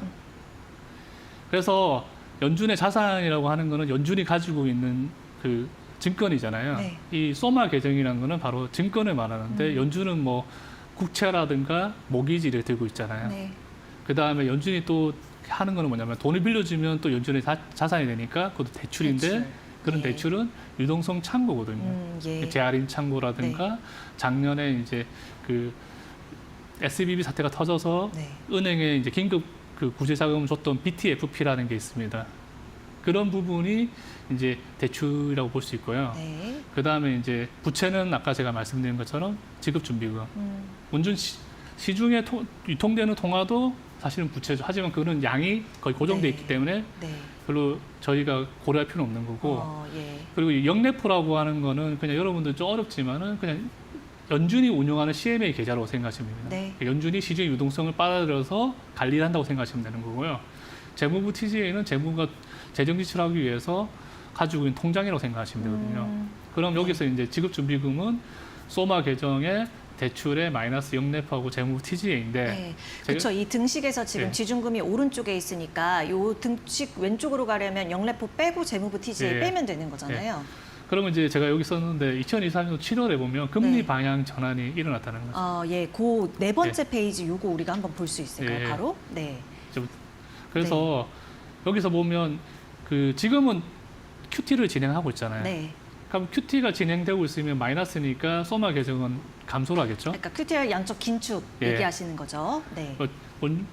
그래서 연준의 자산이라고 하는 거는 연준이 가지고 있는 그 증권이잖아요. 네. 이 소마 계정이라는 거는 바로 증권을 말하는데, 연준은 뭐 국채라든가 모기지를 들고 있잖아요. 네. 그 다음에 연준이 또 하는 거는 뭐냐면, 돈을 빌려주면 또 연준의 자산이 되니까 그것도 대출인데, 대출. 그런 예. 대출은 유동성 창고거든요. 예. 재할인 창고라든가 작년에 이제 그 SBB 사태가 터져서 네. 은행에 이제 긴급 그 구제 자금을 줬던 BTFP라는 게 있습니다. 그런 부분이 이제 대출이라고 볼 수 있고요. 네. 그 다음에 이제 부채는 아까 제가 말씀드린 것처럼 지급준비금. 시중에 유통되는 통화도 사실은 부채죠. 하지만 그거는 양이 거의 고정돼 네. 있기 때문에 네. 별로 저희가 고려할 필요는 없는 거고. 예. 그리고 이 영래포라고 하는 거는 그냥 여러분들 좀 어렵지만은 그냥 연준이 운영하는 CMA 계좌라고 생각하시면 됩니다. 네. 연준이 시중 유동성을 빨아들여서 관리를 한다고 생각하시면 되는 거고요. 재무부 TGA는 재무가 재정 지출하기 위해서 가지고 있는 통장이라고 생각하시면 되거든요. 그럼 여기서 이제 지급준비금은 소마 계정의 대출의 마이너스 영래포하고 재무부 TGA인데 네. 그렇죠. 이 등식에서 지금 네. 지준금이 오른쪽에 있으니까 요 등식 왼쪽으로 가려면 영래포 빼고 재무부 TGA 네. 빼면 되는 거잖아요. 그러면 이제 제가 여기 썼는데 2023년 7월에 보면 금리 네. 방향 전환이 일어났다는 거죠. 예, 그 네 번째 페이지 요거 우리가 한번 볼 수 있을까요? 예. 바로? 네. 그래서 여기서 보면 그 지금은 QT를 진행하고 있잖아요. 네. 그럼 QT가 진행되고 있으면 마이너스니까 소마 계정은 감소를 하겠죠. 그러니까 QTR 양적 긴축 예. 얘기하시는 거죠. 네.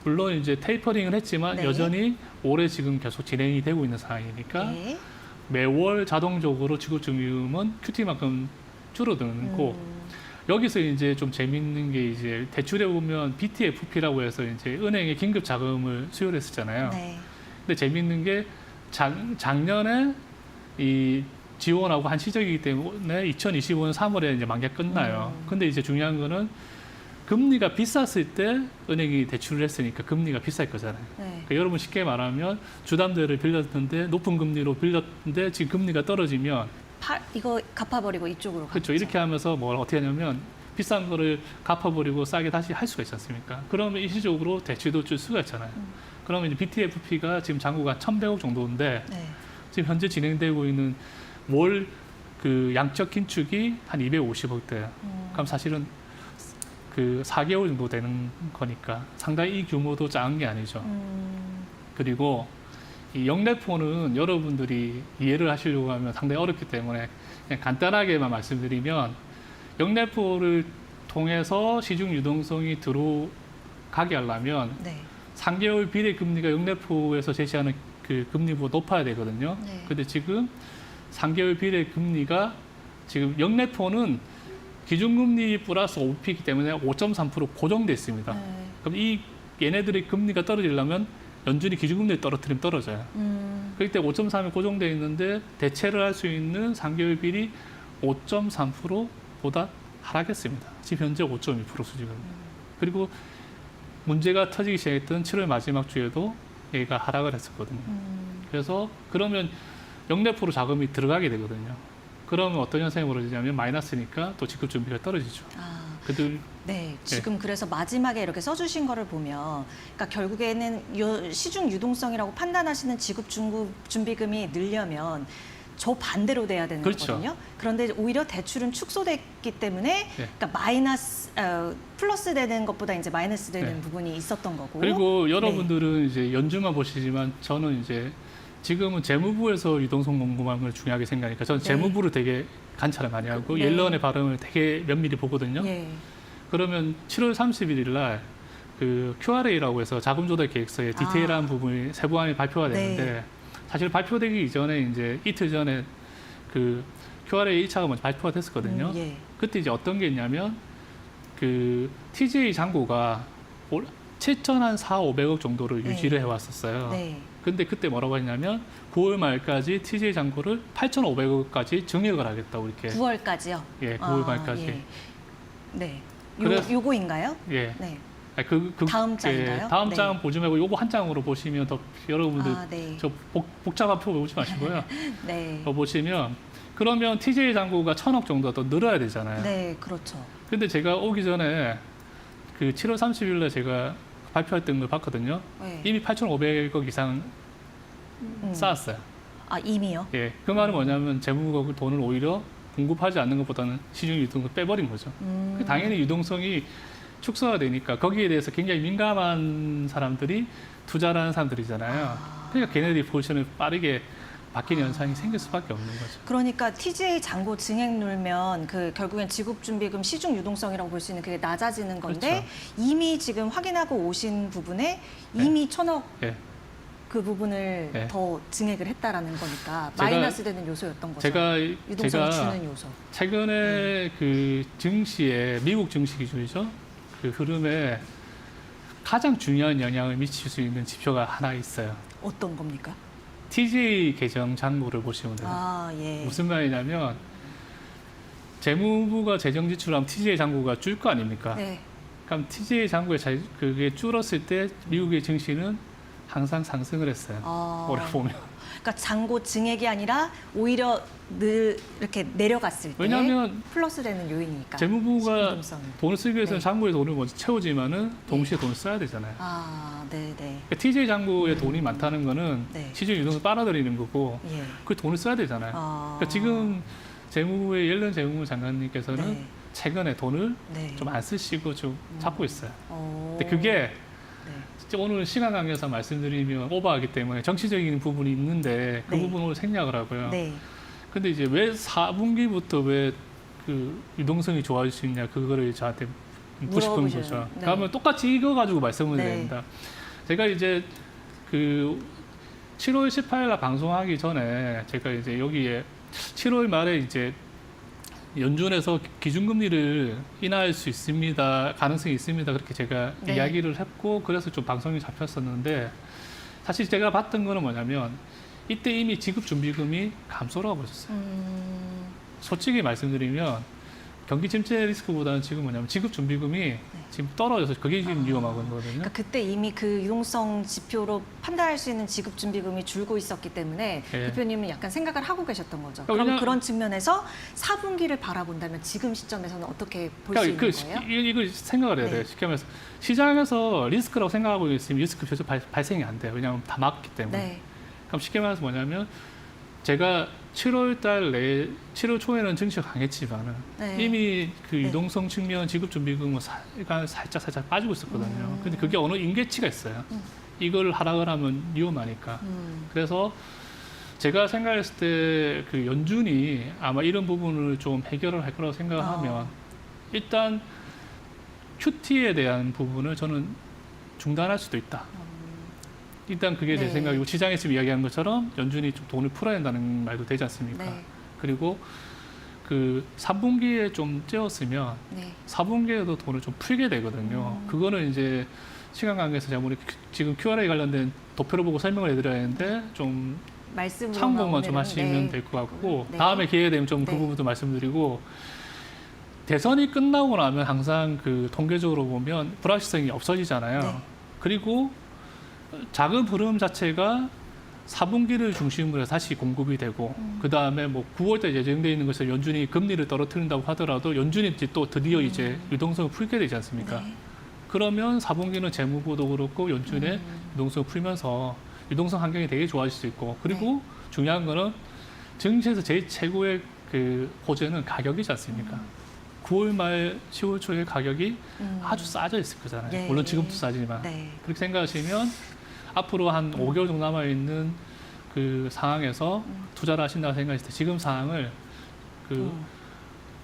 물론 이제 테이퍼링을 했지만 네. 여전히 올해 지금 계속 진행이 되고 있는 상황이니까 네. 매월 자동적으로 지급준비금은 QT만큼 줄어드는 여기서 이제 좀 재밌는 게 이제 대출에 보면 BTFP라고 해서 이제 은행에 긴급 자금을 수요를 했었잖아요. 네. 근데 재밌는 게 작년에 이 지원하고 한 시적이기 때문에 2025년 3월에 이제 만기가 끝나요. 근데 이제 중요한 거는 금리가 비쌌을 때 은행이 대출을 했으니까 금리가 비쌀 거잖아요. 네. 그러니까 여러분 쉽게 말하면 주담대를 빌렸는데 높은 금리로 빌렸는데 지금 금리가 떨어지면 이거 갚아버리고 이쪽으로 그렇죠. 가죠. 이렇게 하면서 뭘 어떻게 하냐면 비싼 거를 갚아버리고 싸게 다시 할 수가 있지 않습니까? 그러면 일시적으로 대출도 줄 수가 있잖아요. 그러면 이제 BTFP가 지금 잔고가 1,100억 정도인데 네. 지금 현재 진행되고 있는 월 그 양적 긴축이 한 250억대예요. 그럼 사실은 그 4개월 정도 되는 거니까 상당히 이 규모도 작은 게 아니죠. 그리고 이 영래포는 여러분들이 이해를 하시려고 하면 상당히 어렵기 때문에 그냥 간단하게만 말씀드리면 영래포를 통해서 시중 유동성이 들어가게 하려면 네. 3개월 비례 금리가 영래포에서 제시하는 그 금리보다 높아야 되거든요. 네. 근데 지금 3개월 비례 금리가 지금 영래포는 기준금리 플러스 OP이기 때문에 5.3% 고정돼 있습니다. 네. 그럼 이 얘네들의 금리가 떨어지려면 연준이 기준금리를 떨어뜨리면 떨어져요. 그럴 때 5.3이 고정돼 있는데 대체를 할 수 있는 3개월 비리 5.3%보다 하락했습니다. 지금 현재 5.2% 수준입니다. 그리고 문제가 터지기 시작했던 7월 마지막 주에도 얘가 하락을 했었거든요. 그래서 그러면 영래포로 자금이 들어가게 되거든요. 그러면 어떤 현상이 벌어지냐면 마이너스니까 또 지급 준비가 떨어지죠. 그들 네, 지금 그래서 마지막에 이렇게 써주신 거를 보면, 그러니까 결국에는 시중 유동성이라고 판단하시는 지급 준비금이 늘려면 저 반대로 돼야 되는 그렇죠. 거거든요. 그런데 오히려 대출은 축소됐기 때문에, 네. 그러니까 플러스 되는 것보다 이제 마이너스 되는 네. 부분이 있었던 거고. 그리고 네. 여러분들은 이제 연준만 보시지만 저는 이제 지금은 재무부에서 유동성 공급하는 걸 중요하게 생각하니까 저는 네. 재무부를 되게 관찰을 많이 하고 네. 옐런의 발음을 되게 면밀히 보거든요. 예. 그러면 7월 31일 날 그 QRA라고 해서 자금 조달 계획서의 디테일한 부분이 세부안이 발표가 되는데 네. 사실 발표되기 이전에 이제 이틀 전에 그 QRA 1차가 먼저 발표가 됐었거든요. 예. 그때 이제 어떤 게 있냐면 그 TJ 잔고가 최천 한 4,500억 정도를 네. 유지를 해왔었어요. 네. 근데 그때 뭐라고 했냐면 9월 말까지 TJ 잔고를 8,500억까지 증액을 하겠다고 이렇게 9월까지요. 예, 9월 말까지. 예. 네. 그래서- 요거인가요? 예. 네. 아니, 다음 장인가요? 다음 네. 장은 보지 말고 요거 한 장으로 보시면 더 여러분들 네. 저 복잡한 표 보지 마시고요. 네. 보시면 그러면 TJ 잔고가 1,000억 정도 더 늘어야 되잖아요. 네, 그렇죠. 근데 제가 오기 전에 그 7월 30일 날 제가 발표했던 걸 봤거든요. 네. 이미 8,500억 이상 쌓았어요. 이미요? 예. 그 말은 뭐냐면 재무부가 그 돈을 오히려 공급하지 않는 것보다는 시중 유동성을 빼버린 거죠. 당연히 유동성이 축소가 되니까 거기에 대해서 굉장히 민감한 사람들이 투자를 하는 사람들이잖아요. 그러니까 걔네들이 포지션을 빠르게 바뀌는 현상이 생길 수밖에 없는 거죠. 그러니까 TJ 잔고 증액 눌면 그 결국엔 지급준비금 시중 유동성이라고 볼 수 있는 그게 낮아지는 건데 그렇죠. 이미 지금 확인하고 오신 부분에 이미 1,000억 예. 그 부분을 네. 더 증액을 했다라는 거니까 제가- 마이너스 되는 요소였던 거죠. 제가 유동성을 주는 요소. 최근에 그 증시에 미국 증시 기준이죠. 그 흐름에 가장 중요한 영향을 미칠 수 있는 지표가 하나 있어요. 어떤 겁니까? TJ 계정 잔고를 보시면 돼요. 아, 예. 무슨 말이냐면 재무부가 재정 지출하면 TJ 잔고가 줄 거 아닙니까? 네. 그럼 TJ 잔고에 그게 줄었을 때 미국의 증시는 항상 상승을 했어요. 올해 보면. 그러니까 잔고 증액이 아니라 오히려 늘 이렇게 내려갔을 때 왜냐하면 플러스되는 요인이니까. 재무부가 신빙성이. 돈을 쓰기 위해서는 네. 잔고에 돈을 먼저 채우지만은 동시에 돈을 써야 되잖아요. 아, 네, 네. 그러니까 TJ 잔고에 돈이 많다는 거는 네. 시중 유동을 빨아들이는 거고 예. 그 돈을 써야 되잖아요. 그러니까 지금 재무부의 옐런 재무부 장관님께서는 네. 최근에 돈을 네. 좀 안 쓰시고 좀 잡고 있어요. 어. 근데 그게 네. 진짜 오늘 시간 관계상 말씀드리면 오버하기 때문에 정치적인 부분이 있는데 그 네. 부분을 생략을 하고요. 네. 근데 이제 왜 4분기부터 왜 그 유동성이 좋아질 수 있냐 그거를 저한테 묻고 싶은 물어보시는, 거죠. 네. 그러면 똑같이 이거 가지고 말씀을 네. 드립니다. 제가 이제 그 7월 18일 날 방송하기 전에 제가 이제 여기에 7월 말에 이제 연준에서 기준금리를 인하할 수 있습니다. 가능성이 있습니다. 그렇게 제가 네. 이야기를 했고 그래서 좀 방송이 잡혔었는데 사실 제가 봤던 거는 뭐냐면 이때 이미 지급준비금이 감소를 하고 있었어요. 솔직히 말씀드리면 경기 침체 리스크보다는 지금 뭐냐면 지급준비금이 지금 떨어져서 그게 지금 위험하거든요. 그러니까 그때 이미 그 유동성 지표로 판단할 수 있는 지급 준비금이 줄고 있었기 때문에 예. 대표님은 약간 생각을 하고 계셨던 거죠. 그러니까 그럼 그런 측면에서 4분기를 바라본다면 지금 시점에서는 어떻게 볼 수 있는 거예요? 이걸 생각을 해야 돼요. 네. 쉽게 말해서 시장에서 리스크라고 생각하고 있으면 리스크 표시 발생이 안 돼요. 왜냐하면 다 막기 때문에. 네. 그럼 쉽게 말해서 뭐냐면 제가 7월 초에는 증시가 강했지만은 네. 이미 그 네. 유동성 측면 지급 준비금은 살짝 빠지고 있었거든요. 근데 그게 어느 임계치가 있어요. 이걸 하락을 하면 위험하니까. 그래서 제가 생각했을 때 그 연준이 아마 이런 부분을 좀 해결을 할 거라고 생각을 하면 일단 QT에 대한 부분을 저는 중단할 수도 있다. 일단 그게 제 네. 생각이고 시장에 지금 이야기한 것처럼 연준이 좀 돈을 풀어야 된다는 말도 되지 않습니까? 네. 그리고 그 3분기에 좀 째었으면 네. 4분기에도 돈을 좀 풀게 되거든요. 그거는 이제 시간 관계에서 제가 우리 지금 Q&A 관련된 도표를 보고 설명을 해드려야 하는데 좀 말씀으로만 참고만 좀 오늘은, 하시면 네. 될 것 같고 네. 다음에 기회 되면 좀 그 네. 부분도 말씀드리고 대선이 끝나고 나면 항상 그 통계적으로 보면 불확실성이 없어지잖아요. 네. 그리고 자금 흐름 자체가 4분기를 중심으로 해서 다시 공급이 되고 그 다음에 뭐 9월달 예정돼 있는 것에서 연준이 금리를 떨어뜨린다고 하더라도 연준이 이제 또 드디어 이제 유동성을 풀게 되지 않습니까? 네. 그러면 4분기는 재무부도 그렇고 연준의 유동성을 풀면서 유동성 환경이 되게 좋아질 수 있고 그리고 중요한 거는 증시에서 제일 최고의 그 호재는 가격이지 않습니까? 9월 말 10월 초에 가격이 아주 싸져 있을 거잖아요. 예. 물론 지금도 싸지만 네. 그렇게 생각하시면 앞으로 한 5개월 정도 남아 있는 그 상황에서 투자를 하신다고 생각했을 때 지금 상황을 그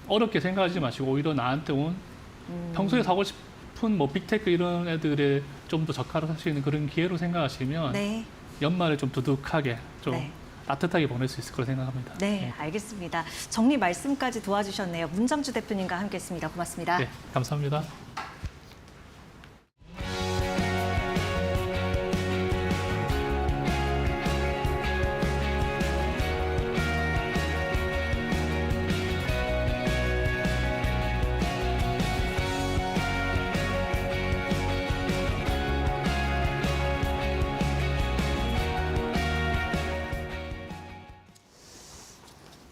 어렵게 생각하지 마시고 오히려 나한테 온 평소에 사고 싶은 뭐 빅테크 이런 애들에 좀 더 저가로 살 수 있는 그런 기회로 생각하시면 네. 연말에 좀 두둑하게 좀 네. 따뜻하게 보낼 수 있을 거라 생각합니다. 네, 알겠습니다. 정리 말씀까지 도와주셨네요. 문정주 대표님과 함께했습니다. 고맙습니다. 네, 감사합니다.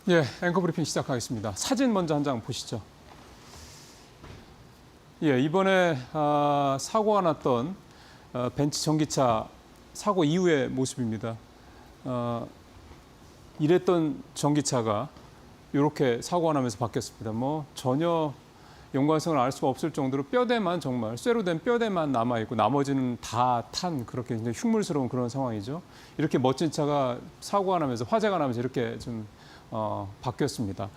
예, 앵커 브리핑 시작하겠습니다. 사진 먼저 한 장 보시죠. 예, 이번에 사고가 났던 벤츠 전기차 사고 이후의 모습입니다. 이랬던 전기차가 이렇게 사고가 나면서 바뀌었습니다. 뭐 전혀 연관성을 알 수가 없을 정도로 뼈대만 정말 쇠로 된 뼈대만 남아 있고 나머지는 다 탄 그렇게 굉장히 흉물스러운 그런 상황이죠. 이렇게 멋진 차가 사고가 나면서 화재가 나면서 이렇게 좀 바뀌었습니다.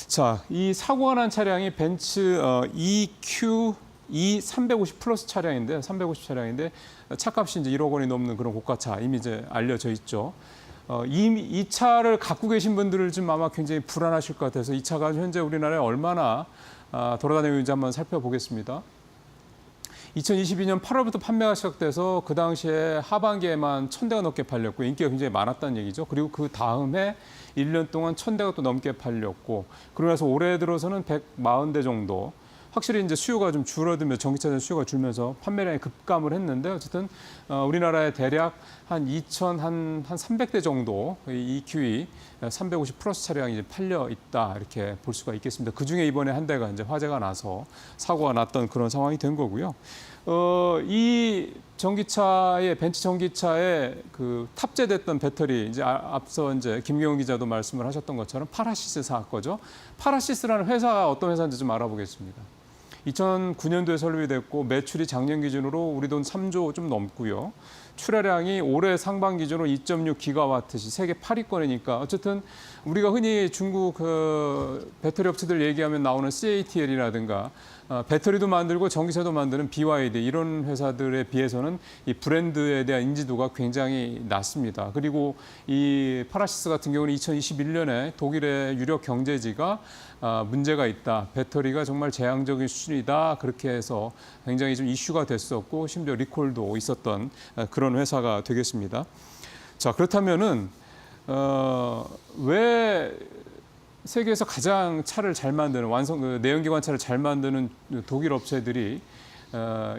자, 이 사고가 난 차량이 벤츠 EQE 350 플러스 차량인데 350 차량인데 차값이 이제 1억 원이 넘는 그런 고가차 이미 이제 알려져 있죠. 이 차를 갖고 계신 분들을 좀 아마 굉장히 불안하실 것 같아서 이 차가 현재 우리나라에 얼마나 돌아다니고 있는지 한번 살펴보겠습니다. 2022년 8월부터 판매가 시작돼서 그 당시에 하반기에만 1,000대가 넘게 팔렸고 인기가 굉장히 많았다는 얘기죠. 그리고 그 다음에 1년 동안 1,000대가 또 넘게 팔렸고 그러고 나서 올해 들어서는 140대 정도 확실히 이제 수요가 좀 줄어들면서 전기차전 수요가 줄면서 판매량이 급감을 했는데 어쨌든 우리나라에 대략 한 300대 정도 EQE 350 플러스 차량이 이제 팔려 있다 이렇게 볼 수가 있겠습니다. 그 중에 이번에 한 대가 이제 화재가 나서 사고가 났던 그런 상황이 된 거고요. 이 전기차의 벤츠 전기차에 그 탑재됐던 배터리 이제 앞서 이제 김경훈 기자도 말씀을 하셨던 것처럼 파라시스 거죠. 파라시스라는 회사가 어떤 회사인지 좀 알아보겠습니다. 2009년도에 설립이 됐고 매출이 작년 기준으로 우리 돈 3조 좀 넘고요. 출하량이 올해 상반 기준으로 2.6 기가와트시 세계 8위권이니까 어쨌든 우리가 흔히 중국 배터리 업체들 얘기하면 나오는 CATL이라든가 배터리도 만들고 전기차도 만드는 BYD 이런 회사들에 비해서는 이 브랜드에 대한 인지도가 굉장히 낮습니다. 그리고 이 파라시스 같은 경우는 2021년에 독일의 유력 경제지가 문제가 있다. 배터리가 정말 재앙적인 수준이다. 그렇게 해서 굉장히 좀 이슈가 됐었고 심지어 리콜도 있었던 그런 회사가 되겠습니다. 자, 그렇다면은 왜 세계에서 가장 차를 잘 만드는 내연기관 차를 잘 만드는 독일 업체들이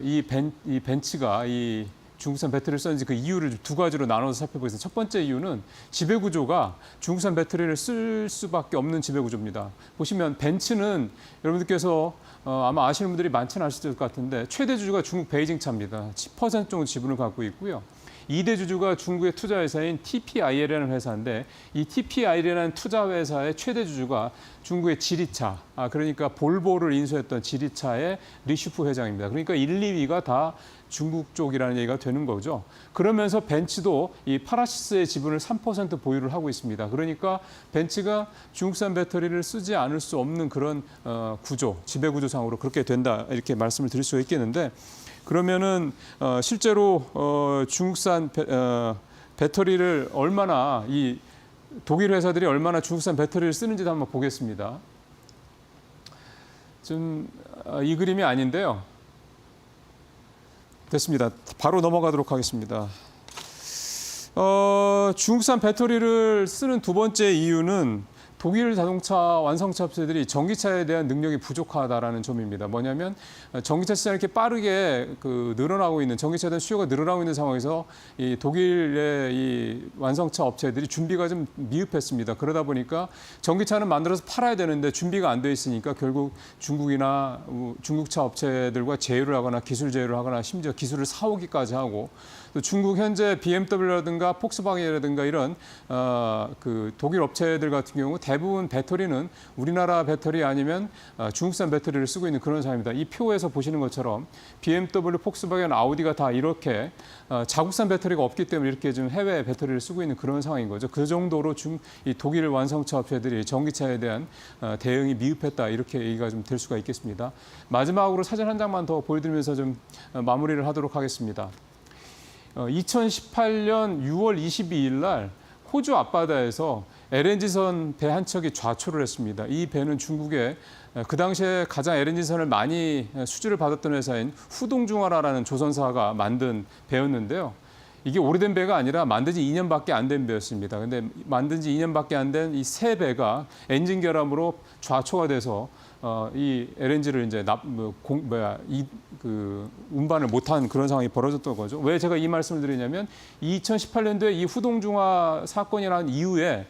이 벤츠가 이 중국산 배터리를 썼는지 그 이유를 두 가지로 나눠서 살펴보겠습니다. 첫 번째 이유는 지배구조가 중국산 배터리를 쓸 수밖에 없는 지배구조입니다. 보시면 벤츠는 여러분들께서 아마 아시는 분들이 많지는 않으실 것 같은데 최대 주주가 중국 베이징 차입니다. 10% 정도 지분을 갖고 있고요. 2대 주주가 중국의 투자회사인 TPIL이라는 회사인데 이 TPIL이라는 투자회사의 최대 주주가 중국의 지리차, 그러니까 볼보를 인수했던 지리차의 리슈프 회장입니다. 그러니까 1, 2위가 다 중국 쪽이라는 얘기가 되는 거죠. 그러면서 벤츠도 이 파라시스의 지분을 3% 보유를 하고 있습니다. 그러니까 벤츠가 중국산 배터리를 쓰지 않을 수 없는 그런 구조, 지배구조상으로 그렇게 된다 이렇게 말씀을 드릴 수가 있겠는데 그러면은 실제로 중국산 배터리를 얼마나 이 독일 회사들이 얼마나 중국산 배터리를 쓰는지도 한번 보겠습니다. 좀 이 그림이 아닌데요. 됐습니다. 바로 넘어가도록 하겠습니다. 중국산 배터리를 쓰는 두 번째 이유는 독일 자동차 완성차 업체들이 전기차에 대한 능력이 부족하다라는 점입니다. 뭐냐면 전기차 시장이 이렇게 빠르게 늘어나고 있는 전기차에 대한 수요가 늘어나고 있는 상황에서 이 독일의 이 완성차 업체들이 준비가 좀 미흡했습니다. 그러다 보니까 전기차는 만들어서 팔아야 되는데 준비가 안 돼 있으니까 결국 중국이나 중국차 업체들과 제휴를 하거나 기술 제휴를 하거나 심지어 기술을 사오기까지 하고 또 중국 현재 BMW라든가 폭스바겐이라든가 이런 독일 업체들 같은 경우 대부분 배터리는 우리나라 배터리 아니면 중국산 배터리를 쓰고 있는 그런 상황입니다. 이 표에서 보시는 것처럼 BMW, 폭스바겐, 아우디가 다 이렇게 자국산 배터리가 없기 때문에 이렇게 좀 해외 배터리를 쓰고 있는 그런 상황인 거죠. 그 정도로 이 독일 완성차 업체들이 전기차에 대한 대응이 미흡했다 이렇게 얘기가 좀 될 수가 있겠습니다. 마지막으로 사진 한 장만 더 보여드리면서 좀 마무리를 하도록 하겠습니다. 2018년 6월 22일 날 호주 앞바다에서 LNG선 배 한 척이 좌초를 했습니다. 이 배는 중국의 그 당시에 가장 LNG선을 많이 수주를 받았던 회사인 후동중화라는 조선사가 만든 배였는데요. 이게 오래된 배가 아니라 만든 지 2년밖에 안 된 배였습니다. 근데 만든 지 2년밖에 안 된 이 새 배가 엔진 결함으로 좌초가 돼서 이 LNG를 이제 운반을 못한 그런 상황이 벌어졌던 거죠. 왜 제가 이 말씀을 드리냐면 2018년도에 이 후동중화 사건이라는 이후에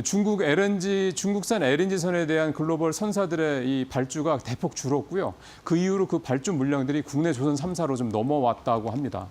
중국산 LNG선에 대한 글로벌 선사들의 이 발주가 대폭 줄었고요. 그 이후로 그 발주 물량들이 국내 조선 3사로 좀 넘어왔다고 합니다.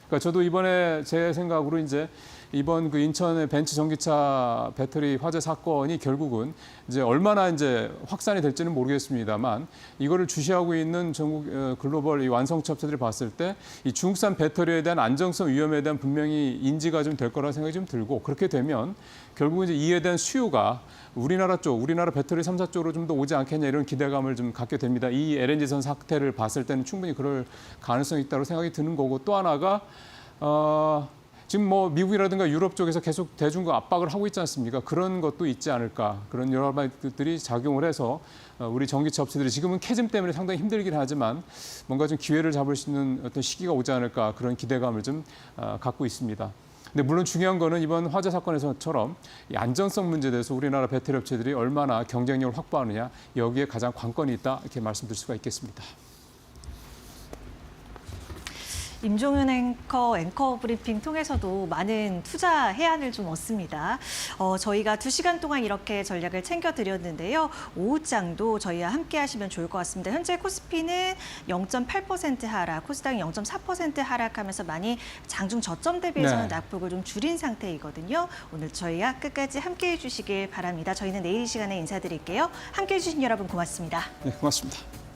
그러니까 저도 이번에 제 생각으로 이제 이번 인천의 벤츠 전기차 배터리 화재 사건이 결국은 이제 얼마나 이제 확산이 될지는 모르겠습니다만 이거를 주시하고 있는 전국 글로벌 이 완성차 업체들이 봤을 때 이 중국산 배터리에 대한 안정성 위험에 대한 분명히 인지가 좀 될 거라는 생각이 좀 들고 그렇게 되면 결국은 이제 이에 대한 수요가 우리나라 배터리 3사 쪽으로 좀 더 오지 않겠냐 이런 기대감을 좀 갖게 됩니다. 이 LNG선 사태를 봤을 때는 충분히 그럴 가능성이 있다고 생각이 드는 거고 또 하나가 지금 미국이라든가 유럽 쪽에서 계속 대중국 압박을 하고 있지 않습니까? 그런 것도 있지 않을까. 그런 여러 가지들이 작용을 해서 우리 전기차 업체들이 지금은 캐즘 때문에 상당히 힘들긴 하지만 뭔가 좀 기회를 잡을 수 있는 어떤 시기가 오지 않을까 그런 기대감을 좀 갖고 있습니다. 근데 물론 중요한 거는 이번 화재 사건에서처럼 이 안전성 문제에 대해서 우리나라 배터리 업체들이 얼마나 경쟁력을 확보하느냐 여기에 가장 관건이 있다 이렇게 말씀드릴 수가 있겠습니다. 임종윤 앵커 브리핑 통해서도 많은 투자 해안을 좀 얻습니다. 저희가 2시간 동안 이렇게 전략을 챙겨드렸는데요. 오후장도 저희와 함께 하시면 좋을 것 같습니다. 현재 코스피는 0.8% 하락, 코스닥이 0.4% 하락하면서 많이 장중 저점 대비해서는 네. 낙폭을 좀 줄인 상태이거든요. 오늘 저희와 끝까지 함께 해주시길 바랍니다. 저희는 내일 이 시간에 인사드릴게요. 함께 해주신 여러분 고맙습니다. 네, 고맙습니다.